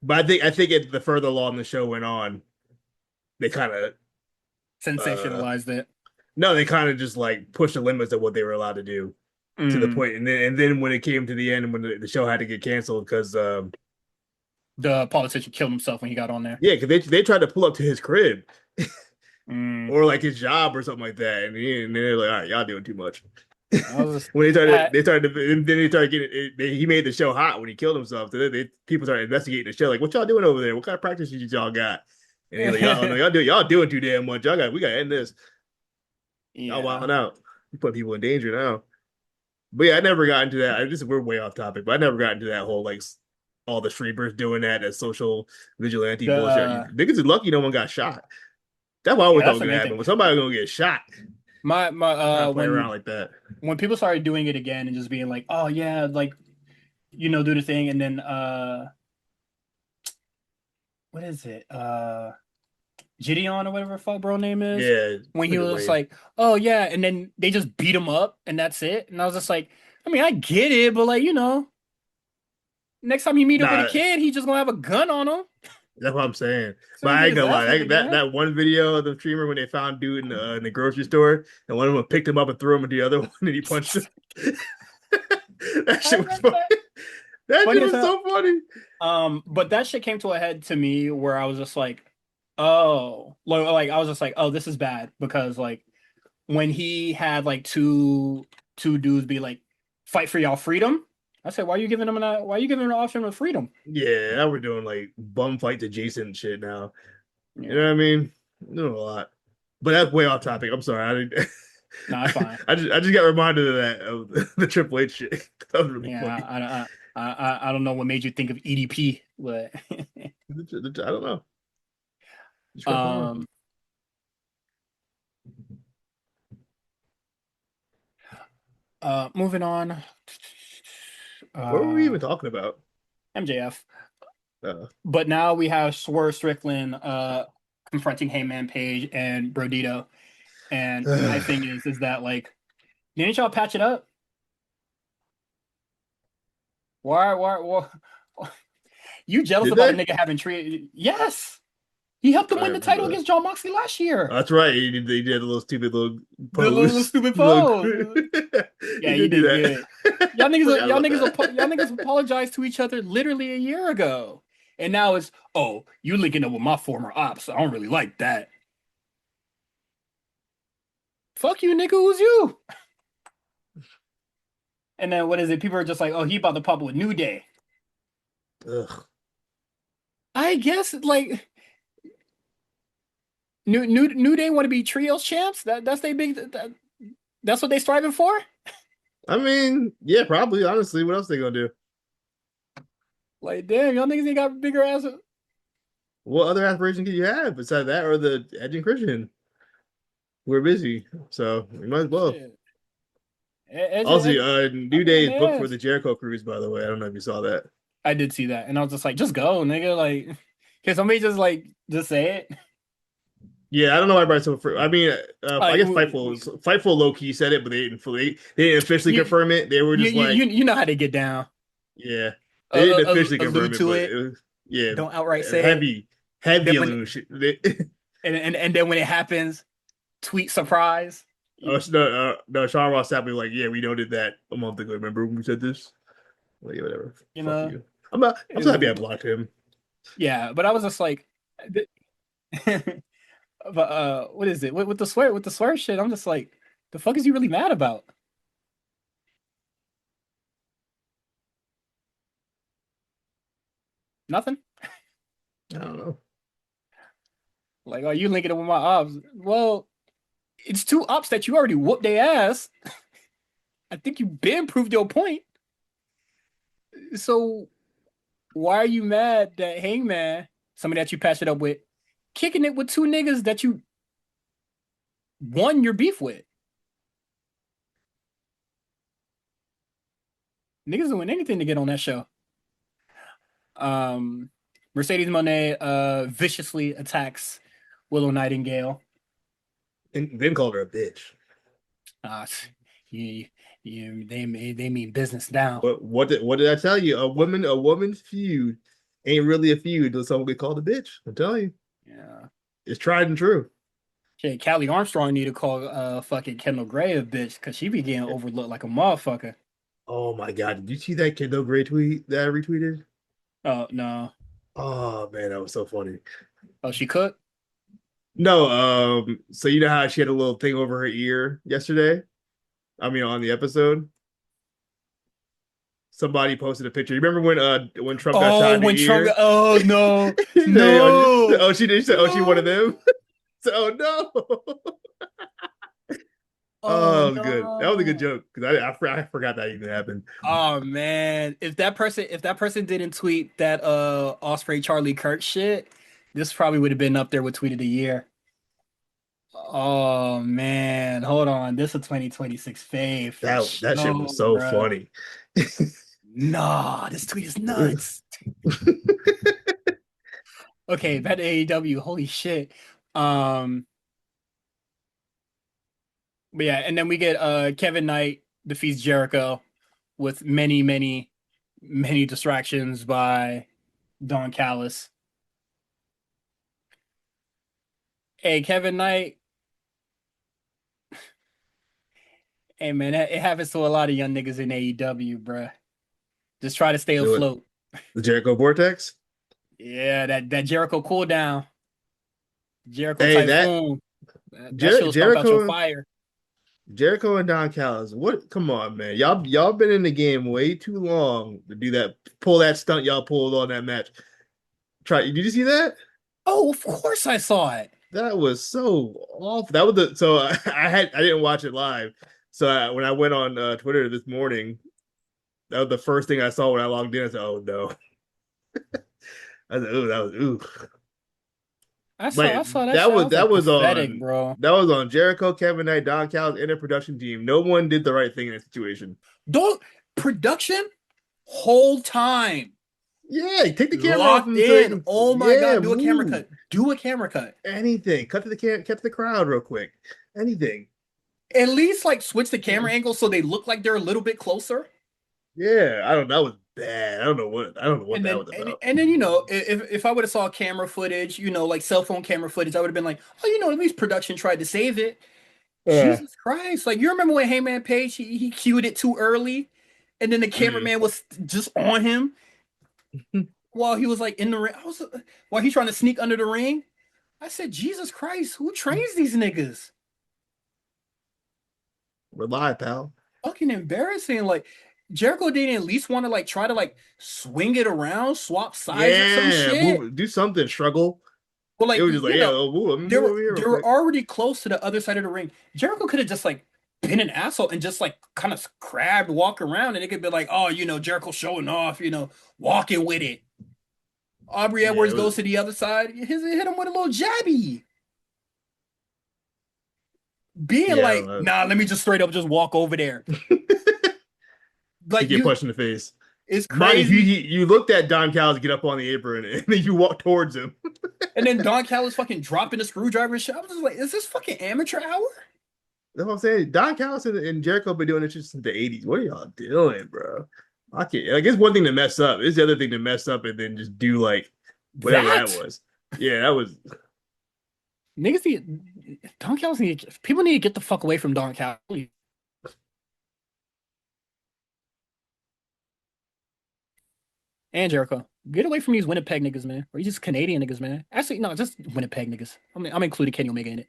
Speaker 2: But I think the further along the show went on, they kind of uh
Speaker 1: Sensationalized it.
Speaker 2: no, they kind of just like pushed the limits of what they were allowed to do to the
Speaker 1: Mm.
Speaker 2: point, and then when it came to the end, when the show had to get canceled because
Speaker 1: The politician killed himself when he got on there.
Speaker 2: yeah, because they tried to pull up to his crib
Speaker 1: Mm.
Speaker 2: or like his job or something like that, and they're like, all right, y'all doing too much.
Speaker 1: I was just,
Speaker 2: when
Speaker 1: uh,
Speaker 2: and then they started getting he made the show hot when he killed himself. So people started investigating the show, like, what y'all doing over there? What kind of practices y'all got? And he's like, y'all, no, y'all doing too damn much. We gotta end this. Y'all
Speaker 1: Yeah.
Speaker 2: wilding out. You put people in danger now. But yeah, I never got into that. We're way off topic, but I never got into that whole like all the streamers doing that as social vigilante
Speaker 1: The
Speaker 2: bullshit. Niggas is lucky no one got shot. That's what I
Speaker 1: yeah,
Speaker 2: always thought
Speaker 1: that's
Speaker 2: was
Speaker 1: the
Speaker 2: gonna
Speaker 1: main thing.
Speaker 2: happen. When somebody gonna get shot,
Speaker 1: My
Speaker 2: not play around like that.
Speaker 1: when people started doing it again and just being like, "Oh yeah, like do the thing," and then what is it? Gideon or whatever the fuck bro name is.
Speaker 2: Yeah,
Speaker 1: When he
Speaker 2: niggas
Speaker 1: was
Speaker 2: lame.
Speaker 1: like, "Oh yeah," and then they just beat him up and that's it. And I was just like, I mean, I get it, but like, next time you meet up with a
Speaker 2: Nah,
Speaker 1: kid, he's just gonna have a gun on him.
Speaker 2: that's what I'm saying.
Speaker 1: So
Speaker 2: But
Speaker 1: he
Speaker 2: I
Speaker 1: get
Speaker 2: ain't
Speaker 1: his
Speaker 2: gonna
Speaker 1: ass
Speaker 2: lie.
Speaker 1: whooped again.
Speaker 2: That one video of the streamer when they found dude in the grocery store and one of them picked him up and threw him into the other one and he punched him. That
Speaker 1: I
Speaker 2: shit was
Speaker 1: remember
Speaker 2: funny.
Speaker 1: that.
Speaker 2: That shit
Speaker 1: Funny as
Speaker 2: was
Speaker 1: hell.
Speaker 2: so funny.
Speaker 1: But that shit came to a head to me where I was just like, oh, like I was just like, oh, this is bad because like when he had like two dudes be like, fight for y'all freedom. I said, why are you giving them why are you giving them an option of freedom?
Speaker 2: Yeah, now we're doing like bum fights adjacent shit now. You know
Speaker 1: Yeah,
Speaker 2: what I mean? Doing a lot. But that's way off topic. I'm sorry. I didn't,
Speaker 1: no, it's fine.
Speaker 2: I just got reminded of that of the Triple H shit. That was really
Speaker 1: Yeah,
Speaker 2: funny.
Speaker 1: I don't know what made you think of EDP, but
Speaker 2: I don't know. Just crack on.
Speaker 1: um, moving on.
Speaker 2: What were we even
Speaker 1: Uh,
Speaker 2: talking about?
Speaker 1: MJF.
Speaker 2: Uh,
Speaker 1: But now we have Swerve Strickland confronting Heyman Page and Brodito. And my thing is that like didn't y'all patch it up? Why you jealous
Speaker 2: did
Speaker 1: about a
Speaker 2: they?
Speaker 1: nigga having treated? Yes, he helped him
Speaker 2: I
Speaker 1: win
Speaker 2: don't
Speaker 1: the title
Speaker 2: remember that.
Speaker 1: against John Moxley last
Speaker 2: Oh,
Speaker 1: year.
Speaker 2: that's right. He did a little stupid little
Speaker 1: The little
Speaker 2: pose.
Speaker 1: stupid
Speaker 2: Look,
Speaker 1: pose.
Speaker 2: he
Speaker 1: Yeah, you
Speaker 2: did do
Speaker 1: did
Speaker 2: that.
Speaker 1: good. Y'all niggas,
Speaker 2: Forgot about
Speaker 1: y'all
Speaker 2: that.
Speaker 1: niggas apologized to each other literally a year ago, and now it's oh you linking up with my former ops. I don't really like that. Fuck you, nigga. Who's you? And then what is it? People are just like, oh, he about to pop with New Day.
Speaker 2: Ugh.
Speaker 1: I guess like New Day want to be trios champs. That's they that's what they striving for.
Speaker 2: I mean, yeah, probably. Honestly, what else they gonna do?
Speaker 1: Like, damn, y'all niggas ain't got bigger ass.
Speaker 2: What other aspiration can you have besides that or the Edge and Christian? We're busy, so we might as well.
Speaker 1: Shit. Edge,
Speaker 2: Also,
Speaker 1: Edge,
Speaker 2: New
Speaker 1: I'm being
Speaker 2: Day is booked for
Speaker 1: ass.
Speaker 2: the Jericho cruise, by the way. I don't know if you saw that.
Speaker 1: I did see that, and I was just like, just go, nigga. Like, can somebody just like just say it?
Speaker 2: Yeah, I don't know why I brought so. I mean, I
Speaker 1: Like,
Speaker 2: guess Fightful low key said it, but they didn't officially
Speaker 1: you
Speaker 2: confirm it. They were just like,
Speaker 1: you know how they get down.
Speaker 2: yeah, they didn't officially
Speaker 1: Allude
Speaker 2: confirm it,
Speaker 1: to
Speaker 2: but
Speaker 1: it.
Speaker 2: it was yeah,
Speaker 1: Don't outright say it.
Speaker 2: heavy
Speaker 1: Then when
Speaker 2: illusion.
Speaker 1: and then when it happens, tweet surprise.
Speaker 2: No, Sean Ross Sapp was like, yeah, we noted that a month ago. Remember when we said this? Like, yeah, whatever.
Speaker 1: You
Speaker 2: Fuck
Speaker 1: know,
Speaker 2: you. I'm not. I'm
Speaker 1: it
Speaker 2: so
Speaker 1: was,
Speaker 2: happy I blocked him.
Speaker 1: yeah. But I was just like, but what is it with the swear shit? I'm just like, the fuck is you really mad about? Nothing.
Speaker 2: I don't know.
Speaker 1: Like, oh, you linking it with my ops? Well, it's two ops that you already whooped their ass. I think you been proved your point. So why are you mad that Hangman, somebody that you patched it up with, kicking it with two niggas that you won your beef with? Niggas doing anything to get on that show. Um, Mercedes Monet viciously attacks Willow Nightingale.
Speaker 2: And then called her a bitch.
Speaker 1: Uh, you, they mean business now.
Speaker 2: But what did I tell you? A woman's feud ain't really a feud until someone get called a bitch. I'm telling you,
Speaker 1: Yeah.
Speaker 2: it's tried and true.
Speaker 1: Shit, Callie Armstrong need to call fucking Kendall Gray a bitch because she be getting overlooked like a motherfucker.
Speaker 2: Oh my god, did you see that Kendall Gray tweet that I retweeted?
Speaker 1: Oh no.
Speaker 2: Oh man, that was so funny.
Speaker 1: Oh, she cooked?
Speaker 2: No, so you know how she had a little thing over her ear yesterday? I mean, on the episode. somebody posted a picture. You remember when Trump got shot
Speaker 1: Oh,
Speaker 2: in the
Speaker 1: when Trump got,
Speaker 2: ear?
Speaker 1: oh no,
Speaker 2: He said,
Speaker 1: no,
Speaker 2: oh, she did. She said, oh, she one of
Speaker 1: no,
Speaker 2: them. So, oh no.
Speaker 1: oh
Speaker 2: Oh, it was good. That was a good
Speaker 1: no.
Speaker 2: joke because I forgot that even happened.
Speaker 1: Oh man, if that person didn't tweet that Osprey Charlie Kirk shit, this probably would have been up there with tweet of the year. Oh man, hold on. This is a 2026 fave for
Speaker 2: That shit was
Speaker 1: sure,
Speaker 2: so
Speaker 1: bruh.
Speaker 2: funny.
Speaker 1: Nah, this tweet is nuts. Okay, back to AEW. Holy shit. Um, but yeah, and then we get Kevin Knight defeats Jericho with many, many, many distractions by Don Callis. Hey, Kevin Knight. Hey man, it happens to a lot of young niggas in AEW, bruh. Just try to stay
Speaker 2: Do it.
Speaker 1: afloat.
Speaker 2: The Jericho Vortex.
Speaker 1: Yeah, that Jericho cooldown, Jericho
Speaker 2: Hey, that
Speaker 1: Typhoon. That shit'll stomp out your
Speaker 2: Jericho
Speaker 1: fire.
Speaker 2: Jericho and Don Callis. What? Come on, man. Y'all been in the game way too long to do that. Pull that stunt y'all pulled on that match. Try. Did you see that?
Speaker 1: Oh, of course I saw it.
Speaker 2: That was so awful. That was the so I didn't watch it live. So when I went on Twitter this morning, that was the first thing I saw when I logged in. I said, "Oh no!" I said, "Oh, that was ooh."
Speaker 1: I saw
Speaker 2: But
Speaker 1: I saw that shit. I was like pathetic, bro.
Speaker 2: that was on Jericho, Kevin Knight, Don Callis, and the production team. No one did the right thing in that situation.
Speaker 1: Don't production whole time
Speaker 2: Yeah, take the camera off
Speaker 1: locked
Speaker 2: him so they
Speaker 1: in.
Speaker 2: can
Speaker 1: Oh my
Speaker 2: yeah
Speaker 1: God, do a camera
Speaker 2: move
Speaker 1: cut. Do a camera cut.
Speaker 2: anything. Cut to the crowd real quick. Anything.
Speaker 1: At least like switch the camera angle so they look like they're a little bit closer.
Speaker 2: Yeah, I don't know. That was bad. I don't know what
Speaker 1: And
Speaker 2: that
Speaker 1: then
Speaker 2: was
Speaker 1: and,
Speaker 2: about.
Speaker 1: and then if I would have saw camera footage, like cell phone camera footage, I would have been like, oh, at least production tried to save it.
Speaker 2: Yeah.
Speaker 1: Jesus Christ! Like you remember when Heyman Page he cued it too early, and then the
Speaker 2: Mm.
Speaker 1: cameraman was just on him while he was like in the ring. While he's trying to sneak under the ring. I said, Jesus Christ, who trains these niggas?
Speaker 2: Rely, pal.
Speaker 1: Fucking embarrassing. Like Jericho didn't at least want to like try to like swing it around, swap sides or some
Speaker 2: Yeah,
Speaker 1: shit.
Speaker 2: move, do something, struggle.
Speaker 1: But
Speaker 2: It
Speaker 1: like
Speaker 2: was just like, yeah, oh, move, let me
Speaker 1: they
Speaker 2: move
Speaker 1: were
Speaker 2: over here
Speaker 1: they
Speaker 2: real
Speaker 1: were
Speaker 2: quick.
Speaker 1: already close to the other side of the ring. Jericho could have just like been an asshole and just like kind of crabbed, walk around, and it could be like, oh, Jericho showing off, walking with it. Aubrey
Speaker 2: Yeah, it
Speaker 1: Edwards
Speaker 2: was.
Speaker 1: goes to the other side, hit him with a little jabby. Being
Speaker 2: Yeah, I
Speaker 1: like,
Speaker 2: don't
Speaker 1: nah, let me just straight up just walk over there.
Speaker 2: know. He
Speaker 1: Like
Speaker 2: get punched in the face.
Speaker 1: it's
Speaker 2: Mind you,
Speaker 1: crazy.
Speaker 2: you looked at Don Callis get up on the apron and then you walk towards him.
Speaker 1: And then Don Callis fucking dropping the screwdriver and shit. I was just like, is this fucking amateur hour?
Speaker 2: That's what I'm saying. Don Callis and Jericho been doing this since the '80s. What are y'all doing, bro? I can't. Like, it's one thing to mess up. It's the other thing to mess up and then just do like whatever that
Speaker 1: That
Speaker 2: was. Yeah, that was.
Speaker 1: niggas need Don Callis people need to get the fuck away from Don Callis and Jericho. Get away from these Winnipeg niggas, man. Or you just Canadian niggas, man. Actually, no, just Winnipeg niggas. I'm including Kenny Omega in it.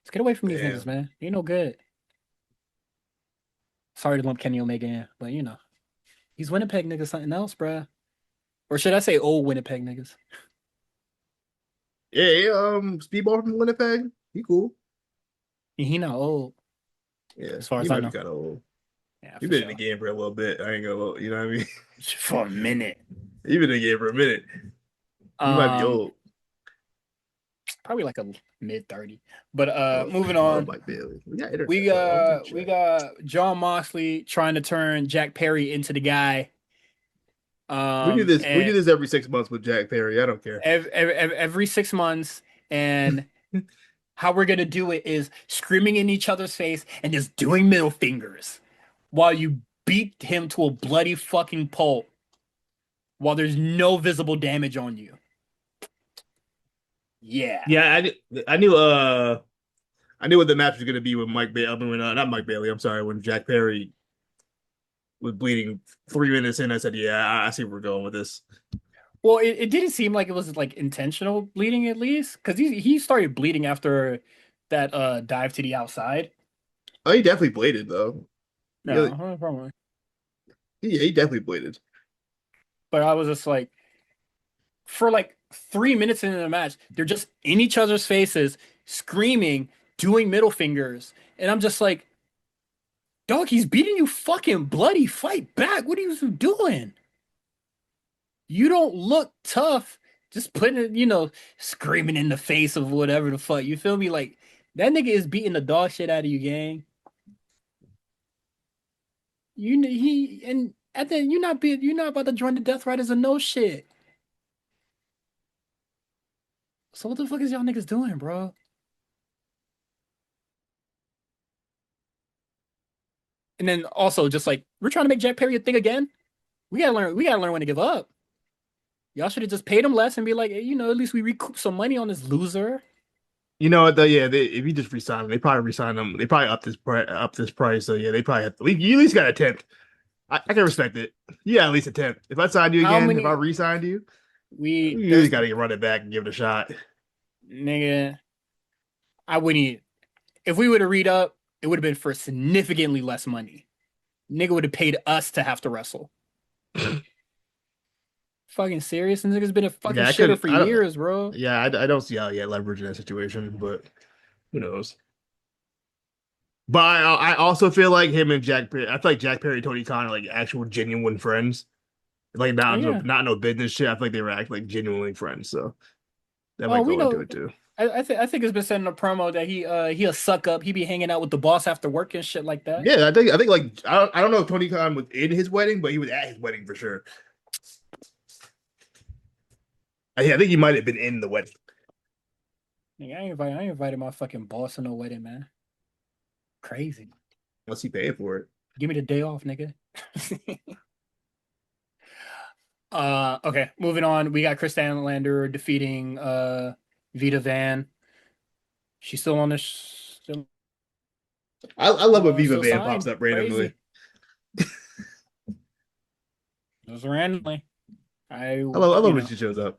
Speaker 1: Just get away from these niggas,
Speaker 2: Damn.
Speaker 1: man. They ain't no good. Sorry to lump Kenny Omega in, but these Winnipeg niggas something else, bruh. Or should I say old Winnipeg niggas?
Speaker 2: Yeah, yeah. Speedball from Winnipeg. He cool.
Speaker 1: He not old,
Speaker 2: Yeah,
Speaker 1: as far
Speaker 2: he
Speaker 1: as I
Speaker 2: might be
Speaker 1: know.
Speaker 2: kind of old.
Speaker 1: Yeah,
Speaker 2: He
Speaker 1: for
Speaker 2: been in the
Speaker 1: sure.
Speaker 2: game for a little bit. I ain't gonna, you know what I mean?
Speaker 1: For a minute.
Speaker 2: He been in the game for a minute. He might be
Speaker 1: Um,
Speaker 2: old.
Speaker 1: Probably like a mid 30. But
Speaker 2: Oh,
Speaker 1: moving
Speaker 2: oh,
Speaker 1: on.
Speaker 2: Mike Bailey. We got internet
Speaker 1: We
Speaker 2: though. We can
Speaker 1: got we
Speaker 2: check.
Speaker 1: got John Moxley trying to turn Jack Perry into the guy.
Speaker 2: We do this. We do
Speaker 1: And
Speaker 2: this every 6 months with Jack Perry. I don't care.
Speaker 1: every 6 months, and how we're gonna do it is screaming in each other's face and just doing middle fingers while you beat him to a bloody fucking pulp while there's no visible damage on you. Yeah.
Speaker 2: Yeah, I knew. I knew what the match was gonna be with Mike Bailey. I mean, not Mike Bailey. I'm sorry. When Jack Perry was bleeding 3 minutes in, I said, "Yeah, I see where we're going with this."
Speaker 1: Well, it didn't seem like it was like intentional bleeding at least, because he started bleeding after that dive to the outside.
Speaker 2: Oh, he definitely bladed though.
Speaker 1: No, probably.
Speaker 2: Yeah, he definitely bladed.
Speaker 1: But I was just like, for like 3 minutes into the match, they're just in each other's faces, screaming, doing middle fingers, and I'm just like, dog, he's beating you fucking bloody. Fight back. What are you doing? You don't look tough. Just putting it, screaming in the face of whatever the fuck. You feel me? Like that nigga is beating the dog shit out of you, gang. He and at the you're not about to join the Death Riders or no shit. So what the fuck is y'all niggas doing, bro? And then also just like we're trying to make Jack Perry a thing again. We gotta learn when to give up. Y'all should have just paid him less and be like, hey, at least we recoup some money on this loser.
Speaker 2: You know what though? Yeah, if you just resign him, they probably resign him. They probably up this price. So yeah, they probably have to. You at least got to attempt. I can respect it. Yeah, at least attempt. If I signed you
Speaker 1: How
Speaker 2: again, if I
Speaker 1: many
Speaker 2: re-signed you,
Speaker 1: we
Speaker 2: you just
Speaker 1: there's
Speaker 2: got to run it back and give it a shot.
Speaker 1: nigga, I wouldn't if we would have read up, it would have been for significantly less money. Nigga would have paid us to have to wrestle. Fucking serious? And nigga's been a fucking
Speaker 2: Yeah, I
Speaker 1: shitter
Speaker 2: couldn't.
Speaker 1: for
Speaker 2: I don't.
Speaker 1: years, bro.
Speaker 2: Yeah, I don't see how yet leverage in that situation, but who knows? But I also feel like him and Jack Perry. I feel like Jack Perry and Tony Khan are like actual genuine friends. Like
Speaker 1: Oh yeah.
Speaker 2: not no business shit. I feel like they were acting like genuinely friends. So that
Speaker 1: Oh,
Speaker 2: might
Speaker 1: we
Speaker 2: go into
Speaker 1: know.
Speaker 2: it too.
Speaker 1: I think it's been said in a promo that he'll suck up. He be hanging out with the boss after work and shit like that.
Speaker 2: Yeah, I think like I don't know if Tony Khan was in his wedding, but he was at his wedding for sure. I think he might have been in the wedding.
Speaker 1: Nigga, I ain't invited my fucking boss to no wedding, man. Crazy.
Speaker 2: Unless he paid for it.
Speaker 1: Give me the day off, nigga. Okay, moving on. We got Chris Statlander defeating Vita Van. She's still on this,
Speaker 2: I love when Viva
Speaker 1: still
Speaker 2: Van pops
Speaker 1: signed.
Speaker 2: up randomly.
Speaker 1: Crazy. Just randomly. I,
Speaker 2: I
Speaker 1: you
Speaker 2: love when
Speaker 1: know,
Speaker 2: she shows up.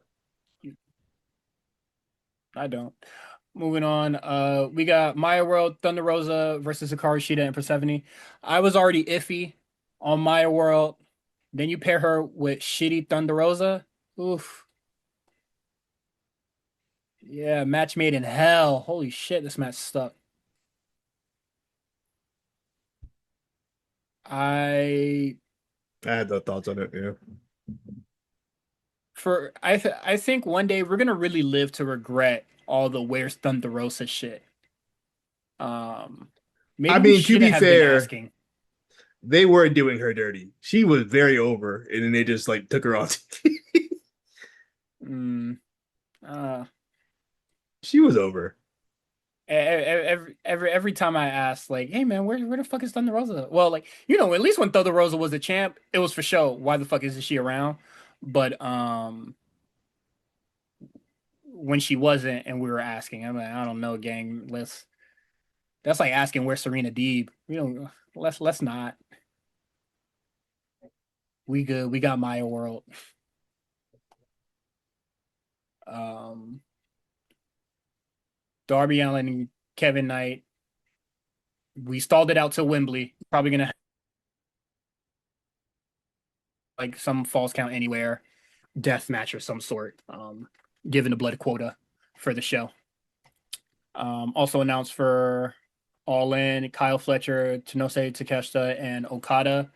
Speaker 1: I don't. Moving on. We got Maya World, Thunder Rosa versus Hikaru Shida and Persephone. I was already iffy on Maya World. Then you pair her with shitty Thunder Rosa. Oof. Yeah, match made in hell. Holy shit, this match stuck. I
Speaker 2: I had no thoughts on it. Yeah.
Speaker 1: I think one day we're gonna really live to regret all the Where's Thunder Rosa shit. Um,
Speaker 2: I
Speaker 1: Maybe we
Speaker 2: mean, to
Speaker 1: shouldn't
Speaker 2: be
Speaker 1: have been
Speaker 2: fair,
Speaker 1: asking.
Speaker 2: they were doing her dirty. She was very over, and then they just like took her off.
Speaker 1: Mm, uh,
Speaker 2: She was over.
Speaker 1: every time I ask, like, hey man, where the fuck is Thunder Rosa? Well, like, at least when Thunder Rosa was the champ, it was for show. Why the fuck isn't she around? But when she wasn't, and we were asking, I'm like, I don't know, gang. That's like asking where's Serena Deeb. Let's not. We good. We got Maya World. Um, Darby Allin and Kevin Knight. We stalled it out to Wembley. Probably gonna have, like some falls count anywhere, death match or some sort. Given the blood quota for the show. Also announced for All In, Kyle Fletcher, Tenose Takeshita, and Okada.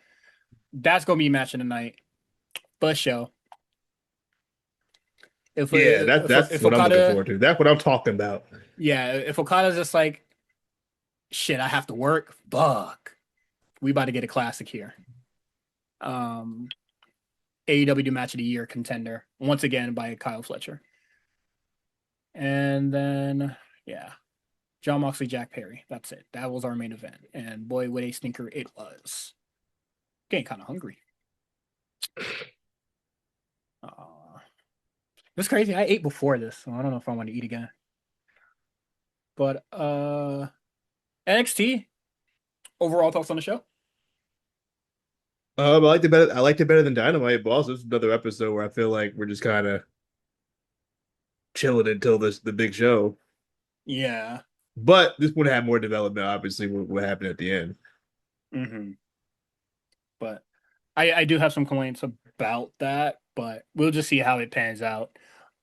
Speaker 1: That's gonna be a match of the night. But show. If
Speaker 2: Yeah, that's
Speaker 1: if
Speaker 2: what I'm looking
Speaker 1: Okada,
Speaker 2: forward to. That's what I'm talking about.
Speaker 1: yeah, if Okada's just like shit, I have to work. Fuck, we about to get a classic here. Um, AEW match of the year contender once again by Kyle Fletcher, and then yeah, John Moxley, Jack Perry. That's it. That was our main event, and boy, what a stinker it was. Getting kind of hungry. Uh, it's crazy. I ate before this, so I don't know if I want to eat again. But NXT overall thoughts on the show?
Speaker 2: I liked it better. I liked it better than Dynamite, but also it's another episode where I feel like we're just kind of chilling until the big show.
Speaker 1: Yeah.
Speaker 2: But this would have more development, obviously, what happened at the end.
Speaker 1: Hmm. But I do have some complaints about that, but we'll just see how it pans out.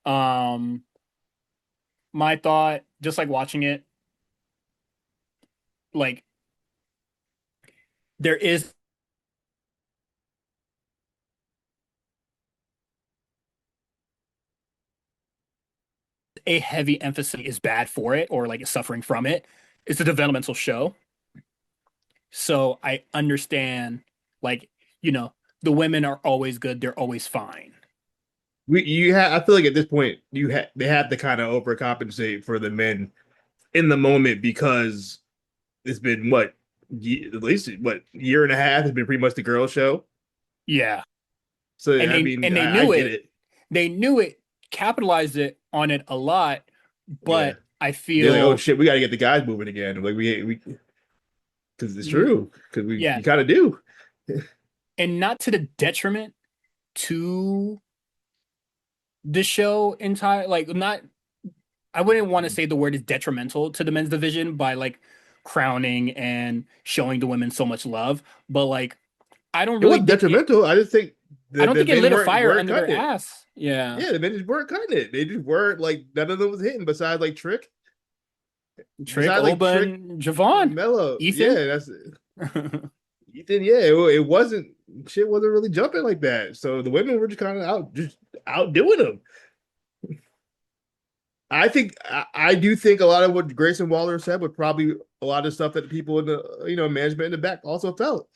Speaker 1: Um, my thought, just like watching it, like there is a heavy emphasis is bad for it or like is suffering from it. It's a developmental show. So I understand like, you know, the women are always good, they're always fine.
Speaker 2: I feel like at this point they have to kind of overcompensate for the men in the moment because it's been at least what year and a half has been pretty much the girl show.
Speaker 1: Yeah.
Speaker 2: So
Speaker 1: And
Speaker 2: I mean,
Speaker 1: they
Speaker 2: I
Speaker 1: knew
Speaker 2: get
Speaker 1: it.
Speaker 2: it.
Speaker 1: They knew it, capitalized it on it a lot,
Speaker 2: Yeah,
Speaker 1: but I
Speaker 2: they're like, oh
Speaker 1: feel
Speaker 2: shit, we got to get the guys moving again. Like we because it's
Speaker 1: mm,
Speaker 2: true because
Speaker 1: yeah,
Speaker 2: we kind of do.
Speaker 1: and not to the detriment to the show entire like not I wouldn't want to say the word is detrimental to the men's division by like crowning and showing the women so much love, but like I don't
Speaker 2: It
Speaker 1: really
Speaker 2: wasn't
Speaker 1: think it
Speaker 2: detrimental. I just think
Speaker 1: I don't
Speaker 2: the
Speaker 1: think it
Speaker 2: men
Speaker 1: lit a
Speaker 2: weren't
Speaker 1: fire
Speaker 2: weren't
Speaker 1: under their
Speaker 2: cutting it.
Speaker 1: ass. Yeah.
Speaker 2: Yeah, the men just weren't cutting it. They just weren't like none of them was hitting besides like Trick,
Speaker 1: Trick,
Speaker 2: besides like Trick,
Speaker 1: Oba, Javon,
Speaker 2: Mello.
Speaker 1: Ethan.
Speaker 2: Yeah, that's Ethan. Yeah, it wasn't shit wasn't really jumping like that. So the women were just kind of just outdoing them. I do think a lot of what Grayson Waller said would probably a lot of stuff that the people in the management in the back also felt.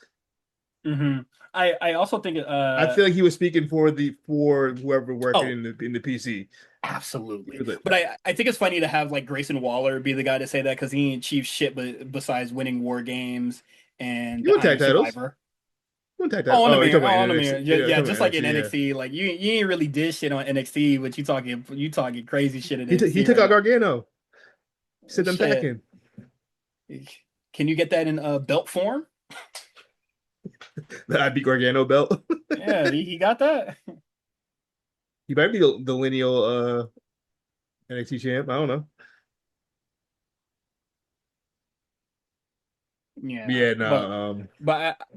Speaker 1: hmm I also think
Speaker 2: I feel like he was speaking for the for whoever working
Speaker 1: oh
Speaker 2: in the PC. He
Speaker 1: absolutely.
Speaker 2: was like,
Speaker 1: But I think it's funny to have like Grayson Waller be the guy to say that because he ain't chief shit but besides winning war games and
Speaker 2: you
Speaker 1: the
Speaker 2: want tag
Speaker 1: Iron
Speaker 2: titles?
Speaker 1: Survivor.
Speaker 2: You want tag titles?
Speaker 1: Oh, on the
Speaker 2: Oh, you're
Speaker 1: mirror.
Speaker 2: talking
Speaker 1: Oh,
Speaker 2: about
Speaker 1: on the
Speaker 2: NXT.
Speaker 1: mirror. Yeah,
Speaker 2: Yeah, you're
Speaker 1: yeah,
Speaker 2: talking
Speaker 1: just
Speaker 2: about
Speaker 1: like in
Speaker 2: NXT. Yeah,
Speaker 1: NXT, like you ain't really did shit on NXT, but you talking crazy shit in
Speaker 2: he
Speaker 1: NXT
Speaker 2: took
Speaker 1: right
Speaker 2: out
Speaker 1: now.
Speaker 2: Gargano. Sent them
Speaker 1: Shit.
Speaker 2: packing.
Speaker 1: Can you get that in belt form?
Speaker 2: The IB Gargano belt.
Speaker 1: Yeah, he got that.
Speaker 2: He might be the lineal NXT champ. I don't know. But
Speaker 1: Yeah,
Speaker 2: yeah, no.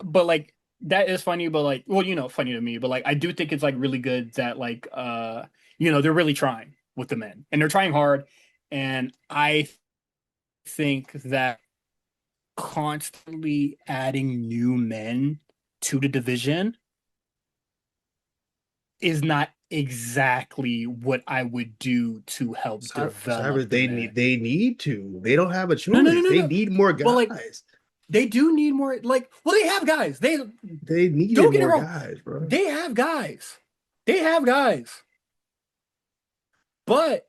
Speaker 1: but like that is funny, but like well, funny to me, but like I do think it's like really good that like they're really trying with the men and they're trying hard, and I think that constantly adding new men to the division is not exactly what I would do to help
Speaker 2: Cyrus,
Speaker 1: develop the men.
Speaker 2: they need to. They don't have a
Speaker 1: No, no, no,
Speaker 2: choice.
Speaker 1: no,
Speaker 2: They
Speaker 1: no.
Speaker 2: need more
Speaker 1: But like
Speaker 2: guys.
Speaker 1: they do need more like well they have guys. They
Speaker 2: They needed
Speaker 1: don't get it
Speaker 2: more
Speaker 1: wrong.
Speaker 2: guys, bro.
Speaker 1: They have guys. They have guys. But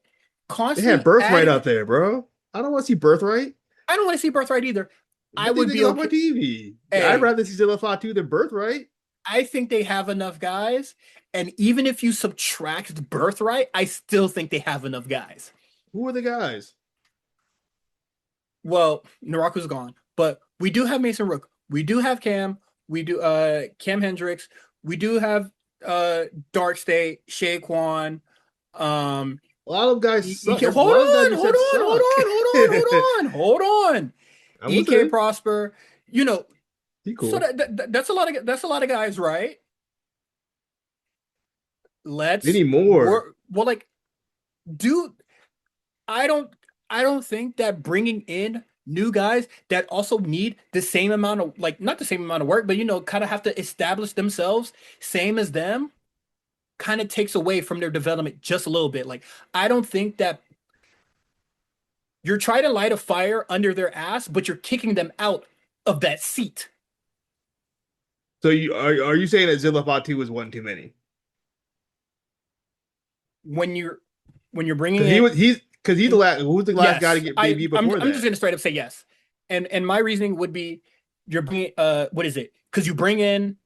Speaker 2: They had
Speaker 1: constantly
Speaker 2: Birthright
Speaker 1: adding
Speaker 2: out there, bro. I don't want to see Birthright.
Speaker 1: I don't want to see Birthright either. I
Speaker 2: But they
Speaker 1: would
Speaker 2: niggas
Speaker 1: be
Speaker 2: off my
Speaker 1: okay.
Speaker 2: TV. I'd
Speaker 1: Hey,
Speaker 2: rather see Zilla Fatu than Birthright.
Speaker 1: I think they have enough guys. And even if you subtract Birthright, I still think they have enough guys.
Speaker 2: Who are the guys?
Speaker 1: Well, Naraku's gone, but we do have Mason Rook. We do have Cam. We do Cam Hendricks. We do have Dark State, Shay Quan. Um
Speaker 2: A lot of guys suck. A
Speaker 1: Hold
Speaker 2: lot of guys
Speaker 1: on,
Speaker 2: you
Speaker 1: hold
Speaker 2: said
Speaker 1: on, hold
Speaker 2: suck.
Speaker 1: on, hold on, hold on.
Speaker 2: I'm
Speaker 1: EK
Speaker 2: listening.
Speaker 1: Prosper, you know,
Speaker 2: He
Speaker 1: so
Speaker 2: cool.
Speaker 1: that's a lot of guys, right?
Speaker 2: They
Speaker 1: Let's
Speaker 2: need more.
Speaker 1: work. Well, like, do I don't I don't think that bringing in new guys that also need the same amount of like not the same amount of work, but kind of have to establish themselves same as them, kind of takes away from their development just a little bit. Like, I don't think that you're trying to light a fire under their ass, but you're kicking them out of that seat
Speaker 2: So are you saying that Zilla Fatu was one too many?
Speaker 1: when you're when you're bringing
Speaker 2: Because
Speaker 1: in.
Speaker 2: he's the last. Who's the last guy to
Speaker 1: Yes,
Speaker 2: get debuted before
Speaker 1: I'm just
Speaker 2: that?
Speaker 1: gonna straight up say yes, and my reasoning would be you're bringing what is it? Because you bring in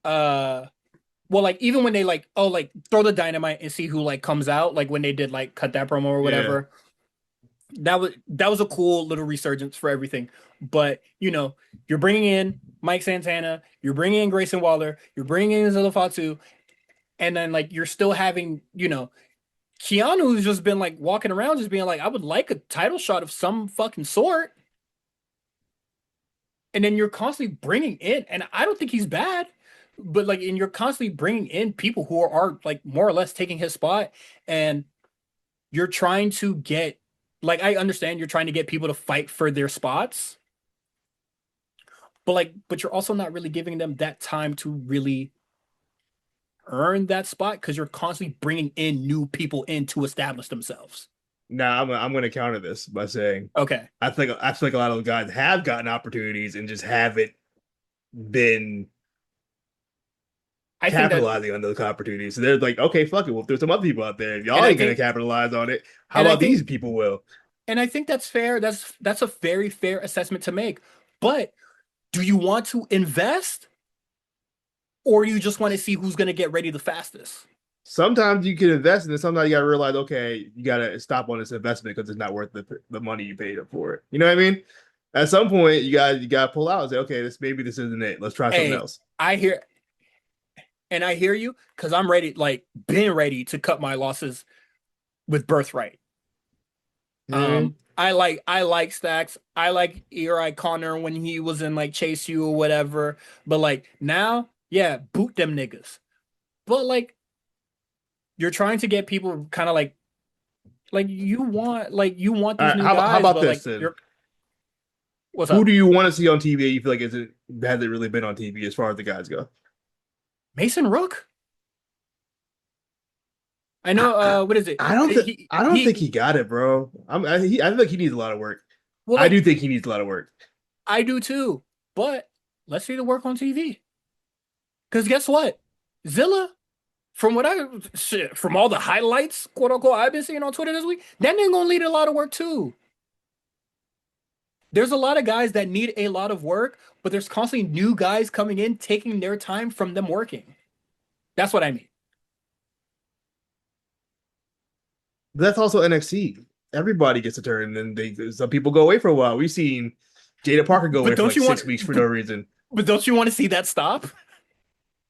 Speaker 1: uh well like even when they like oh like throw the dynamite and see who like comes out like when they did like cut that promo or
Speaker 2: Yeah.
Speaker 1: whatever that was a cool little resurgence for everything. But you're bringing in Mike Santana, you're bringing in Grayson Waller, you're bringing in Zilla Fatu, and then like you're still having Keanu's just been like walking around just being like I would like a title shot of some fucking sort, and then you're constantly bringing in, and I don't think he's bad, but like, and you're constantly bringing in people who are like more or less taking his spot, and you're trying to get, like, I understand you're trying to get people to fight for their spots, but like, but you're also not really giving them that time to really earn that spot because you're constantly bringing in new people in to establish themselves.
Speaker 2: Now I'm going to counter this by saying
Speaker 1: Okay.
Speaker 2: I think a lot of those guys have gotten opportunities and just haven't been
Speaker 1: I think that,
Speaker 2: capitalizing on those opportunities. So they're like, okay, fuck it. Well, if there's some other people out there, if y'all
Speaker 1: and I
Speaker 2: ain't gonna
Speaker 1: think,
Speaker 2: capitalize on it, how
Speaker 1: and I
Speaker 2: about these
Speaker 1: think,
Speaker 2: people will?
Speaker 1: and I think that's fair. That's a very fair assessment to make. But do you want to invest, or you just want to see who's going to get ready the fastest?
Speaker 2: Sometimes you can invest in it. Sometimes you gotta realize, okay, you gotta stop on this investment because it's not worth the money you paid up for it. You know what I mean? At some point, you gotta pull out and say, okay, this isn't it. Let's try something
Speaker 1: Hey,
Speaker 2: else.
Speaker 1: I hear and I hear you because I'm ready, like, been ready to cut my losses with Birthright.
Speaker 2: You know what I mean?
Speaker 1: I like Stacks. I like Eri Connor when he was in like Chase U or whatever. But like now, yeah, boot them niggas. But like, you're trying to get people kind of like you want
Speaker 2: All
Speaker 1: these
Speaker 2: right,
Speaker 1: new
Speaker 2: how
Speaker 1: guys,
Speaker 2: about
Speaker 1: but
Speaker 2: this
Speaker 1: like
Speaker 2: then?
Speaker 1: you're what's
Speaker 2: Who
Speaker 1: up?
Speaker 2: do you want to see on TV? You feel like isn't hasn't really been on TV as far as the guys go?
Speaker 1: Mason Rook? I
Speaker 2: I,
Speaker 1: know
Speaker 2: I,
Speaker 1: what is it?
Speaker 2: I don't think he got it, bro. I feel like he needs a lot of work.
Speaker 1: Well,
Speaker 2: I
Speaker 1: like,
Speaker 2: do think he needs a lot of work.
Speaker 1: I do too. But let's see the work on TV. Because guess what? Zilla, from what I shit, from all the highlights, quote unquote, I've been seeing on Twitter this week, that nigga gonna need a lot of work too. There's a lot of guys that need a lot of work, but there's constantly new guys coming in, taking their time from them working. That's what I mean.
Speaker 2: But that's also NXT. Everybody gets a turn, and they some people go away for a while. We've seen Jada Parker go
Speaker 1: But
Speaker 2: away for
Speaker 1: don't
Speaker 2: like
Speaker 1: you want
Speaker 2: 6 weeks for no reason.
Speaker 1: but don't you want to see that stop?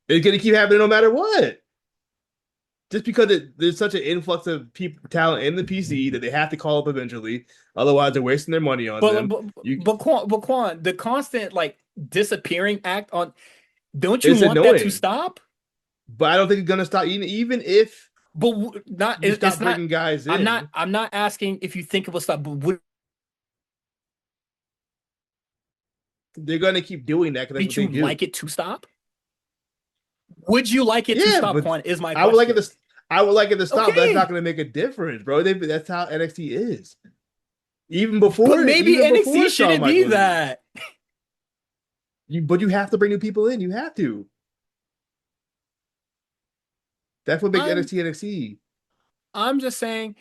Speaker 2: It's gonna keep happening no matter what. Just because there's such an influx of people talent in the PC that they have to call up eventually, otherwise they're wasting their money on
Speaker 1: But
Speaker 2: them.
Speaker 1: but
Speaker 2: You,
Speaker 1: but Quan, the constant like disappearing act on, don't you
Speaker 2: it's
Speaker 1: want that to
Speaker 2: annoying,
Speaker 1: stop?
Speaker 2: but I don't think it's gonna stop. Even if
Speaker 1: But not
Speaker 2: you
Speaker 1: it's
Speaker 2: stop
Speaker 1: not.
Speaker 2: bringing guys
Speaker 1: I'm not
Speaker 2: in,
Speaker 1: I'm not asking if you think it will stop, but
Speaker 2: they're gonna keep doing that because that's what
Speaker 1: would
Speaker 2: they
Speaker 1: you
Speaker 2: do.
Speaker 1: like it to stop? Would you like it to
Speaker 2: Yeah,
Speaker 1: stop,
Speaker 2: but
Speaker 1: Quan? Is my
Speaker 2: I would like it
Speaker 1: question.
Speaker 2: to. I would like it to stop, but that's not
Speaker 1: Okay,
Speaker 2: going to make a difference, bro. That's how NXT is.
Speaker 1: but maybe
Speaker 2: Even
Speaker 1: NXT
Speaker 2: before Shawn
Speaker 1: shouldn't be
Speaker 2: Michaels,
Speaker 1: that.
Speaker 2: but you have to bring new people in. You have to. That's what makes
Speaker 1: I'm
Speaker 2: NXT NXT.
Speaker 1: I'm just saying,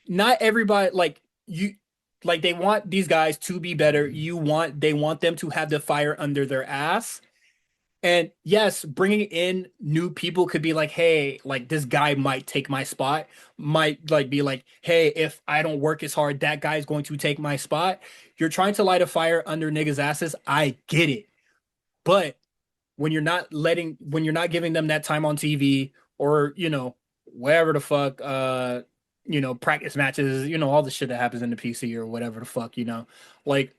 Speaker 1: not everybody like you, like they want these guys to be better. They want them to have the fire under their ass. And yes, bringing in new people could be like, hey, like this guy might take my spot. Might like be like, hey, if I don't work as hard, that guy's going to take my spot. You're trying to light a fire under niggas' asses. I get it. But when you're not giving them that time on TV, or, wherever the fuck, practice matches, all the shit that happens in the PC or whatever the fuck, like,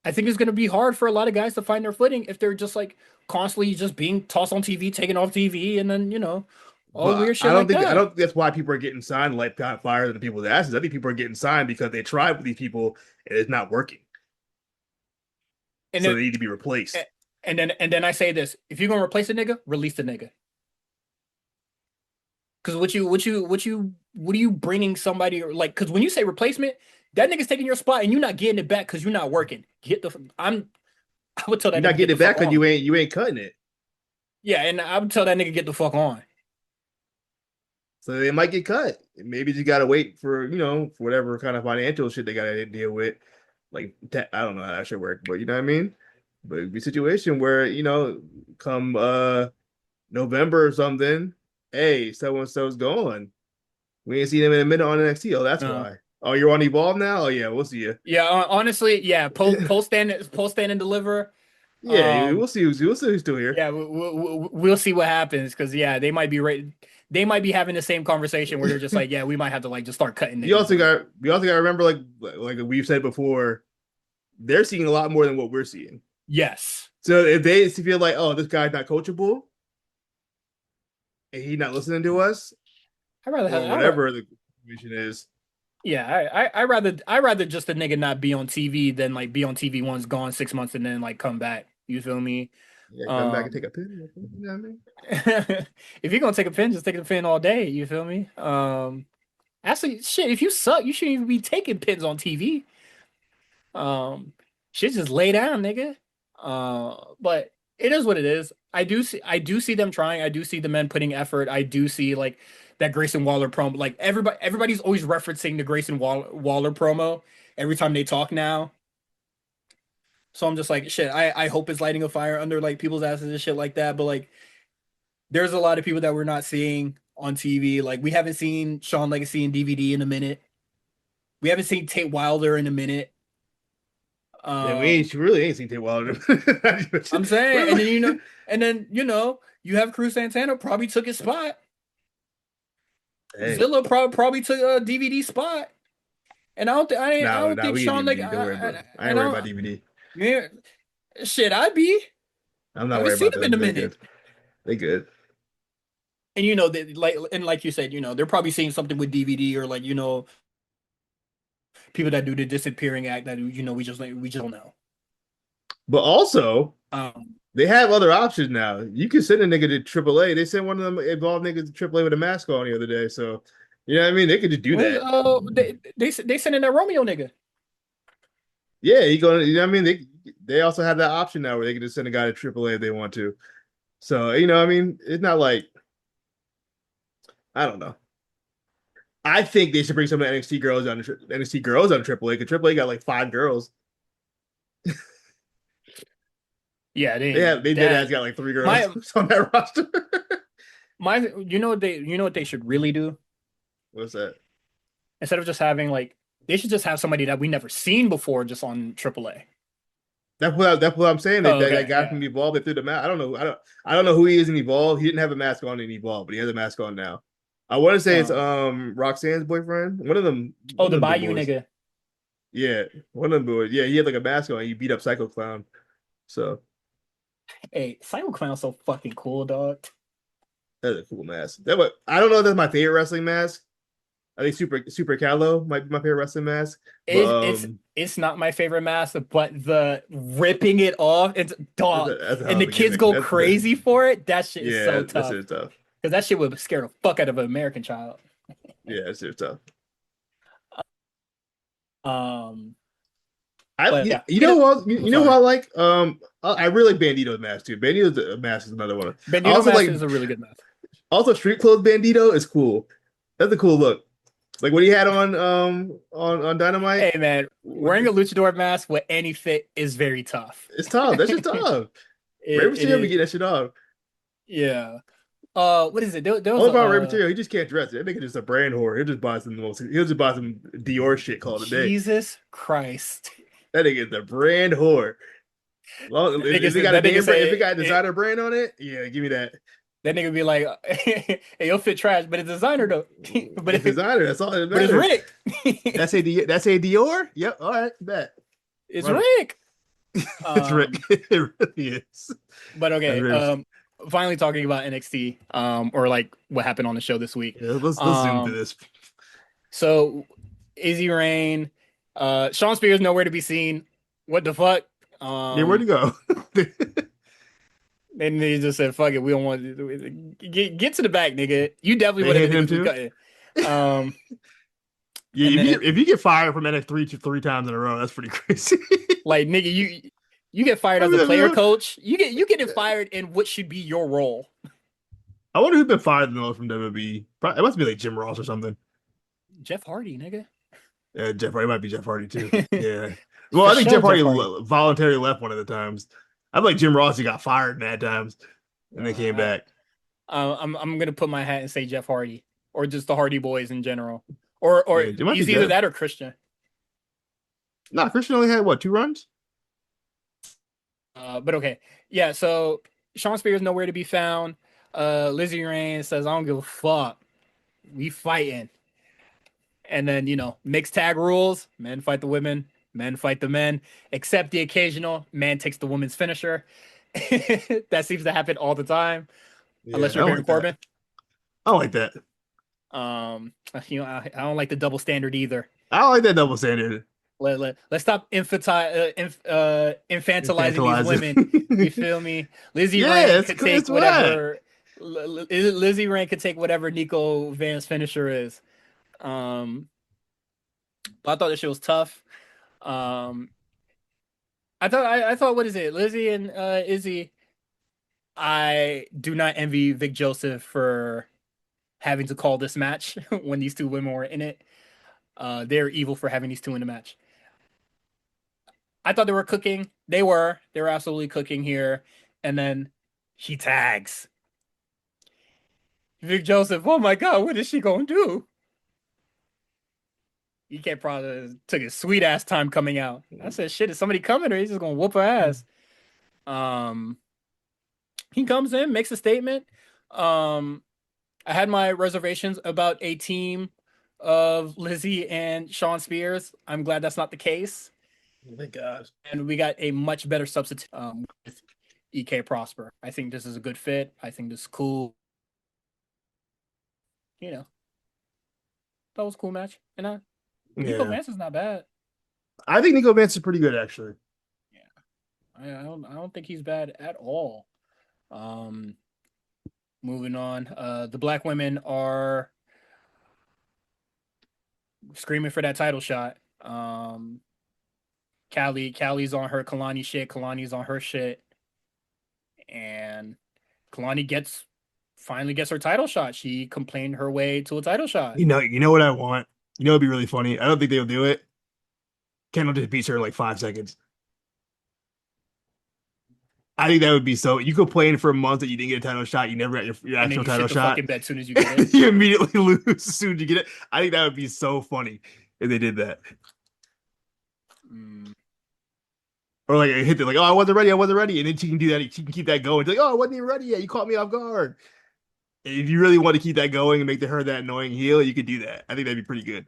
Speaker 1: I think it's going to be hard for a lot of guys to find their footing if they're just like constantly just being tossed on TV, taken off TV, and then, all
Speaker 2: But
Speaker 1: weird shit like
Speaker 2: I
Speaker 1: that.
Speaker 2: don't think that's why people are getting signed like fire than people's asses. I think people are getting signed because they tried with these people and it's not working,
Speaker 1: And
Speaker 2: so
Speaker 1: then,
Speaker 2: they need to be replaced.
Speaker 1: and then I say this: if you're gonna replace a nigga, release the nigga. Because what are you bringing somebody, or like? Because when you say replacement, that nigga's taking your spot and you're not getting it back because you're not working. I would tell
Speaker 2: You're
Speaker 1: that
Speaker 2: not
Speaker 1: nigga get
Speaker 2: getting
Speaker 1: the
Speaker 2: it
Speaker 1: fuck
Speaker 2: back because
Speaker 1: on.
Speaker 2: you ain't cutting it.
Speaker 1: Yeah, and I would tell that nigga get the fuck on.
Speaker 2: So they might get cut. Maybe you gotta wait for for whatever kind of financial shit they gotta deal with. Like I don't know how that should work, but you know what I mean. But it'd be a situation where come November or something, hey, so and so's gone. We ain't seen him in a minute on NXT. Oh, that's
Speaker 1: Uh,
Speaker 2: why. Oh, you're on Evolve now. Oh yeah, we'll see you.
Speaker 1: yeah, honestly, yeah. Post stand and deliver.
Speaker 2: Yeah,
Speaker 1: Um,
Speaker 2: we'll see who's still here.
Speaker 1: yeah, we'll see what happens because yeah, they might be right. They might be having the same conversation where they're just like, yeah, we might have to like just start cutting niggas. But
Speaker 2: We also got to remember like we've said before, they're seeing a lot more than what we're seeing.
Speaker 1: yes,
Speaker 2: So if they feel like, oh, this guy's not coachable and he's not listening to us
Speaker 1: I rather have
Speaker 2: or whatever the situation is,
Speaker 1: yeah, I rather just a nigga not be on TV than like be on TV once, gone 6 months, and then like come back. You feel me?
Speaker 2: yeah, come back and take
Speaker 1: Um,
Speaker 2: a pill. You know what I mean?
Speaker 1: if you're gonna take a pin, just take a pin all day. You feel me? Actually, shit, if you suck, you shouldn't even be taking pins on TV. Um, shit, just lay down, nigga. But it is what it is. I do see them trying. I do see the men putting effort. I do see like that Grayson Waller promo. Like everybody's always referencing the Waller promo every time they talk now. So I'm just like, shit. I hope it's lighting a fire under like people's asses and shit like that. But like, there's a lot of people that we're not seeing on TV. Like, we haven't seen Sean Legacy in DVD in a minute. We haven't seen Tate Wilder in a minute.
Speaker 2: Yeah,
Speaker 1: Um,
Speaker 2: she really ain't seen Tay Wilder.
Speaker 1: I'm saying, and then you have Cruz Santana probably took his spot.
Speaker 2: Hey,
Speaker 1: Zilla probably took a DVD spot, and I
Speaker 2: now
Speaker 1: don't think
Speaker 2: we get
Speaker 1: Sean like
Speaker 2: DVD. Don't worry about it. I
Speaker 1: I
Speaker 2: ain't worried
Speaker 1: don't
Speaker 2: about DVD.
Speaker 1: yeah, shit. I'd be.
Speaker 2: I'm
Speaker 1: I
Speaker 2: not
Speaker 1: haven't
Speaker 2: worried
Speaker 1: seen
Speaker 2: about
Speaker 1: him in
Speaker 2: them.
Speaker 1: a
Speaker 2: They
Speaker 1: minute,
Speaker 2: good. They good.
Speaker 1: and like you said, they're probably seeing something with DVD or like people that do the disappearing act that we just don't know.
Speaker 2: But also,
Speaker 1: Um,
Speaker 2: they have other options now. You can send a nigga to AAA. They sent one of them involved niggas to AAA with a mask on the other day. So, you know what I mean? They could just do that.
Speaker 1: they sent in that Romeo nigga.
Speaker 2: Yeah, you go. You know what I mean? They also have that option now where they can just send a guy to AAA if they want to. So, you know, what I mean, it's not like I don't know. I think they should bring some of the NXT girls on AAA because AAA got like five girls.
Speaker 1: Yeah,
Speaker 2: They dead ass
Speaker 1: that
Speaker 2: got like three girls
Speaker 1: my
Speaker 2: on that roster.
Speaker 1: you know what they should really do
Speaker 2: What's that?
Speaker 1: instead of just having like they should just have somebody that we never seen before just on AAA.
Speaker 2: That's what I'm saying.
Speaker 1: Oh,
Speaker 2: That
Speaker 1: okay,
Speaker 2: guy from
Speaker 1: yeah.
Speaker 2: Evolve, they threw the mask. I don't know who he is in Evolve. He didn't have a mask on in Evolve, but he has a mask on now. I want to say it's
Speaker 1: Um,
Speaker 2: Roxanne's boyfriend.
Speaker 1: oh,
Speaker 2: One
Speaker 1: the
Speaker 2: of them big
Speaker 1: Bayou
Speaker 2: boys.
Speaker 1: nigga.
Speaker 2: Yeah, one of them boys. Yeah, he had like a mask on. He beat up Psycho Clown. So
Speaker 1: Hey, Cyber Clown's so fucking cool, dog.
Speaker 2: that's a cool mask. I don't know if that's my favorite wrestling mask. I think Super Calo might be my favorite wrestling mask. But
Speaker 1: It's not my favorite mask, but the ripping it off, it's dog,
Speaker 2: that's a hell
Speaker 1: and
Speaker 2: of
Speaker 1: the
Speaker 2: a
Speaker 1: kids
Speaker 2: gimmick.
Speaker 1: go crazy for it. That shit is so
Speaker 2: Yeah, that shit
Speaker 1: tough
Speaker 2: is tough.
Speaker 1: because that shit would scare the fuck out of an American child.
Speaker 2: Yeah, that shit is tough.
Speaker 1: Um,
Speaker 2: I
Speaker 1: but yeah,
Speaker 2: you know what
Speaker 1: I'm
Speaker 2: you know who
Speaker 1: sorry.
Speaker 2: I like I really like Bandito's mask too. Bandito's mask is another one. I
Speaker 1: Bandito
Speaker 2: also
Speaker 1: mask
Speaker 2: like
Speaker 1: is a really good mask.
Speaker 2: also street clothes Bandito is cool. That's a cool look. Like what he had on Dynamite.
Speaker 1: Hey man, wearing a luchador mask with any fit is very tough.
Speaker 2: It's tough. That shit's tough. Rey
Speaker 1: It
Speaker 2: Mysterio be
Speaker 1: is,
Speaker 2: getting that shit off.
Speaker 1: yeah. What is it? There was
Speaker 2: Only
Speaker 1: a
Speaker 2: about Rey Mysterio, he just can't dress it. That nigga just a brand whore. He'll just buy some Dior shit called a day.
Speaker 1: Jesus Christ.
Speaker 2: That nigga is a brand whore. Well, if it got a
Speaker 1: That nigga
Speaker 2: name brand, if it
Speaker 1: say
Speaker 2: got a designer brand on it, yeah, give me that.
Speaker 1: that nigga be like, hey, you'll fit trash, but it's designer though.
Speaker 2: It's designer. That's all that
Speaker 1: But it's
Speaker 2: matters.
Speaker 1: Rick.
Speaker 2: That's a Dior. Yep. All right. Bet.
Speaker 1: It's
Speaker 2: Run it.
Speaker 1: Rick.
Speaker 2: It's Rick.
Speaker 1: Um,
Speaker 2: It really is.
Speaker 1: but
Speaker 2: That's
Speaker 1: okay.
Speaker 2: Rick.
Speaker 1: Finally talking about NXT, or like what happened on the show this week.
Speaker 2: Yeah, let's zoom through
Speaker 1: Um,
Speaker 2: this.
Speaker 1: so Izzy Rain, Sean Spears nowhere to be seen. What the fuck?
Speaker 2: Yeah, where'd he go?
Speaker 1: And they just said, "Fuck it, we don't want to get to the back, nigga. You definitely
Speaker 2: They
Speaker 1: one of
Speaker 2: hit
Speaker 1: the
Speaker 2: him
Speaker 1: niggas we
Speaker 2: too.
Speaker 1: cut." Um,
Speaker 2: Yeah,
Speaker 1: and then
Speaker 2: if you get fired from NXT three times in a row, that's pretty crazy.
Speaker 1: like nigga, you get fired
Speaker 2: I
Speaker 1: as a
Speaker 2: mean,
Speaker 1: player coach. You get fired in what should be your role.
Speaker 2: I wonder who's been fired the most from WWE. It must be like Jim Ross or something.
Speaker 1: Jeff Hardy, nigga.
Speaker 2: Jeff Hardy might be Jeff Hardy too. Yeah. Well,
Speaker 1: For
Speaker 2: I think
Speaker 1: sure,
Speaker 2: Jeff
Speaker 1: Jeff
Speaker 2: Hardy
Speaker 1: Hardy.
Speaker 2: voluntarily left one of the times. I feel like Jim Ross he got fired mad times and then came
Speaker 1: Uh,
Speaker 2: back.
Speaker 1: I'm gonna put my hat and say Jeff Hardy, or just the Hardy Boys in general, or
Speaker 2: Yeah, it might be
Speaker 1: he's either
Speaker 2: Jeff.
Speaker 1: that or Christian.
Speaker 2: Nah, Christian only had what, two runs?
Speaker 1: But okay, yeah. So Sean Spears nowhere to be found. Lizzie Rain says, "I don't give a fuck. We fighting." And then mixed tag rules: men fight the women, Men fight the men, except the occasional man takes the woman's finisher. That seems to happen all the time,
Speaker 2: Yeah, I
Speaker 1: unless you're
Speaker 2: don't
Speaker 1: Baron
Speaker 2: like that.
Speaker 1: Corbin.
Speaker 2: I don't like that.
Speaker 1: I don't like the double standard either.
Speaker 2: I don't like that double standard.
Speaker 1: Let's stop infantilizing these
Speaker 2: Infantilizing.
Speaker 1: women. You feel me? Lizzie
Speaker 2: Yeah,
Speaker 1: Rank could take
Speaker 2: it's whack.
Speaker 1: whatever. Lizzie Rank could take whatever Nico Van's finisher is. Um, but I thought this shit was tough. Um, I thought what is it? Lizzie and Izzy. I do not envy Vic Joseph for having to call this match when these two women were in it. They're evil for having these two in the match. I thought they were cooking. They were. They were absolutely cooking here. And then she tags Vic Joseph. Oh my God, what is she gonna do? EK probably took his sweet ass time coming out. I said, shit, is somebody coming or he's just gonna whoop her ass? Um, he comes in, makes a statement. Um, I had my reservations about a team of Lizzie and Sean Spears. I'm glad that's not the case.
Speaker 2: Thank God.
Speaker 1: And we got a much better substitute with EK Prosper. I think this is a good fit. I think this is cool. You know, that was a cool match. And Nico
Speaker 2: Yeah.
Speaker 1: Vance is not bad.
Speaker 2: I think Nico Vance is pretty good, actually.
Speaker 1: Yeah, I don't think he's bad at all. Um, moving on. The black women are screaming for that title shot. Callie's on her Kalani shit. Kalani's on her shit, and Kalani finally gets her title shot. She complained her way to a title shot.
Speaker 2: You know what I want? You know, it'd be really funny. I don't think they'll do it. Kendall just beats her in like 5 seconds. I think that would be so. You complain for a month that you didn't get a title shot. You never got your
Speaker 1: And then
Speaker 2: actual
Speaker 1: you
Speaker 2: title
Speaker 1: shit the
Speaker 2: shot.
Speaker 1: fucking bed as soon as you get it.
Speaker 2: You immediately lose as soon as you get it. I think that would be so funny if they did that.
Speaker 1: Mm,
Speaker 2: Or like a hit it like, oh, I wasn't ready. And then she can do that. She can keep that going. It's like, oh, I wasn't even ready yet. You caught me off guard. If you really want to keep that going and make her that annoying heel, you could do that. I think that'd be pretty good.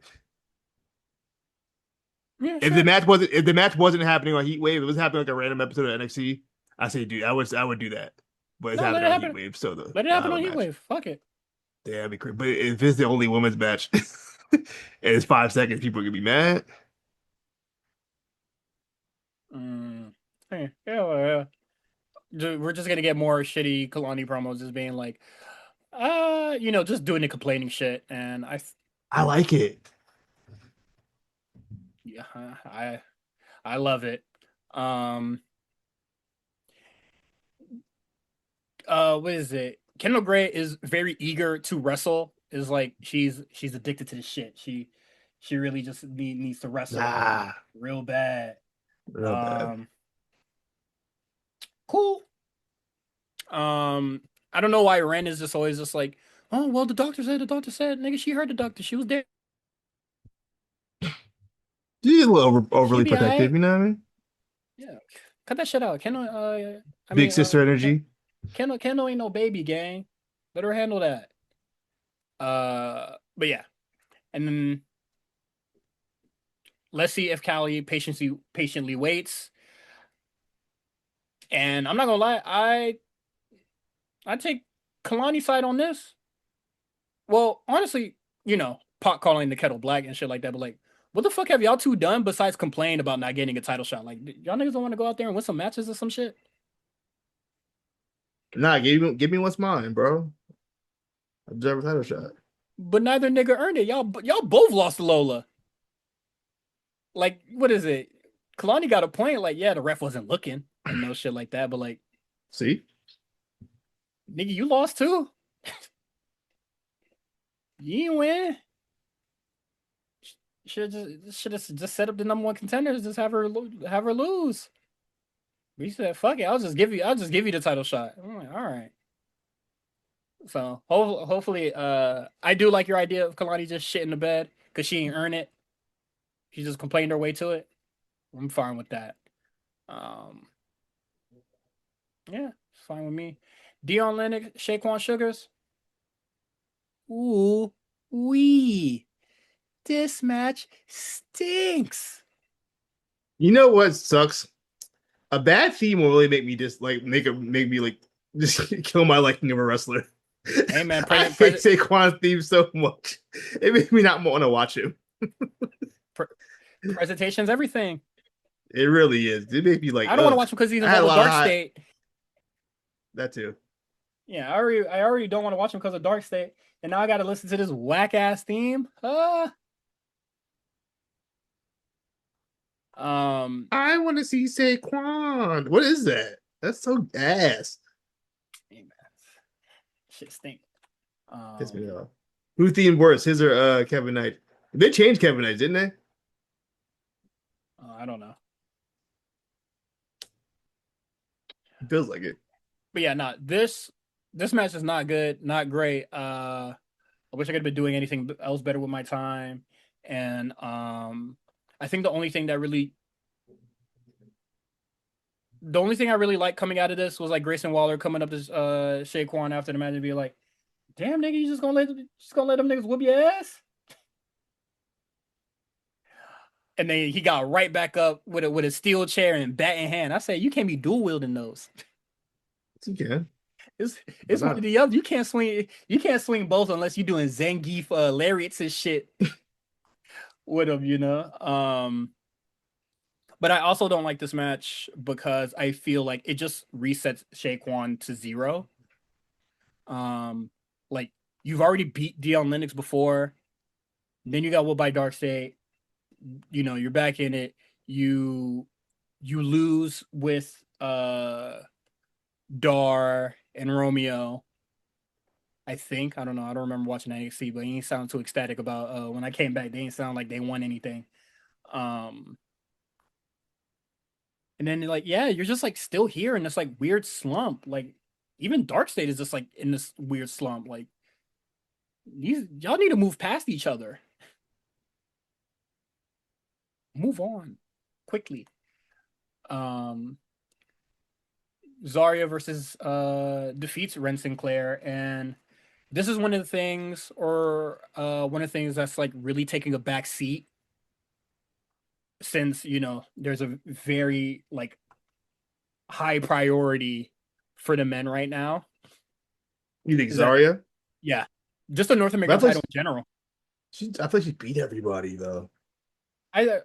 Speaker 1: yeah, sure.
Speaker 2: If the match wasn't happening on Heat Wave, it was happening like a random episode of NXT, I say, dude, I would do that. But it's
Speaker 1: No, let it
Speaker 2: happening on Heat
Speaker 1: happen.
Speaker 2: Wave, so
Speaker 1: Let it
Speaker 2: they'll
Speaker 1: happen
Speaker 2: have a
Speaker 1: on
Speaker 2: match.
Speaker 1: Heatwave. Fuck it.
Speaker 2: Yeah, that'd be crazy. But if it's the only women's match and it's 5 seconds, people are gonna be mad.
Speaker 1: Mm. Yeah, well, yeah. We're just gonna get more shitty Kalani promos, just being like, just doing the complaining shit, and
Speaker 2: I like it.
Speaker 1: yeah, I love it. Um, what is it? Kendall Gray is very eager to wrestle. Is like she's addicted to the shit. She really just needs to wrestle
Speaker 2: Nah,
Speaker 1: real bad.
Speaker 2: real bad.
Speaker 1: Um, cool. Um, I don't know why Ren is just always just like, oh well, the doctor said, nigga, she heard the doctor, she was there,
Speaker 2: She's a little
Speaker 1: she
Speaker 2: overly
Speaker 1: be
Speaker 2: protective,
Speaker 1: alright.
Speaker 2: you know what I mean?
Speaker 1: Yeah, cut that shit out. I
Speaker 2: Big
Speaker 1: mean,
Speaker 2: sister energy.
Speaker 1: Kendall ain't no baby gang. Let her handle that. But yeah, and then let's see if Callie patiently waits. And I'm not gonna lie, I take Kalani's side on this. Well, honestly, pot calling the kettle black and shit like that, but like, what the fuck have y'all two done besides complain about not getting a title shot? Like, y'all niggas don't want to go out there and win some matches or some shit?
Speaker 2: Nah, give me what's mine, bro. Observer title shot.
Speaker 1: But neither nigga earned it. Y'all both lost to Lola. Like, what is it? Kalani got a point. Like, yeah, the ref wasn't looking and no shit like that. But like,
Speaker 2: See?
Speaker 1: nigga, you lost too. You ain't win. Should have just set up the number one contenders. Just have her lose. But he said, "Fuck it, I'll just give you the title shot." I'm like, all right. So hopefully, I do like your idea of Kalani just shit in the bed because she ain't earn it. She just complained her way to it. I'm fine with that. Um, yeah, it's fine with me. Dion Lennox, Shaquan Sugars. Ooh, wee. This match stinks.
Speaker 2: You know what sucks? A bad theme will really make me just like make me like just kill my liking of a wrestler.
Speaker 1: Hey man,
Speaker 2: I
Speaker 1: present
Speaker 2: hate
Speaker 1: present
Speaker 2: Saquon's theme so much. It makes me not want to watch him.
Speaker 1: pre presentation's everything.
Speaker 2: It really is. It makes me like,
Speaker 1: I don't want to
Speaker 2: ugh.
Speaker 1: watch him because he's
Speaker 2: I had
Speaker 1: involved
Speaker 2: a
Speaker 1: with
Speaker 2: lot of
Speaker 1: Dark
Speaker 2: hot
Speaker 1: State.
Speaker 2: that too.
Speaker 1: Yeah, I already don't want to watch him because of Dark State, and now I got to listen to this whack ass theme. Um,
Speaker 2: I want to see Saquon. What is that? That's so ass.
Speaker 1: hey, man, shit stink.
Speaker 2: Piss me
Speaker 1: Um,
Speaker 2: off. Who themed worse, his or Kevin Knight? They changed Kevin Knight, didn't they?
Speaker 1: I don't know,
Speaker 2: Feels like it.
Speaker 1: but yeah, no, this match is not good, not great. I wish I could have been doing anything else better with my time, and I think the only thing I really like coming out of this was like Grayson Waller coming up to Shaquan after the match and be like, "Damn nigga, you just gonna let them niggas whoop your ass?" And then he got right back up with a steel chair and bat in hand. I said, "You can't be dual wielding those.
Speaker 2: Okay.
Speaker 1: It's
Speaker 2: Why
Speaker 1: it's one of
Speaker 2: not?
Speaker 1: the other. You can't swing both unless you're doing Zangief lariats and shit with them, you know." But I also don't like this match because I feel like it just resets Shaquan to zero. Um, like you've already beat Dion Lennox before, then you got whooped by Dark State. You know, you're back in it. You you lose with Dar and Romeo. I think I don't know. I don't remember watching NXT, but he didn't sound too ecstatic about when I came back. They didn't sound like they won anything. Um, and then like yeah, you're just like still here in this like weird slump. Like even Dark State is just like in this weird slump. Like y'all need to move past each other. Move on quickly. Um, Zarya versus defeats Ren Sinclair, and this is one of the things, or one of the things that's like really taking a back seat since there's a very like high priority for the men right now.
Speaker 2: You think
Speaker 1: Is that
Speaker 2: Zarya?
Speaker 1: yeah, just the North
Speaker 2: But
Speaker 1: American title in general.
Speaker 2: I thought she beat everybody though.
Speaker 1: I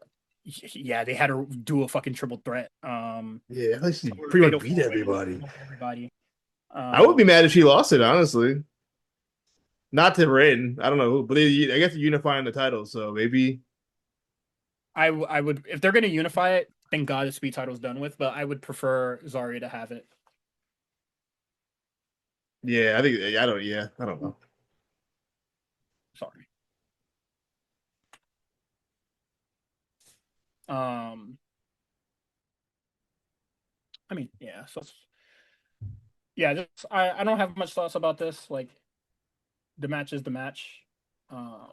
Speaker 1: Yeah, they had to do a fucking triple threat.
Speaker 2: Yeah, I thought she
Speaker 1: Or
Speaker 2: pretty much
Speaker 1: fatal
Speaker 2: beat
Speaker 1: four way
Speaker 2: everybody.
Speaker 1: with everybody.
Speaker 2: I would be
Speaker 1: Um,
Speaker 2: mad if she lost it, honestly. Not to Rin. I don't know, but I guess they're unifying the title, so maybe.
Speaker 1: I would if they're gonna unify it. Thank God the speed title's done with, but I would prefer Zarya to have it.
Speaker 2: Yeah, I think. I don't. Yeah, I don't know.
Speaker 1: Sorry. Um, I mean, yeah. So yeah, I don't have much thoughts about this. Like the match is the match. Um,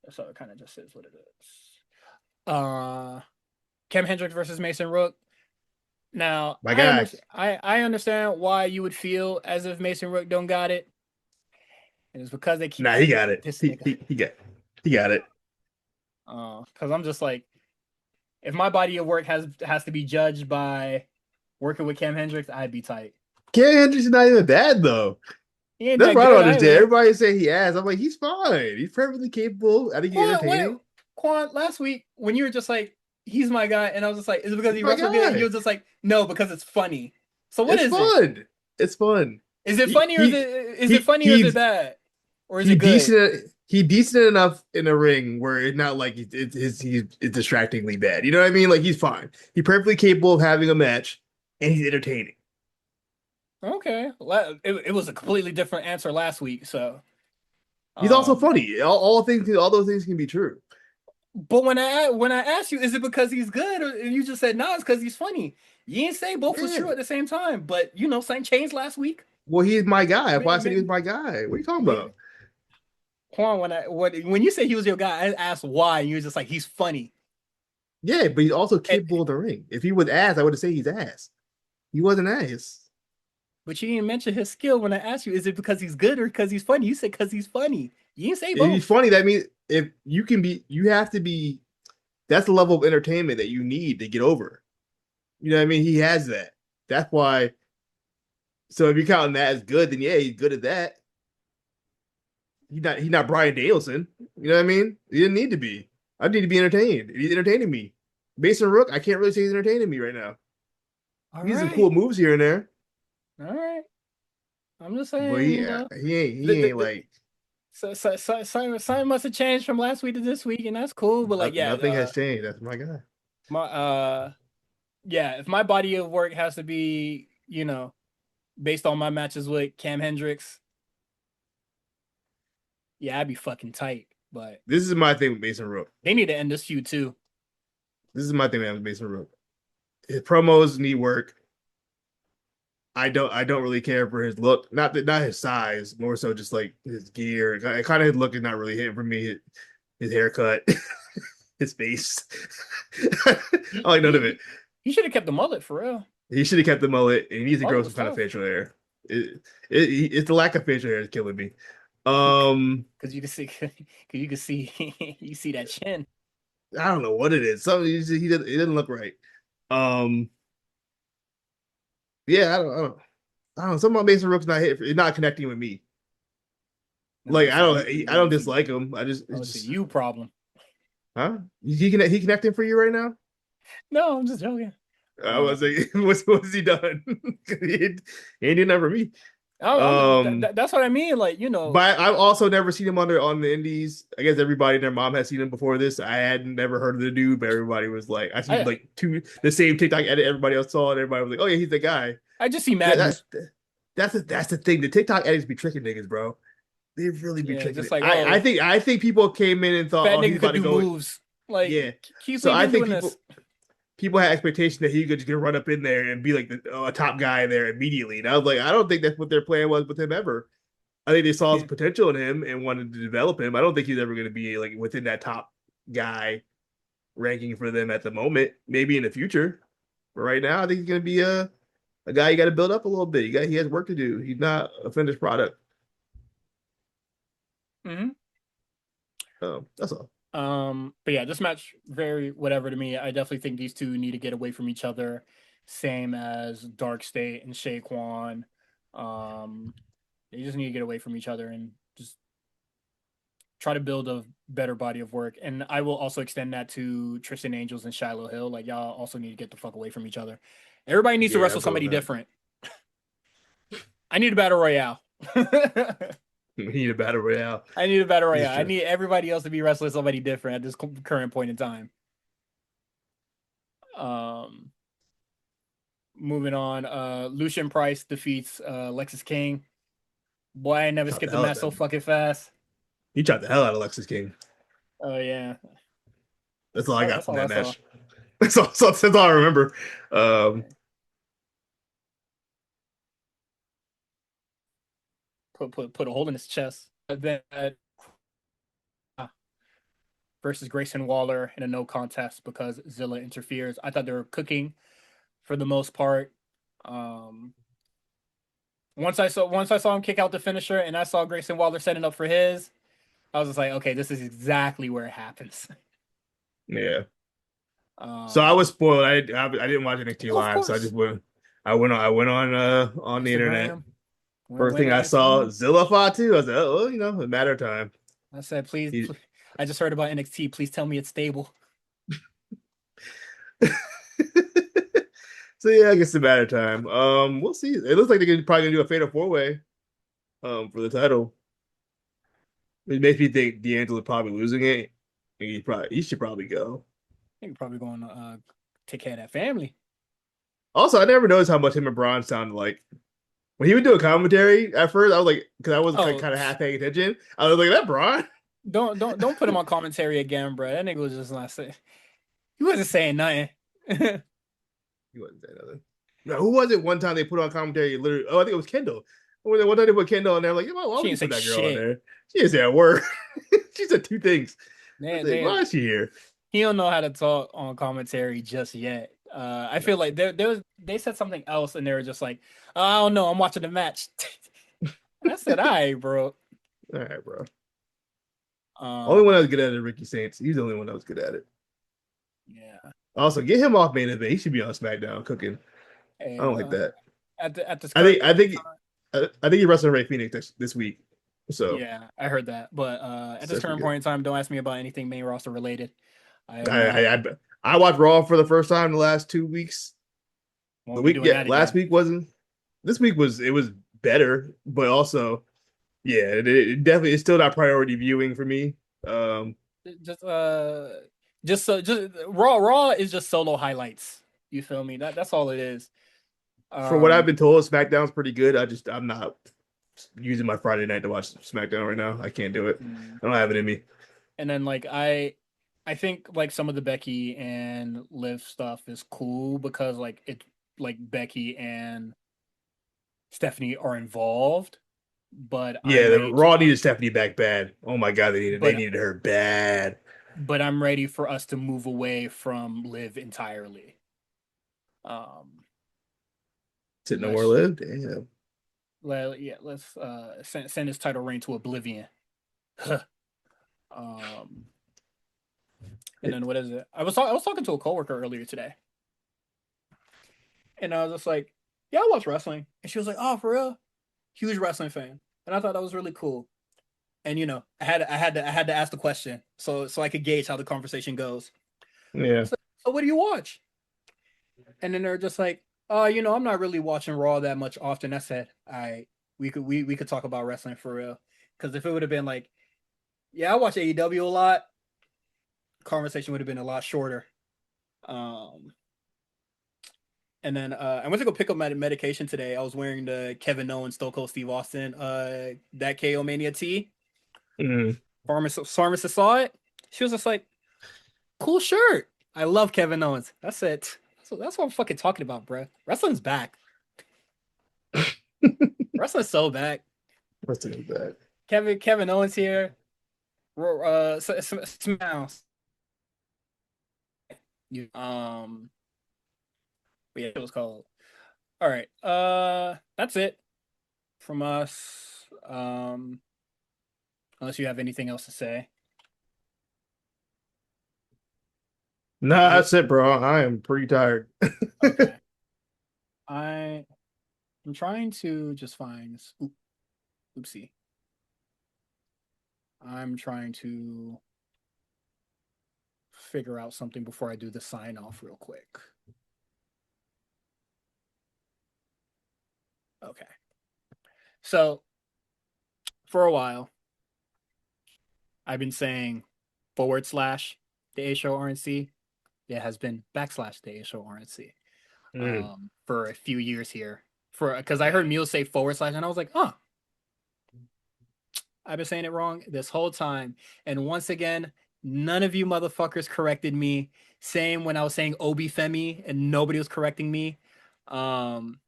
Speaker 1: so it kind of just is what it is. Uh, Cam Hendricks versus Mason Rook. Now
Speaker 2: My guy.
Speaker 1: I understand why you would feel as if Mason Rook don't got it, and it's because they keep
Speaker 2: Nah, he
Speaker 1: putting
Speaker 2: got it.
Speaker 1: this
Speaker 2: He
Speaker 1: nigga.
Speaker 2: he he got it.
Speaker 1: Because I'm just like, if my body of work has to be judged by working with Cam Hendricks, I'd be tight.
Speaker 2: Cam Hendricks is not even bad though.
Speaker 1: He ain't
Speaker 2: That's
Speaker 1: that
Speaker 2: what I don't
Speaker 1: good
Speaker 2: understand.
Speaker 1: either.
Speaker 2: Everybody say he has. I'm like, he's fine. He's perfectly capable. I think he's
Speaker 1: Quan, wait,
Speaker 2: entertaining.
Speaker 1: Quan, last week when you were just like, he's my guy, and I was just like, is it because
Speaker 2: He's
Speaker 1: he
Speaker 2: my
Speaker 1: wrestled good? And you
Speaker 2: guy.
Speaker 1: were just like, no, because it's funny. So what
Speaker 2: It's
Speaker 1: is it?
Speaker 2: fun. It's fun.
Speaker 1: Is it
Speaker 2: He
Speaker 1: funny or is
Speaker 2: he
Speaker 1: it funny or is it
Speaker 2: he's
Speaker 1: bad? Or is
Speaker 2: he
Speaker 1: it good?
Speaker 2: decent. He decent enough in the ring where it's not like he's distractingly bad. You know what I mean? Like he's fine. He's perfectly capable of having a match, and he's entertaining.
Speaker 1: Okay. It was a completely different answer last week, so
Speaker 2: He's also
Speaker 1: um
Speaker 2: funny. All those things can be true.
Speaker 1: but when I asked you, is it because he's good, or you just said no, it's because he's funny. You didn't say both was
Speaker 2: Yeah.
Speaker 1: true at the same time, but something changed last week.
Speaker 2: Well, he's my guy. That's why I
Speaker 1: Maybe,
Speaker 2: said he was
Speaker 1: maybe,
Speaker 2: my guy. What are you talking about?
Speaker 1: maybe. Juan, when you said he was your guy, I asked why, and you were just like, he's funny.
Speaker 2: Yeah, but he's also
Speaker 1: And,
Speaker 2: capable of the ring. If he was ass, I would have said he's ass. He wasn't ass.
Speaker 1: but you didn't mention his skill when I asked you, is it because he's good or because he's funny? You said because he's funny. You didn't say
Speaker 2: If he's
Speaker 1: both.
Speaker 2: funny, that means if you can be, you have to be. That's the level of entertainment that you need to get over. You know what I mean? He has that. That's why. So if you're counting that as good, then yeah, he's good at that. He's not Brian Danielson. You know what I mean? He didn't need to be. I need to be entertained. He's entertaining me. Mason Rook, I can't really say he's entertaining me right now.
Speaker 1: All
Speaker 2: He's some cool
Speaker 1: right.
Speaker 2: moves here and there,
Speaker 1: All right. I'm just
Speaker 2: but
Speaker 1: saying,
Speaker 2: he
Speaker 1: you know,
Speaker 2: he ain't
Speaker 1: the,
Speaker 2: he
Speaker 1: the,
Speaker 2: ain't
Speaker 1: the,
Speaker 2: like
Speaker 1: something must have changed from last week to this week, and that's cool. But like, yeah,
Speaker 2: nothing has changed. That's my guy.
Speaker 1: my yeah, if my body of work has to be, based on my matches with Cam Hendricks, yeah, I'd be fucking tight. But
Speaker 2: This is my thing with Mason Rook.
Speaker 1: they need to end this feud too.
Speaker 2: This is my thing with Mason Rook. His promos need work. I don't really care for his look, not his size, more so just like his gear. Kind of his look is not really hitting for me. His haircut, his face. I
Speaker 1: He
Speaker 2: like none of it.
Speaker 1: he he should have kept the mullet for real.
Speaker 2: He should have kept the mullet, and he needs to
Speaker 1: Mullet
Speaker 2: grow
Speaker 1: was
Speaker 2: some kind of
Speaker 1: tough
Speaker 2: facial hair. It's the lack of facial hair is killing me.
Speaker 1: because
Speaker 2: Um,
Speaker 1: you can see because you can see you see that chin.
Speaker 2: I don't know what it is. Something he doesn't look right. Um, yeah, I don't know. Some of Mason Rook's not connecting with me.
Speaker 1: No,
Speaker 2: Like
Speaker 1: it's
Speaker 2: I
Speaker 1: a you.
Speaker 2: don't I don't
Speaker 1: It's a
Speaker 2: dislike him. It's
Speaker 1: it's a
Speaker 2: just
Speaker 1: you problem.
Speaker 2: huh? He connecting for you right now?
Speaker 1: No, I'm just joking.
Speaker 2: I was
Speaker 1: Um,
Speaker 2: like, what's he done? He ain't doing that for me.
Speaker 1: that's what I mean. Like,
Speaker 2: But I've also never seen him on the indies. I guess everybody and their mom has seen him before this. I had never heard of the dude, but everybody was like, I seen
Speaker 1: I
Speaker 2: like the same TikTok edit everybody else saw, and everybody was like, oh yeah, he's the guy.
Speaker 1: I just see
Speaker 2: That,
Speaker 1: madness.
Speaker 2: that's that's the thing. The TikTok edits be tricking niggas, bro. They really be
Speaker 1: Yeah,
Speaker 2: tricking
Speaker 1: just
Speaker 2: it.
Speaker 1: like,
Speaker 2: I think people came in and thought,
Speaker 1: fat
Speaker 2: oh, he's
Speaker 1: nigga
Speaker 2: about
Speaker 1: could
Speaker 2: to
Speaker 1: do
Speaker 2: go.
Speaker 1: moves. Like,
Speaker 2: Yeah.
Speaker 1: keep
Speaker 2: So
Speaker 1: we
Speaker 2: I
Speaker 1: been
Speaker 2: think
Speaker 1: doing this.
Speaker 2: people had expectation that he could just run up in there and be like a top guy there immediately. And I was like, I don't think that's what their plan was with him ever. I think they saw his
Speaker 1: Yeah.
Speaker 2: potential in him and wanted to develop him. I don't think he's ever going to be like within that top guy ranking for them at the moment. Maybe in the future, but right now, I think he's going to be a guy you got to build up a little bit. He has work to do. He's not a finished product.
Speaker 1: hmm
Speaker 2: That's all.
Speaker 1: But yeah, this match very whatever to me. I definitely think these two need to get away from each other. Same as Dark State and Shay Quan. Um, they just need to get away from each other and just try to build a better body of work. And I will also extend that to Tristan Angels and Shiloh Hill. Like y'all also need to get the fuck away from each other. Everybody needs to
Speaker 2: Yeah,
Speaker 1: wrestle
Speaker 2: I'm cool with
Speaker 1: somebody
Speaker 2: that.
Speaker 1: different. I need a battle royale.
Speaker 2: We need a battle royale.
Speaker 1: I need a battle
Speaker 2: This is
Speaker 1: royale. I
Speaker 2: true.
Speaker 1: need everybody else to be wrestling somebody different at this current point in time. Um, moving on. Lucian Price defeats Lexus King. Boy, I never
Speaker 2: Chop the
Speaker 1: skipped a
Speaker 2: hell out
Speaker 1: match
Speaker 2: of
Speaker 1: so
Speaker 2: that.
Speaker 1: fucking fast.
Speaker 2: He chopped the hell out of Lexus King.
Speaker 1: Oh yeah,
Speaker 2: That's all I got
Speaker 1: that's
Speaker 2: from
Speaker 1: all I
Speaker 2: that
Speaker 1: saw.
Speaker 2: match. That's all I remember. Um,
Speaker 1: Put a hole in his chest. Then versus Grayson Waller in a no contest because Zilla interferes. I thought they were cooking for the most part. Um, once I saw him kick out the finisher and I saw Grayson Waller setting up for his, I was just like, okay, this is exactly where it happens.
Speaker 2: yeah. So I
Speaker 1: Um,
Speaker 2: was spoiled. I didn't watch NXT
Speaker 1: oh, of
Speaker 2: live, so I just
Speaker 1: course,
Speaker 2: went. I went on the internet.
Speaker 1: Instagram
Speaker 2: First thing
Speaker 1: went
Speaker 2: I
Speaker 1: on
Speaker 2: saw,
Speaker 1: Instagram.
Speaker 2: Zilla Fatu. I was like, oh, well, a matter of time.
Speaker 1: I said, please,
Speaker 2: He-
Speaker 1: please, I just heard about NXT. Please tell me it's stable.
Speaker 2: so yeah, I guess it's a matter of time. We'll see. It looks like they're probably gonna do a fatal four way for the title. It makes me think D'Angelo's probably losing it. And he should probably go.
Speaker 1: You're probably going to take care of that family.
Speaker 2: Also, I never noticed how much him and Braun sounded like. When he would do a commentary at first, I was like, because I was
Speaker 1: Oh,
Speaker 2: kind of half paying attention. I was like, that Braun?
Speaker 1: don't put him on commentary again, bro. That nigga was just not saying. He wasn't saying nothing.
Speaker 2: He wasn't saying nothing. No, who was it one time they put on commentary? Literally, oh, I think it was Kendall. One time they put Kendall on there, like, why
Speaker 1: She
Speaker 2: would you
Speaker 1: didn't say
Speaker 2: put that girl on
Speaker 1: shit.
Speaker 2: there? She didn't say a word. She said two things. I was
Speaker 1: They,
Speaker 2: like, why
Speaker 1: they,
Speaker 2: is she here?
Speaker 1: he don't know how to talk on commentary just yet. I
Speaker 2: No.
Speaker 1: feel like they said something else and they were just like, oh, I don't know, I'm watching the match. I said, all right, bro.
Speaker 2: All right, bro. Only one I
Speaker 1: Um,
Speaker 2: was good at it, Ricky Saints. He's the only one that was good at it.
Speaker 1: Yeah.
Speaker 2: Also, get him off main event. He should be on SmackDown cooking. I
Speaker 1: Hey,
Speaker 2: don't like
Speaker 1: well,
Speaker 2: that.
Speaker 1: at this
Speaker 2: I
Speaker 1: current
Speaker 2: think I
Speaker 1: point in
Speaker 2: think
Speaker 1: time,
Speaker 2: I think he's wrestling Ray Phoenix this week. So,
Speaker 1: yeah, I heard that. But at
Speaker 2: so
Speaker 1: this
Speaker 2: that should be
Speaker 1: current
Speaker 2: good.
Speaker 1: point in time, don't ask me about anything main roster related. I am
Speaker 2: I
Speaker 1: not.
Speaker 2: I I, I watched Raw for the first time in the last 2 weeks. The
Speaker 1: Won't be
Speaker 2: week,
Speaker 1: doing
Speaker 2: yeah,
Speaker 1: that
Speaker 2: last
Speaker 1: again.
Speaker 2: week wasn't. This week was better, but also, yeah, it definitely it's still not priority viewing for me. Um,
Speaker 1: Just just Raw is just solo highlights. You feel me? That's all it is.
Speaker 2: for what I've
Speaker 1: Um,
Speaker 2: been told, SmackDown's pretty good. I'm not using my Friday night to watch SmackDown right now. I can't do it.
Speaker 1: mm.
Speaker 2: I don't have it in me.
Speaker 1: And then like I think like some of the Becky and Liv stuff is cool because like it like Becky and Stephanie are involved, but
Speaker 2: Yeah,
Speaker 1: I'm
Speaker 2: the
Speaker 1: ready to
Speaker 2: Raw needed Stephanie back bad. Oh my God, they
Speaker 1: but
Speaker 2: needed her bad.
Speaker 1: I'm ready for us to move away from Liv entirely. Um
Speaker 2: Didn't know where
Speaker 1: let's
Speaker 2: lived. Damn.
Speaker 1: yeah, let's send his title reign to oblivion. um and then what is it? I was talking to a coworker earlier today, and I was just like, "Yeah, I watch wrestling," and she was like, "Oh, for real? Huge wrestling fan." And I thought that was really cool. And I had to ask the question so I could gauge how the conversation goes.
Speaker 2: Yeah.
Speaker 1: So what do you watch? And then they're just like, I'm not really watching Raw that much often. I said, I we could talk about wrestling for real. Because if it would have been like, yeah, I watch AEW a lot, conversation would have been a lot shorter. Um, and then I went to go pick up my medication today. I was wearing the Kevin Owens, Stone Cold Steve Austin, that KO Mania tee.
Speaker 2: Mm.
Speaker 1: Pharmacist saw it. She was just like, "Cool shirt. I love Kevin Owens." That's it. That's what I'm fucking talking about, bro. Wrestling's back. Wrestling's so back.
Speaker 2: What's the bad?
Speaker 1: Kevin Owens here. Smiles. Yeah, it was called. All right. That's it from us. Unless you have anything else to say.
Speaker 2: Nah,
Speaker 1: You
Speaker 2: that's it, bro. I am pretty tired.
Speaker 1: okay? I I'm trying to just find. Oopsie. I'm trying to figure out something before I do the sign off real quick. Okay. So for a while, I've been saying / the A Show RNC. It has been / the A Show RNC
Speaker 2: Mm.
Speaker 1: for a few years here. For because I heard Mule say / and I was like, huh, I've been saying it wrong this whole time. And once again, none of you motherfuckers corrected me. Same when I was saying Obi Femi and nobody was correcting me. Um,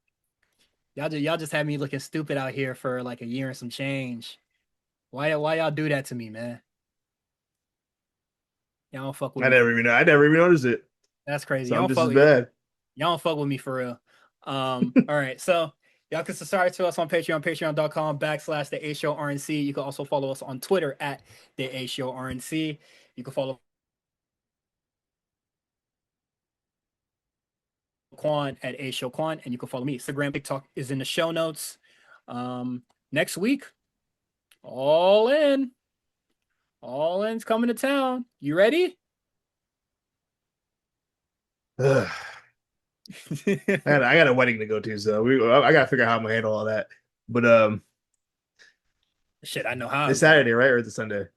Speaker 1: y'all just had me looking stupid out here for like a year and some change. Why y'all do that to me, man? Y'all don't fuck with me for real.
Speaker 2: I never even noticed it.
Speaker 1: That's crazy.
Speaker 2: So I'm just as bad.
Speaker 1: Y'all don't fuck with me for real. All right. So y'all can subscribe to us on Patreon, patreon.com / the A Show RNC. You can also follow us on Twitter at the A Show RNC. You can follow Quan at A Show Quan, and you can follow me. Instagram, TikTok is in the show notes. Next week, all in. All in's coming to town. You ready?
Speaker 2: Ugh. I got a wedding to go to, so I gotta figure out how I'm gonna handle all that. But
Speaker 1: Shit, I know how
Speaker 2: it's
Speaker 1: I'm gonna.
Speaker 2: Saturday, right? Or it's Sunday?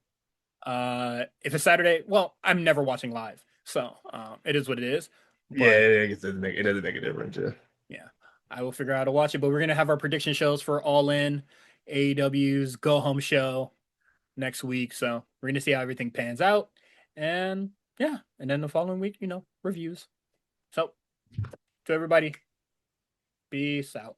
Speaker 1: If it's Saturday, well, I'm never watching live, so it is what it is.
Speaker 2: Yeah,
Speaker 1: But
Speaker 2: it doesn't make a difference. Yeah.
Speaker 1: yeah, I will figure out how to watch it. But we're gonna have our prediction shows for All In, AEW's Go Home show next week. So we're gonna see how everything pans out, and yeah, and then the following week, reviews. So to everybody, peace out.